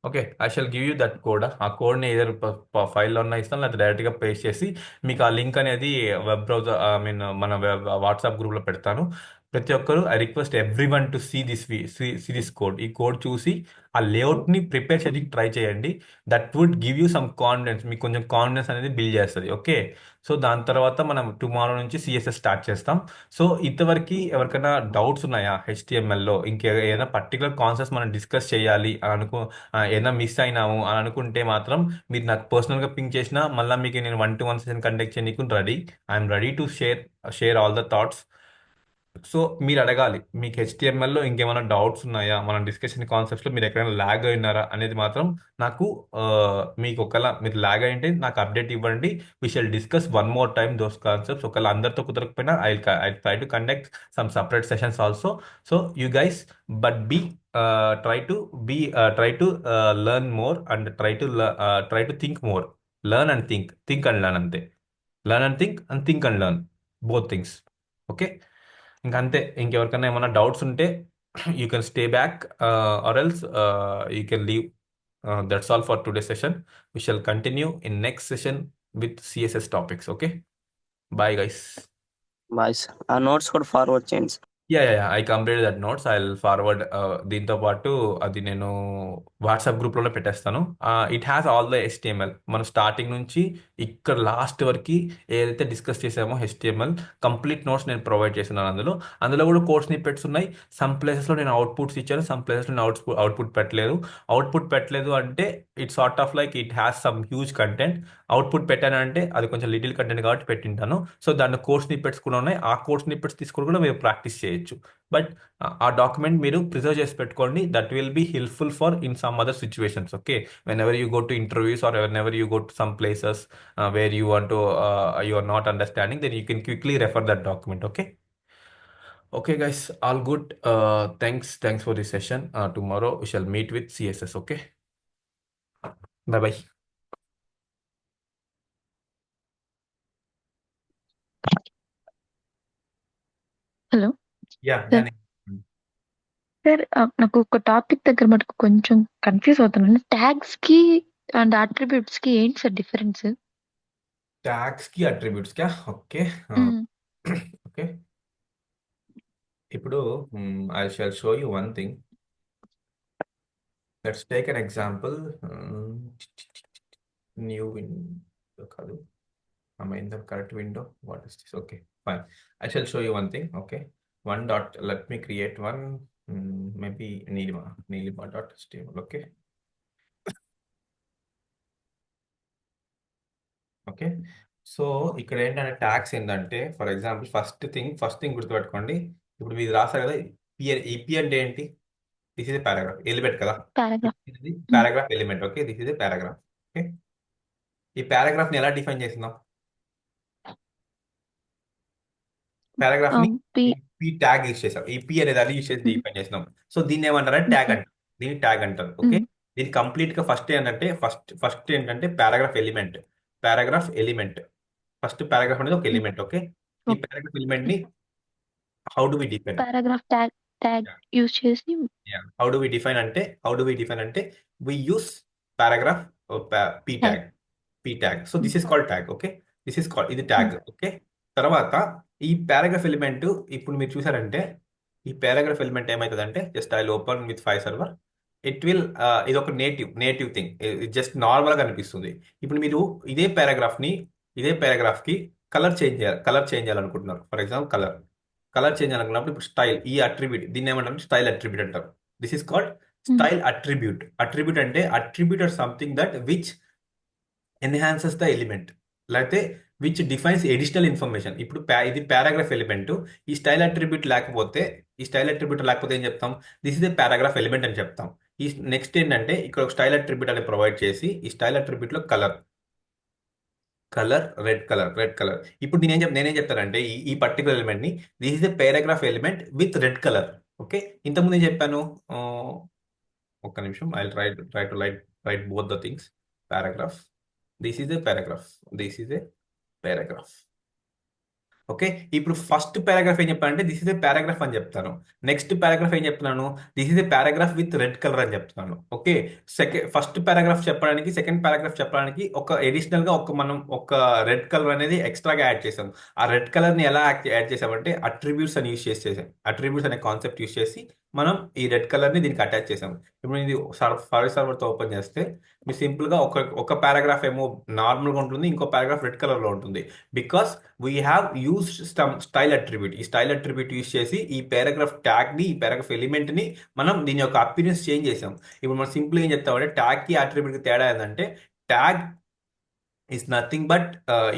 Okay, I shall give you that code. ఆ కోడ్ని ఏదైనా ఫైల్లో ఉన్న ఇస్తాను, లేకపోతే డైరెక్ట్గా పేస్ట్ చేసి మీకు ఆ లింక్ అనేది వెబ్ బ్రౌజర్ మన వాట్సాప్ గ్రూప్లో పెడతాను. ప్రతి ఒక్కరు I request everyone to see this code. ఈ కోడ్ చూసి ఆ లేఅవుట్ని ప్రిపేర్ చేయడానికి ట్రై చేయండి. That would give you some confidence, మీకు కొంచెం కాన్ఫిడెన్స్ అనేది బిల్డ్ చేస్తుంది. ఓకే, సో దాని తర్వాత మనం టుమారో నుంచి సిఎస్ఎస్ స్టార్ట్ చేస్తాం. సో ఇంతవరకు ఎవరికైనా డౌట్స్ ఉన్నాయా హెచ్టిఎంఎల్లో, ఇంకేదైనా పర్టికులర్ కాన్సెప్ట్స్ మనం డిస్కస్ చేయాలి అని ఏదైనా మిస్ అయినాము అని అనుకుంటే మాత్రం మీరు నాకు పర్సనల్గా పింక్ చేసినా మళ్ళీ మీకు నేను 1-to-1 సెషన్ కండక్ట్ చేయడానికి ready. I'm ready to share all the thoughts. So మీరు అడగాలి, మీకు హెచ్టిఎంఎల్లో ఇంకేమైనా డౌట్స్ ఉన్నాయా, మన డిస్కషన్ కాన్సెప్ట్స్లో మీరు ఎక్కడైనా ల్యాగ్ అయినారా అనేది మాత్రం నాకు మీకు ఒకవేళ మీరు ల్యాగ్ అయింటే నాకు అప్డేట్ ఇవ్వండి. We shall discuss one more time those concepts. ఒకవేళ అందరితో కుదరకపోయినా I try to conduct some separate sessions also. So you guys but try to learn more and try to think more. Learn and think and learn అంతే. Learn and think and learn, both things. Okay, ఇంకంతే. ఇంకెవరికైనా ఏమైనా doubts ఉంటే you can stay back or else you can leave. That's all for today session. We shall continue in next session with CSS topics. Okay, bye guys. Bye sir. ఆ notes కూడా forward చేయండి sir. I complete that notes. I forward దీంతో పాటు అది నేను WhatsApp గ్రూప్లోనే పెట్టేస్తాను. It has all the HTML మనం స్టార్టింగ్ నుంచి ఇక్కడ లాస్ట్ వరకు ఏదైతే డిస్కస్ చేసామో HTML కంప్లీట్ నోట్స్ నేను ప్రొవైడ్ చేస్తున్నాను. అందులో కూడా కోడ్ స్నిప్పెట్స్ ఉన్నాయి. సమ్ ప్లేసెస్లో నేను అవుట్పుట్స్ ఇచ్చాను, సమ్ ప్లేసెస్లో నేను అవుట్పుట్ పెట్టలేదు. అవుట్పుట్ పెట్టలేదు అంటే it sort of like it has some huge content. Output పెట్టాను అంటే అది కొంచెం లిటిల్ కంటెంట్ కాబట్టి పెట్టింటాను. సో దాంట్లో కోడ్ స్నిప్పెట్స్ కూడా ఉన్నాయి. ఆ కోడ్ స్నిప్పెట్స్ తీసుకొని కూడా మీరు ప్రాక్టీస్ చేయొచ్చు. బట్ ఆ డాక్యుమెంట్ మీరు ప్రిజర్వ్ చేసి పెట్టుకోండి. That will be helpful for in some other situations. Okay, whenever you go to interviews or whenever you go to some places where you want to you are not understanding, then you can quickly refer that document. Okay, okay guys, all good. Thanks for this session. Tomorrow we shall meet with CSS. Okay, bye bye. Hello Yeah, sir. Danny. Sir నాకు ఒక topic దగ్గర మటుకు కొంచెం confuse అవుతున్నాను. Tags కి and attributes కి ఏంటి sir difference? Tags की attributes क्या? Okay. Okay. ఇప్పుడు I shall show you one thing. Let's take an example. New window కాదు. Am I in the correct window? What is this? Okay, fine. I shall show you one thing. Okay, one dot. Let me create one. Maybe Nilima dot stable. Okay. Okay, so ఇక్కడ ఏంటంటే tags ఏంటంటే for example first thing గుర్తుపెట్టుకోండి. ఇప్పుడు మీరు రాస్తారు కదా, EP అంటే ఏంటి? దిస్ ఇస్ పారాగ్రాఫ్ ఎలిమెంట్ కదా, paragraph. Paragraph element. Okay, this is paragraph. Okay, ఈ పారాగ్రాఫ్ ని ఎలా డిఫైన్ చేస్తున్నాం? పారాగ్రాఫ్ ని పీ ట్యాగ్ యూజ్ చేసాం. ఈ పీ అనే దాన్ని యూజ్ చేసి డిఫైన్ చేసినాం. సో దీన్ని ఏమంటారంటే ట్యాగ్ అంటారు. దీన్ని ట్యాగ్ అంటారు. ఓకే, దీని కంప్లీట్ గా ఫస్ట్ ఏంటంటే పారాగ్రాఫ్ ఎలిమెంట్. ఫస్ట్ పారాగ్రాఫ్ అనేది ఒక ఎలిమెంట్. ఓకే, ఈ పారాగ్రాఫ్ ఎలిమెంట్ ని how do we define? Paragraph tag use చేసి హౌ డు వి డిఫైన్ అంటే we use paragraph P tag. So this is called tag. Okay, this is called, ఇది tag. Okay, తర్వాత ఈ paragraph element ఇప్పుడు మీరు చూసారంటే ఈ పారాగ్రాఫ్ ఎలిమెంట్ ఏమవుతుందంటే just I open with file server. It will ఇది ఒక నేటివ్ థింగ్, జస్ట్ నార్మల్గా అనిపిస్తుంది. ఇప్పుడు మీరు ఇదే పారాగ్రాఫ్ కి కలర్ చేంజ్ చేయాలనుకుంటున్నారు. ఫర్ ఎగ్జాంపుల్ కలర్ చేంజ్ చేయాలనుకున్నప్పుడు ఇప్పుడు స్టైల్, ఈ అట్రిబ్యూట్ దీన్ని ఏమంటారు? స్టైల్ అట్రిబ్యూట్ అంటారు. This is called style attribute. అంటే attribute are something that which enhances the element, లేకపోతే విచ్ డిఫైన్స్ ఎడిషనల్ ఇన్ఫర్మేషన్. ఇప్పుడు ఇది పారాగ్రాఫ్ ఎలిమెంట్. ఈ స్టైల్ అట్రిబ్యూట్ లేకపోతే ఏం చెప్తాం? This is a paragraph element అని చెప్తాం. ఈ నెక్స్ట్ ఏంటంటే ఇక్కడ ఒక స్టైల్ అట్రిబ్యూట్ అని ప్రొవైడ్ చేసి ఈ స్టైల్ అట్రిబ్యూట్ లో కలర్ రెడ్ కలర్. ఇప్పుడు నేనేం చెప్తానంటే ఈ పర్టికులర్ ఎలిమెంట్ ని this is a paragraph element with red colour. Okay, ఇంతకుముందు ఏం చెప్పాను? ఒక్క నిమిషం, I try to right both the things. Paragraph, this is a paragraph. Okay, ఇప్పుడు ఫస్ట్ పారాగ్రాఫ్ ఏం చెప్పానంటే దిస్ ఇస్ ఏ పారాగ్రాఫ్ అని చెప్తాను. నెక్స్ట్ పారాగ్రాఫ్ ఏం చెప్తున్నాను? This is a paragraph with red colour అని చెప్తున్నాను. ఓకే, ఫస్ట్ పారాగ్రాఫ్ చెప్పడానికి సెకండ్ పారాగ్రాఫ్ చెప్పడానికి ఒక అడిషనల్ గా మనం ఒక రెడ్ కలర్ అనేది ఎక్స్ట్రాగా యాడ్ చేసాం. ఆ రెడ్ కలర్ ని ఎలా యాడ్ చేసామంటే అట్రిబ్యూట్స్ అని యూజ్ చేసాం. అట్రిబ్యూట్స్ అనే కాన్సెప్ట్ యూజ్ చేసి మనం ఈ రెడ్ కలర్ ని దీనికి అటాచ్ చేసాం. ఇప్పుడు ఇది ఫైల్ సర్వర్ తో ఓపెన్ చేస్తే మీరు సింపుల్ గా ఒక పారాగ్రాఫ్ ఏమో నార్మల్ గా ఉంటుంది, ఇంకో పారాగ్రాఫ్ రెడ్ కలర్ లో ఉంటుంది. Because we have use style attribute. ఈ స్టైల్ అట్రిబ్యూట్ యూజ్ చేసి ఈ పారాగ్రాఫ్ ట్యాగ్ ని, ఈ పారాగ్రాఫ్ ఎలిమెంట్ ని మనం దీని యొక్క అపీరెన్స్ చేంజ్ చేసాం. ఇప్పుడు మనం సింపుల్ ఏం చెప్తామంటే ట్యాగ్ కి అట్రిబ్యూట్ కి తేడా ఏంటంటే tag is nothing but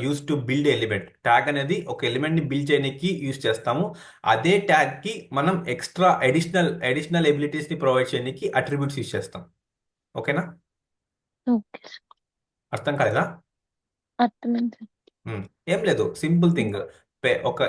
use to build element. Tag అనేది ఒక ఎలిమెంట్ ని బిల్డ్ చేయడానికి యూజ్ చేస్తాము. అదే ట్యాగ్ కి మనం ఎక్స్ట్రా అడిషనల్ ఎబిలిటీస్ ని ప్రొవైడ్ చేయడానికి అట్రిబ్యూట్స్ యూజ్ చేస్తాం. ఓకేనా? ఓకే సార్, అర్థం కాలేదా? అర్థమైంది సార్. ఏం లేదు, సింపుల్ థింగ్. ఒక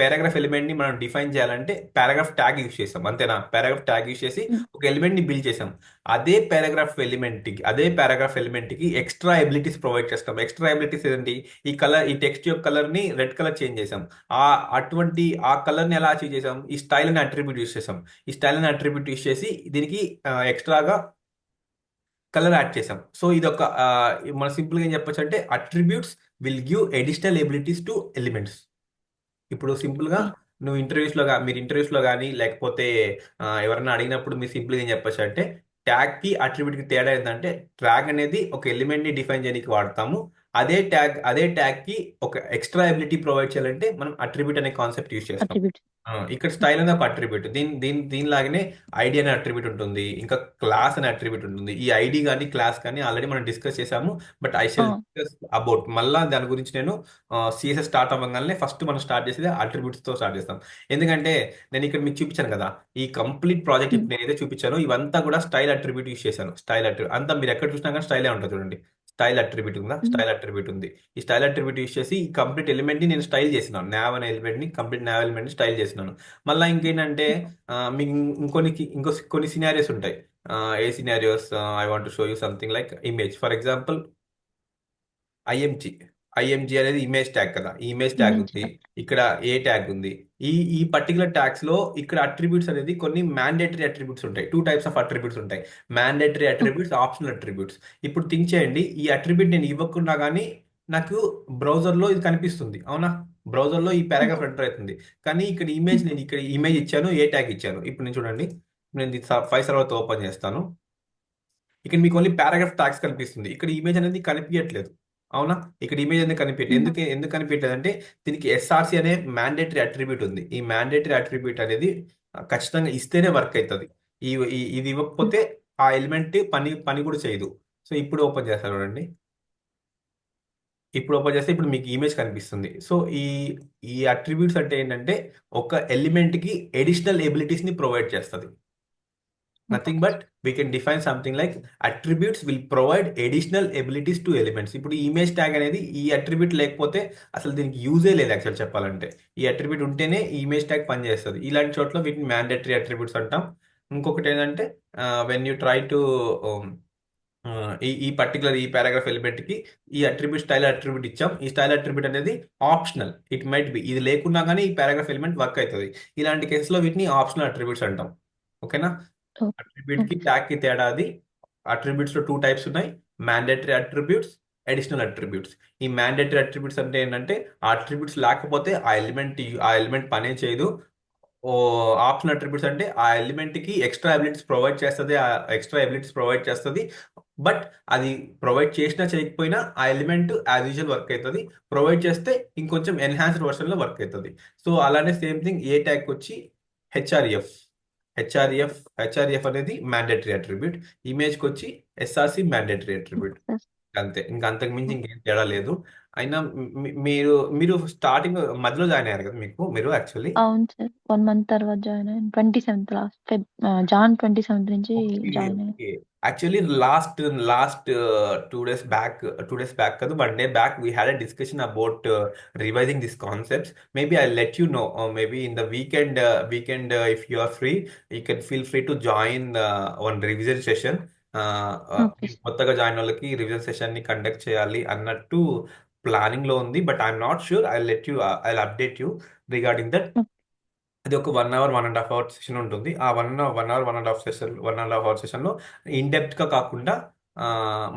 పారాగ్రాఫ్ ఎలిమెంట్ ని మనం డిఫైన్ చేయాలంటే పారాగ్రాఫ్ ట్యాగ్ యూజ్ చేసాం, అంతేనా? పారాగ్రాఫ్ ట్యాగ్ యూజ్ చేసి ఒక ఎలిమెంట్ ని బిల్డ్ చేసాం. అదే పారాగ్రాఫ్ ఎలిమెంట్ కి ఎక్స్ట్రా ఎబిలిటీస్ ప్రొవైడ్ చేస్తాం. ఎక్స్ట్రా ఎబిలిటీస్ ఏంటి? ఈ టెక్స్ట్ యొక్క కలర్ ని రెడ్ కలర్ చేంజ్ చేసాం. ఆ కలర్ ని ఎలా అచీవ్ చేసాం? ఈ స్టైల్ అని అట్రిబ్యూట్ యూజ్ చేసాం. ఈ స్టైల్ అని అట్రిబ్యూట్ యూజ్ చేసి దీనికి ఎక్స్ట్రాగా కలర్ యాడ్ చేసాం. సో ఇది ఒక మనం సింపుల్గా ఏం చెప్పొచ్చు అంటే attributes will give additional abilities to elements. ఇప్పుడు సింపుల్గా మీరు ఇంటర్వ్యూస్లో కానీ లేకపోతే ఎవరైనా అడిగినప్పుడు మీరు సింపుల్గా ఏం చెప్పచ్చు అంటే ట్యాగ్కి అట్రిబ్యూట్కి తేడా ఏంటంటే ట్యాగ్ అనేది ఒక ఎలిమెంట్ని డిఫైన్ చేయడానికి వాడతాము. అదే ట్యాగ్కి ఒక ఎక్స్ట్రా ఎబిలిటీ ప్రొవైడ్ చేయాలంటే మనం అట్రిబ్యూట్ అనే కాన్సెప్ట్ యూస్ చేస్తాం. అట్రిబ్యూట్. ఇక్కడ స్టైల్ అనేది ఒక అట్రిబ్యూట్. దీనిలాగానే ఐడి అనే అట్రిబ్యూట్ ఉంటుంది, ఇంకా క్లాస్ అనే అట్రిబ్యూట్ ఉంటుంది. ఈ ఐడి కానీ క్లాస్ కానీ ఆల్రెడీ మనం డిస్కస్ చేసాము. But I shall discuss about మళ్ళా దాని గురించి నేను సిఎస్ఎస్ స్టార్ట్ అవ్వగానే ఫస్ట్ మనం స్టార్ట్ చేసేది అట్రిబ్యూట్స్ తో స్టార్ట్ చేస్తాం. ఎందుకంటే నేను ఇక్కడ మీకు చూపించాను కదా, ఈ కంప్లీట్ ప్రాజెక్ట్ ఇప్పుడు నేను ఏదైతే చూపించానో ఇవంతా కూడా స్టైల్ అట్రిబ్యూట్ యూస్ చేశాను. స్టైల్ అట్రిబ్యూట్ అంతా మీరు ఎక్కడ చూసినా కానీ స్టైలే ఉంటుంది. చూడండి, స్టైల్ అట్రిబ్యూట్ ఉందా, స్టైల్ అట్రిబ్యూట్ ఉంది. ఈ స్టైల్ అట్రిబ్యూట్ యూస్ చేసి ఈ కంప్లీట్ ఎలిమెంట్ ని నేను స్టైల్ చేసినాను. నావ్ అనే ఎలిమెంట్ ని కంప్లీట్ నావ్ ఎలిమెంట్ ని స్టైల్ చేసినాను. మళ్ళీ ఇంకేంటంటే మీకు కొన్ని సినారియోస్ ఉంటాయి. ఏ సినారియోస్? I want to show you something like image. For example IMG. IMG అనేది ఇమేజ్ ట్యాగ్ కదా. ఈ ఇమేజ్ ట్యాగ్ ఉంది, ఇక్కడ ఏ ట్యాగ్ ఉంది. ఈ పర్టికులర్ ట్యాగ్స్ లో ఇక్కడ అట్రిబ్యూట్స్ అనేది కొన్ని మ్యాండేటరీ అట్రిబ్యూట్స్ ఉంటాయి. 2 టైప్స్ ఆఫ్ అట్రిబ్యూట్స్ ఉంటాయి, మ్యాండేటరీ అట్రిబ్యూట్స్, ఆప్షనల్ అట్రిబ్యూట్స్. ఇప్పుడు థింక్ చేయండి, ఈ అట్రిబ్యూట్ నేను ఇవ్వకుండా కానీ నాకు బ్రౌజర్లో ఇది కనిపిస్తుంది, అవునా? బ్రౌజర్లో ఈ పారాగ్రాఫ్ ఎంటర్ అవుతుంది. కానీ నేను ఇక్కడ ఇమేజ్ ఇచ్చాను, ఏ ట్యాగ్ ఇచ్చాను. ఇప్పుడు నేను చూడండి, నేను ఫైల్ సర్వర్తో ఓపెన్ చేస్తాను. ఇక్కడ మీకు ఓన్లీ పారాగ్రాఫ్ ట్యాగ్స్ కనిపిస్తుంది, ఇక్కడ ఇమేజ్ అనేది కనిపించట్లేదు, అవునా? ఇక్కడ ఇమేజ్ అనేది కనిపించట్లేదు. ఎందుకు కనిపించలేదు అంటే దీనికి ఎస్ఆర్సి అనే మ్యాండేటరీ అట్రిబ్యూట్ ఉంది. ఈ మ్యాండేటరీ అట్రిబ్యూట్ అనేది ఖచ్చితంగా ఇస్తేనే వర్క్ అవుతుంది. ఇది ఇవ్వకపోతే ఆ ఎలిమెంట్ పని కూడా చేయదు. సో ఇప్పుడు ఓపెన్ చేస్తాను చూడండి. ఇప్పుడు ఓపెన్ చేస్తే ఇప్పుడు మీకు ఇమేజ్ కనిపిస్తుంది. సో ఈ అట్రిబ్యూట్స్ అంటే ఏంటంటే ఒక ఎలిమెంట్ కి ఎడిషనల్ ఎబిలిటీస్ ని ప్రొవైడ్ చేస్తుంది. Nothing but we can define something like attributes will provide additional abilities to elements. ఇప్పుడు ఈ ఇమేజ్ ట్యాగ్ అనేది ఈ అట్రిబ్యూట్ లేకపోతే అసలు దీనికి యూజే లేదు యాక్చువల్ చెప్పాలంటే. ఈ అట్రిబ్యూట్ ఉంటేనే ఈ ఇమేజ్ ట్యాగ్ పనిచేస్తుంది. ఇలాంటి చోట్ల వీటిని మ్యాండేటరీ అట్రిబ్యూట్స్ అంటాం. ఇంకొకటి ఏంటంటే వెన్ యూ ట్రై టు ఈ పర్టికులర్ ఈ పారాగ్రాఫ్ ఎలిమెంట్ కి ఈ అట్రిబ్యూట్ స్టైల్ అట్రిబ్యూట్ ఇచ్చాం. ఈ స్టైల్ అట్రిబ్యూట్ అనేది ఆప్షనల్. ఇట్ మైట్ బి ఇది లేకున్నా కానీ ఈ పారాగ్రాఫ్ ఎలిమెంట్ వర్క్ అవుతుంది. ఇలాంటి కేసులో వీటిని ఆప్షనల్ అట్రిబ్యూట్స్ అంటాం. ఓకేనా? అట్రిబ్యూట్ కి ట్యాగ్ కి తేడా అది. అట్రిబ్యూట్స్ లో 2 టైప్స్ ఉన్నాయి, మ్యాండేటరీ అట్రిబ్యూట్స్, అడిషనల్ అట్రిబ్యూట్స్. ఈ మ్యాండేటరీ అట్రిబ్యూట్స్ అంటే ఏంటంటే ఆ అట్రిబ్యూట్స్ లేకపోతే ఆ ఎలిమెంట్ పనే చేయదు. ఆప్షనల్ అట్రిబ్యూట్స్ అంటే ఆ ఎలిమెంట్ కి ఎక్స్ట్రా ఎబిలిటీస్ ప్రొవైడ్ చేస్తుంది. బట్ అది ప్రొవైడ్ చేసినా చేయకపోయినా ఆ ఎలిమెంట్ యాజ్ యూజువల్ వర్క్ అవుతుంది. ప్రొవైడ్ చేస్తే ఇంకొంచెం ఎన్హాన్స్డ్ వర్షన్ లో వర్క్ అవుతుంది. సో అలానే సేమ్ థింగ్ ఏ ట్యాగ్ వచ్చి హెచ్ఆర్ఎఫ్ అనేది మ్యాండేటరీ అట్రిబ్యూట్. ఇమేజ్కి వచ్చి ఎస్ఆర్సి మ్యాండేటరీ అట్రిబ్యూట్. అంతే, ఇంకా అంతకు మించి ఇంకేం తేడా లేదు. అయినా మీరు స్టార్టింగ్ మధ్యలో జాయిన్ అయ్యారు కదా, మీరు యాక్చువల్లీ? అవును సార్, 1 మంత్ తర్వాత జాయిన్ అయ్యాను. 27th జాన్ 27th నుంచి జాయిన్ అయ్యాను. యాక్చువల్లీ లాస్ట్ 2 days బ్యాక్ కాదు, 1 day back we had a discussion about revising these concepts. Maybe I'll let you know, maybe in the weekend if you are free, you can feel free to join one revision session. Okay sir. కొత్తగా join వాళ్ళకి revision session ని conduct చేయాలి అన్నట్టు planning లో ఉంది. But I'm not sure, I'll update you regarding that. అది ఒక 1 hour 1.5 hour session ఉంటుంది. ఆ 1 hour 1.5 hour సెషన్లో ఇన్ డెప్త్గా కాకుండా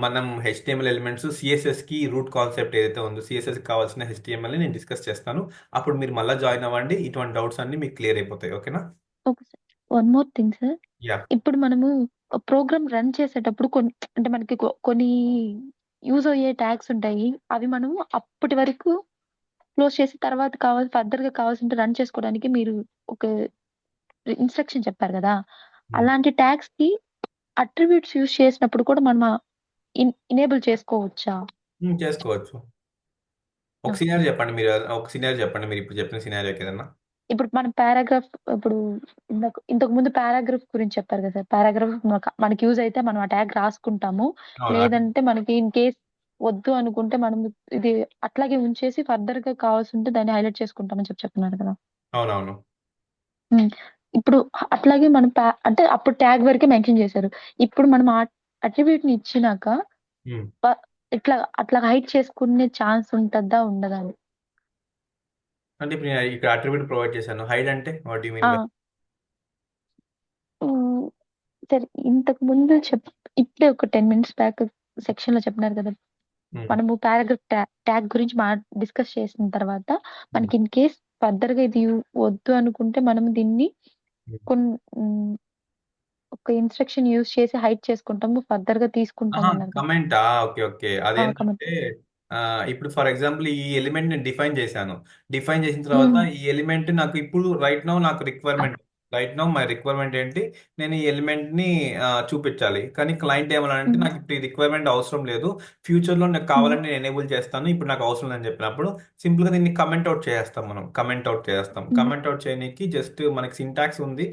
మనం హెచ్టిఎంఎల్ ఎలిమెంట్స్, సిఎస్ఎస్కి రూట్ కాన్సెప్ట్ ఏదైతే ఉందో సిఎస్ఎస్కి కావాల్సిన హెచ్టిఎంఎల్ని నేను డిస్కస్ చేస్తాను. అప్పుడు మీరు మళ్ళీ జాయిన్ అవ్వండి, ఇటువంటి డౌట్స్ అన్ని మీకు క్లియర్ అయిపోతాయి. ఓకేనా? Okay sir. One more thing sir, yeah. ఇప్పుడు మనము ప్రోగ్రామ్ రన్ చేసేటప్పుడు అంటే మనకి కొన్ని యూజ్ అయ్యే ట్యాగ్స్ ఉంటాయి. అవి మనము అప్పటి వరకు క్లోజ్ చేసి తర్వాత ఫర్దర్ గా కావాల్సింటే రన్ చేసుకోవడానికి మీరు ఒక ఇన్స్ట్రక్షన్ చెప్పారు కదా. అలాంటి ట్యాగ్స్ కి అట్రిబ్యూట్స్ యూజ్ చేసినప్పుడు కూడా మనం ఇనేబుల్ చేసుకోవచ్చా? చేసుకోవచ్చు. ఒక ఓకే. సినారియో చెప్పండి మీరు ఇప్పుడు చెప్పిన సినారియోకి ఏదన్నా. ఇప్పుడు మన పారాగ్రాఫ్, ఇప్పుడు ఇంతకు ముందు పారాగ్రాఫ్ గురించి చెప్పారు కదా సార్. పారాగ్రాఫ్ మనకి యూజ్ అయితే మనం ఆ ట్యాగ్ రాసుకుంటాము. అవునా? లేదంటే మనకి ఇన్ కేస్ వద్దు అనుకుంటే మనం ఇది అట్లాగే ఉంచేసి ఫర్దర్ గా కావాల్సి ఉంటే దాన్ని హైలైట్ చేసుకుంటామని చెప్తున్నారు కదా. అవునవును. ఇప్పుడు అట్లాగే మనం అంటే అప్పుడు ట్యాగ్ వరకే మెన్షన్ చేశారు. ఇప్పుడు మనం ఆ అట్రిబ్యూట్ ని ఇచ్చినాక ఉమ్. అట్లా హైడ్ చేసుకునే ఛాన్స్ ఉంటుందా ఉండదా అని? అంటే ఇప్పుడు నేను ఇక్కడ అట్రిబ్యూట్ ప్రొవైడ్ చేశాను, హైడ్ అంటే వాట్ యు మీన్ ఆ, బై? ఉమ్, సరే, ఇంతకు ముందు ఇప్పుడే ఒక 10 minutes బ్యాక్ సెక్షన్ లో చెప్పినారు కదా, మనము పారాగ్రాఫ్ ట్యాగ్ గురించి డిస్కస్ చేసిన తర్వాత మనకి ఇన్ కేస్ ఫర్దర్ గా ఇది వద్దు అనుకుంటే మనం దీన్ని కొన్ని ఒక ఇన్స్ట్రక్షన్ యూజ్ చేసి హైడ్ చేసుకుంటాము, ఫర్దర్ గా తీసుకుంటాం అన్నారు కదా. కమెంటా? Okay okay. కమెంట్. అదేంటంటే ఇప్పుడు ఫర్ ఎగ్జాంపుల్ ఈ ఎలిమెంట్ నేను డిఫైన్ చేశాను. డిఫైన్ చేసిన తర్వాత ఈ ఎలిమెంట్ నాకు ఇప్పుడు రైట్ నౌ నాకు requirement, right now my requirement ఏంటి, నేను ఈ ఎలిమెంట్ ని చూపించాలి. కానీ క్లయింట్ ఏమన్నాడంటే నాకు ఇప్పుడు ఈ రిక్వైర్మెంట్ అవసరం లేదు, ఫ్యూచర్ లో నాకు కావాలని నేను ఎనేబుల్ చేస్తాను, ఇప్పుడు నాకు అవసరం లేదని చెప్పినప్పుడు సింపుల్ గా దీన్ని కమెంట్ అవుట్ చేస్తాం. మనం కమెంట్ అవుట్ చేస్తాం. కమెంట్ అవుట్ చేయడానికి జస్ట్ మనకి సింటాక్స్ ఉంది.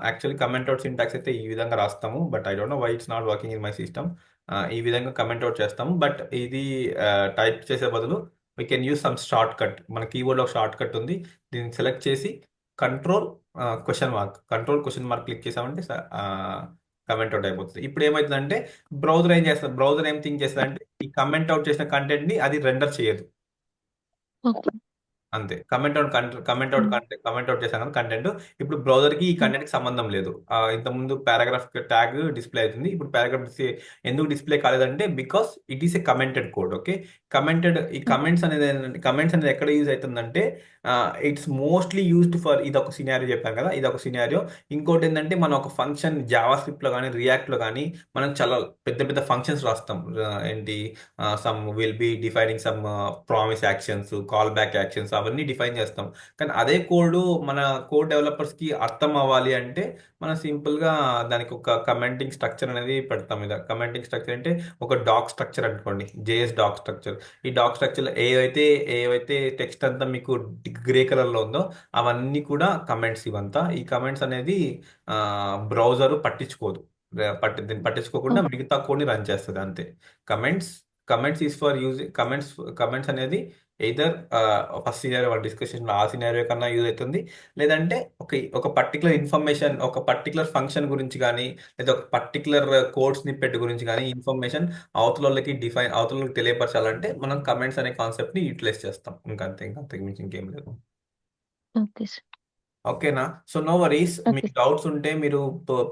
యాక్చువల్లీ కమెంట్ అవుట్ సింటాక్స్ అయితే ఈ విధంగా రాస్తాము, but I don't know why it's not working in my system. ఈ విధంగా కమెంట్ అవుట్ చేస్తాము. బట్ ఇది టైప్ చేసే బదులు we can use some shortcut. మన కీబోర్డ్లో ఒక షార్ట్ కట్ ఉంది, దీన్ని సెలెక్ట్ చేసి కంట్రోల్ క్వశ్చన్ మార్క్ క్లిక్ చేసామంటే కమెంట్ అవుట్ అయిపోతుంది. ఇప్పుడు ఏమవుతుందంటే బ్రౌజర్ ఏం చేస్తుంది, బ్రౌజర్ ఏం థింక్ చేస్తుంది, ఈ కమెంట్ అవుట్ చేసిన కంటెంట్ ని అది రెండర్ చేయదు. అంతే. కమెంట్ అవుట్ చేశాను కదా కంటెంట్. ఇప్పుడు బ్రౌజర్ కి ఈ కంటెంట్ కి సంబంధం లేదు. ఇంతకుముందు పారాగ్రాఫ్ ట్యాగ్ డిస్ప్లే అవుతుంది, ఇప్పుడు పారాగ్రాఫ్ ఎందుకు డిస్ప్లే కాలేదంటే because it is a commented code. Okay, ఈ కమెంట్స్ అనేది ఎక్కడ యూజ్ అవుతుందంటే ఇట్స్ మోస్ట్లీ యూజ్డ్ ఫర్, ఇది ఒక సినారియో చెప్పాను కదా, ఇది ఒక సినారియో. ఇంకోటి ఏంటంటే మనం ఒక ఫంక్షన్ జావా స్క్రిప్ట్ లో కానీ రియాక్ట్ లో కానీ మనం చాలా పెద్ద పెద్ద ఫంక్షన్స్ రాస్తాం. ఏంటి, some will be defining some promise actions, call back actions, అవన్నీ డిఫైన్ చేస్తాం. కానీ అదే కోడ్ మన కోడ్ డెవలపర్స్ కి అర్థం అవ్వాలి అంటే మనం సింపుల్ గా దానికి ఒక కమెంటింగ్ స్ట్రక్చర్ అనేది పెడతాం. మీద కమెంటింగ్ స్ట్రక్చర్ అంటే ఒక డాక్ స్ట్రక్చర్ అనుకోండి, జేఎస్ డాక్ స్ట్రక్చర్. ఈ డాక్ స్ట్రక్చర్ లో ఏవైతే టెక్స్ట్ అంతా మీకు గ్రే కలర్ లో ఉందో అవన్నీ కూడా కమెంట్స్. ఇవంతా ఈ కమెంట్స్ అనేది బ్రౌజర్ పట్టించుకోదు. దీన్ని పట్టించుకోకుండా మిగతా కోడ్ని రన్ చేస్తుంది అంతే. Comments comments is for use comments అనేది ఎయిదర్ ఫస్ట్ సినారియో వాళ్ళు డిస్కషన్ ఆ సినారియో కన్నా యూజ్ అవుతుంది, లేదంటే ఒక పర్టికులర్ ఇన్ఫర్మేషన్, ఒక పర్టికులర్ ఫంక్షన్ గురించి కానీ, లేదా ఒక పర్టికులర్ కోడ్ స్నిప్పెట్ గురించి కానీ ఇన్ఫర్మేషన్ అవతలకి తెలియపరచాలంటే మనం కమెంట్స్ అనే కాన్సెప్ట్ ని యూటిలైజ్ చేస్తాం. ఇంకంతకు మించి ఇంకేం లేదు. Okay sir. ఓకేనా? So no worries. ఓకే. మీకు డౌట్స్ ఉంటే మీరు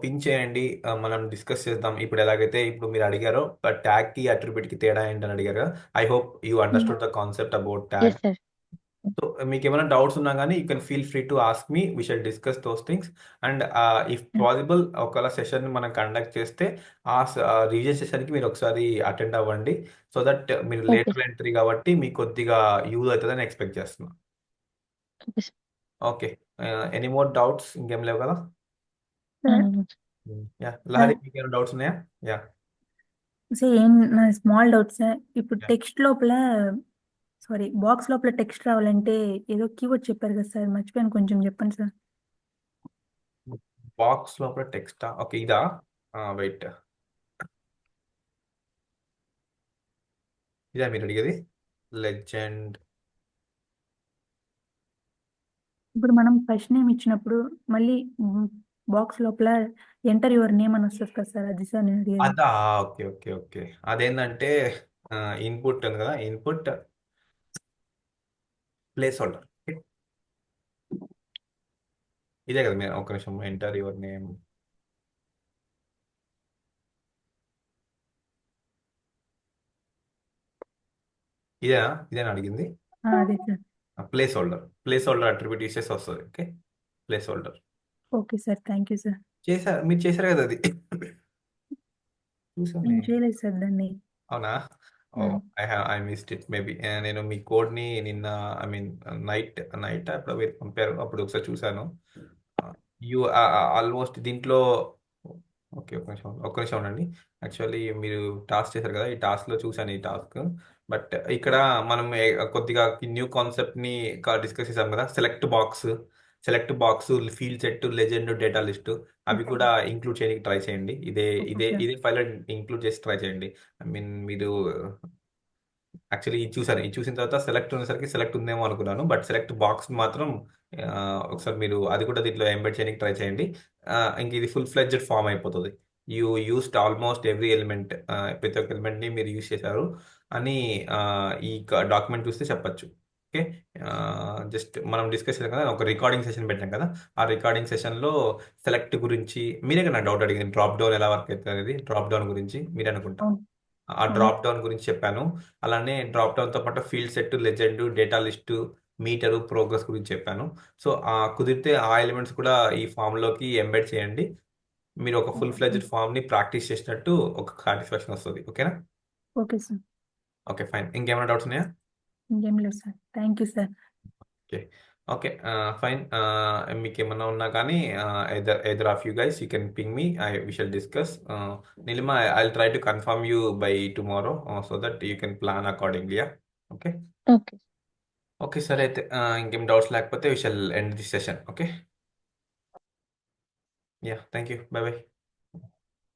పిన్ చేయండి, మనం డిస్కస్ చేద్దాం. ఇప్పుడు ఎలాగైతే ఇప్పుడు మీరు అడిగారో ట్యాగ్ కి అట్రిబ్యూట్ కి తేడా ఏంటని అడిగారు. I hope you understood the concept about tag. Yes sir. So మీకు ఏమైనా డౌట్స్ ఉన్నా కానీ you can feel free to ask me, we shall discuss those things. And if possible ఒకవేళ సెషన్ మనం కండక్ట్ చేస్తే ఆ రివిజన్ సెషన్కి మీరు ఒకసారి అటెండ్ అవ్వండి, సో దట్ మీరు ఓకే లేటర్ ఎంట్రీ కాబట్టి మీకు కొద్దిగా యూజ్ అవుతుందని ఎక్స్పెక్ట్ చేస్తున్నాను. Okay sir. Okay, any more doubts? ఇంకేం లేవు కదా? యా, సార్ లహరి మీకు ఏమైనా డౌట్స్ ఉన్నాయా? యా ఏం నా స్మాల్ డౌట్స్. ఇప్పుడు యా టెక్స్ట్ లోపల బాక్స్ లోపల టెక్స్ట్ రావాలంటే ఏదో కీవర్డ్ చెప్పారు కదా సార్, మర్చిపోయాను, కొంచెం చెప్పండి సార్. బాక్స్ లోపల టెక్స్టా? ఓకే, ఇదా? వెయిట్, ఇదా మీరు అడిగేది? లెజెండ్. ఇప్పుడు మనం ఫస్ట్ నేమ్ ఇచ్చినప్పుడు మళ్ళీ బాక్స్ లోపల ఎంటర్ యువర్ నేమ్ అని వస్తుంది కదా సార్, అది సార్ నేను అడిగేది. అదా? Okay okay okay. అదేంటంటే ఇన్పుట్ ఉంది కదా, ఇన్పుట్ ప్లేస్ హోల్డర్. ఇదే కదా మీరు, ఒక నిమిషం, ఎంటర్ యువర్ నేమ్. ఇదేనా అడిగింది? అదే sir. Place holder attribute use చేసి వస్తుంది. Okay, place holder. Okay sir, thank you sir. మీరు చేశారు కదా అది? చూసాను. నేను చేయలేదు సార్ దాన్ని. అవునా? ఓ, ఐ మిస్డ్ ఇట్ మేబీ. నేను మీ కోడ్ని నిన్న, ఐ మీన్ నైట్ అప్పుడు మీరు పంపారు, అప్పుడు ఒకసారి చూశాను. యూ ఆల్మోస్ట్ దీంట్లో. ఓకే, ఒక్క నిమిషం ఉండండి. యాక్చువల్లీ మీరు టాస్క్ చేశారు కదా, ఈ టాస్క్లో చూశాను ఈ టాస్క్. బట్ ఇక్కడ మనం కొద్దిగా న్యూ కాన్సెప్ట్ని డిస్కస్ చేసాం కదా, select box, field set, legend, data list, అవి కూడా ఇంక్లూడ్ చేయడానికి ట్రై చేయండి. ఇదే ఫైల్ ఇంక్లూడ్ చేసి ట్రై చేయండి. ఐ మీన్ మీరు యాక్చువల్లీ ఇది చూసిన తర్వాత సెలెక్ట్ ఉన్నసరికి సెలెక్ట్ ఉందేమో అనుకున్నాను, బట్ సెలెక్ట్ బాక్స్ మాత్రం ఒకసారి మీరు అది కూడా దీంట్లో ఎంబెడ్ చేయడానికి ట్రై చేయండి. ఇంక ఇది ఫుల్ ఫ్లెడ్జ్డ్ ఫామ్ అయిపోతుంది. You used almost every element, ప్రతి ఒక్క ఎలిమెంట్ని మీరు యూస్ చేశారు అని ఈ డాక్యుమెంట్ చూస్తే చెప్పచ్చు. ఓకే, జస్ట్ మనం డిస్కస్ చేసాం కదా, ఒక రికార్డింగ్ సెషన్ పెట్టాం కదా, ఆ రికార్డింగ్ సెషన్లో సెలెక్ట్ గురించి మీరే కదా డౌట్ అడిగింది, డ్రాప్ డౌన్ ఎలా వర్క్ అవుతుంది అనేది. డ్రాప్ డౌన్ గురించి మీరే అనుకుంటా ఆ డ్రాప్ డౌన్ గురించి చెప్పాను. అలానే డ్రాప్ డౌన్ తో పాటు field set, legend, data list, meter, progress గురించి చెప్పాను. సో కుదిరితే ఆ ఎలిమెంట్స్ కూడా ఈ ఫామ్లోకి ఎంబెడ్ చేయండి. మీరు ఒక ఫుల్ ఫ్లెడ్జ్డ్ ఫామ్ని ప్రాక్టీస్ చేసినట్టు ఒక సాటిస్ఫాక్షన్ వస్తుంది. ఓకేనా? Okay sir. Okay, fine. ఇంకేమైనా డౌట్స్ ఉన్నాయా? ఇంకేం లేదు sir. Thank you sir. Okay. Okay, fine. మీకు ఏమన్నా ఉన్నా కానీ either of you guys, you can ping me. We shall discuss. Nilima, I'll try to confirm you by tomorrow so that you can plan accordingly. Yeah? Okay. Okay. Okay, సరే అయితే ఇంకేం doubts లేకపోతే we shall end this session. Okay. Yeah, thank you. Bye bye.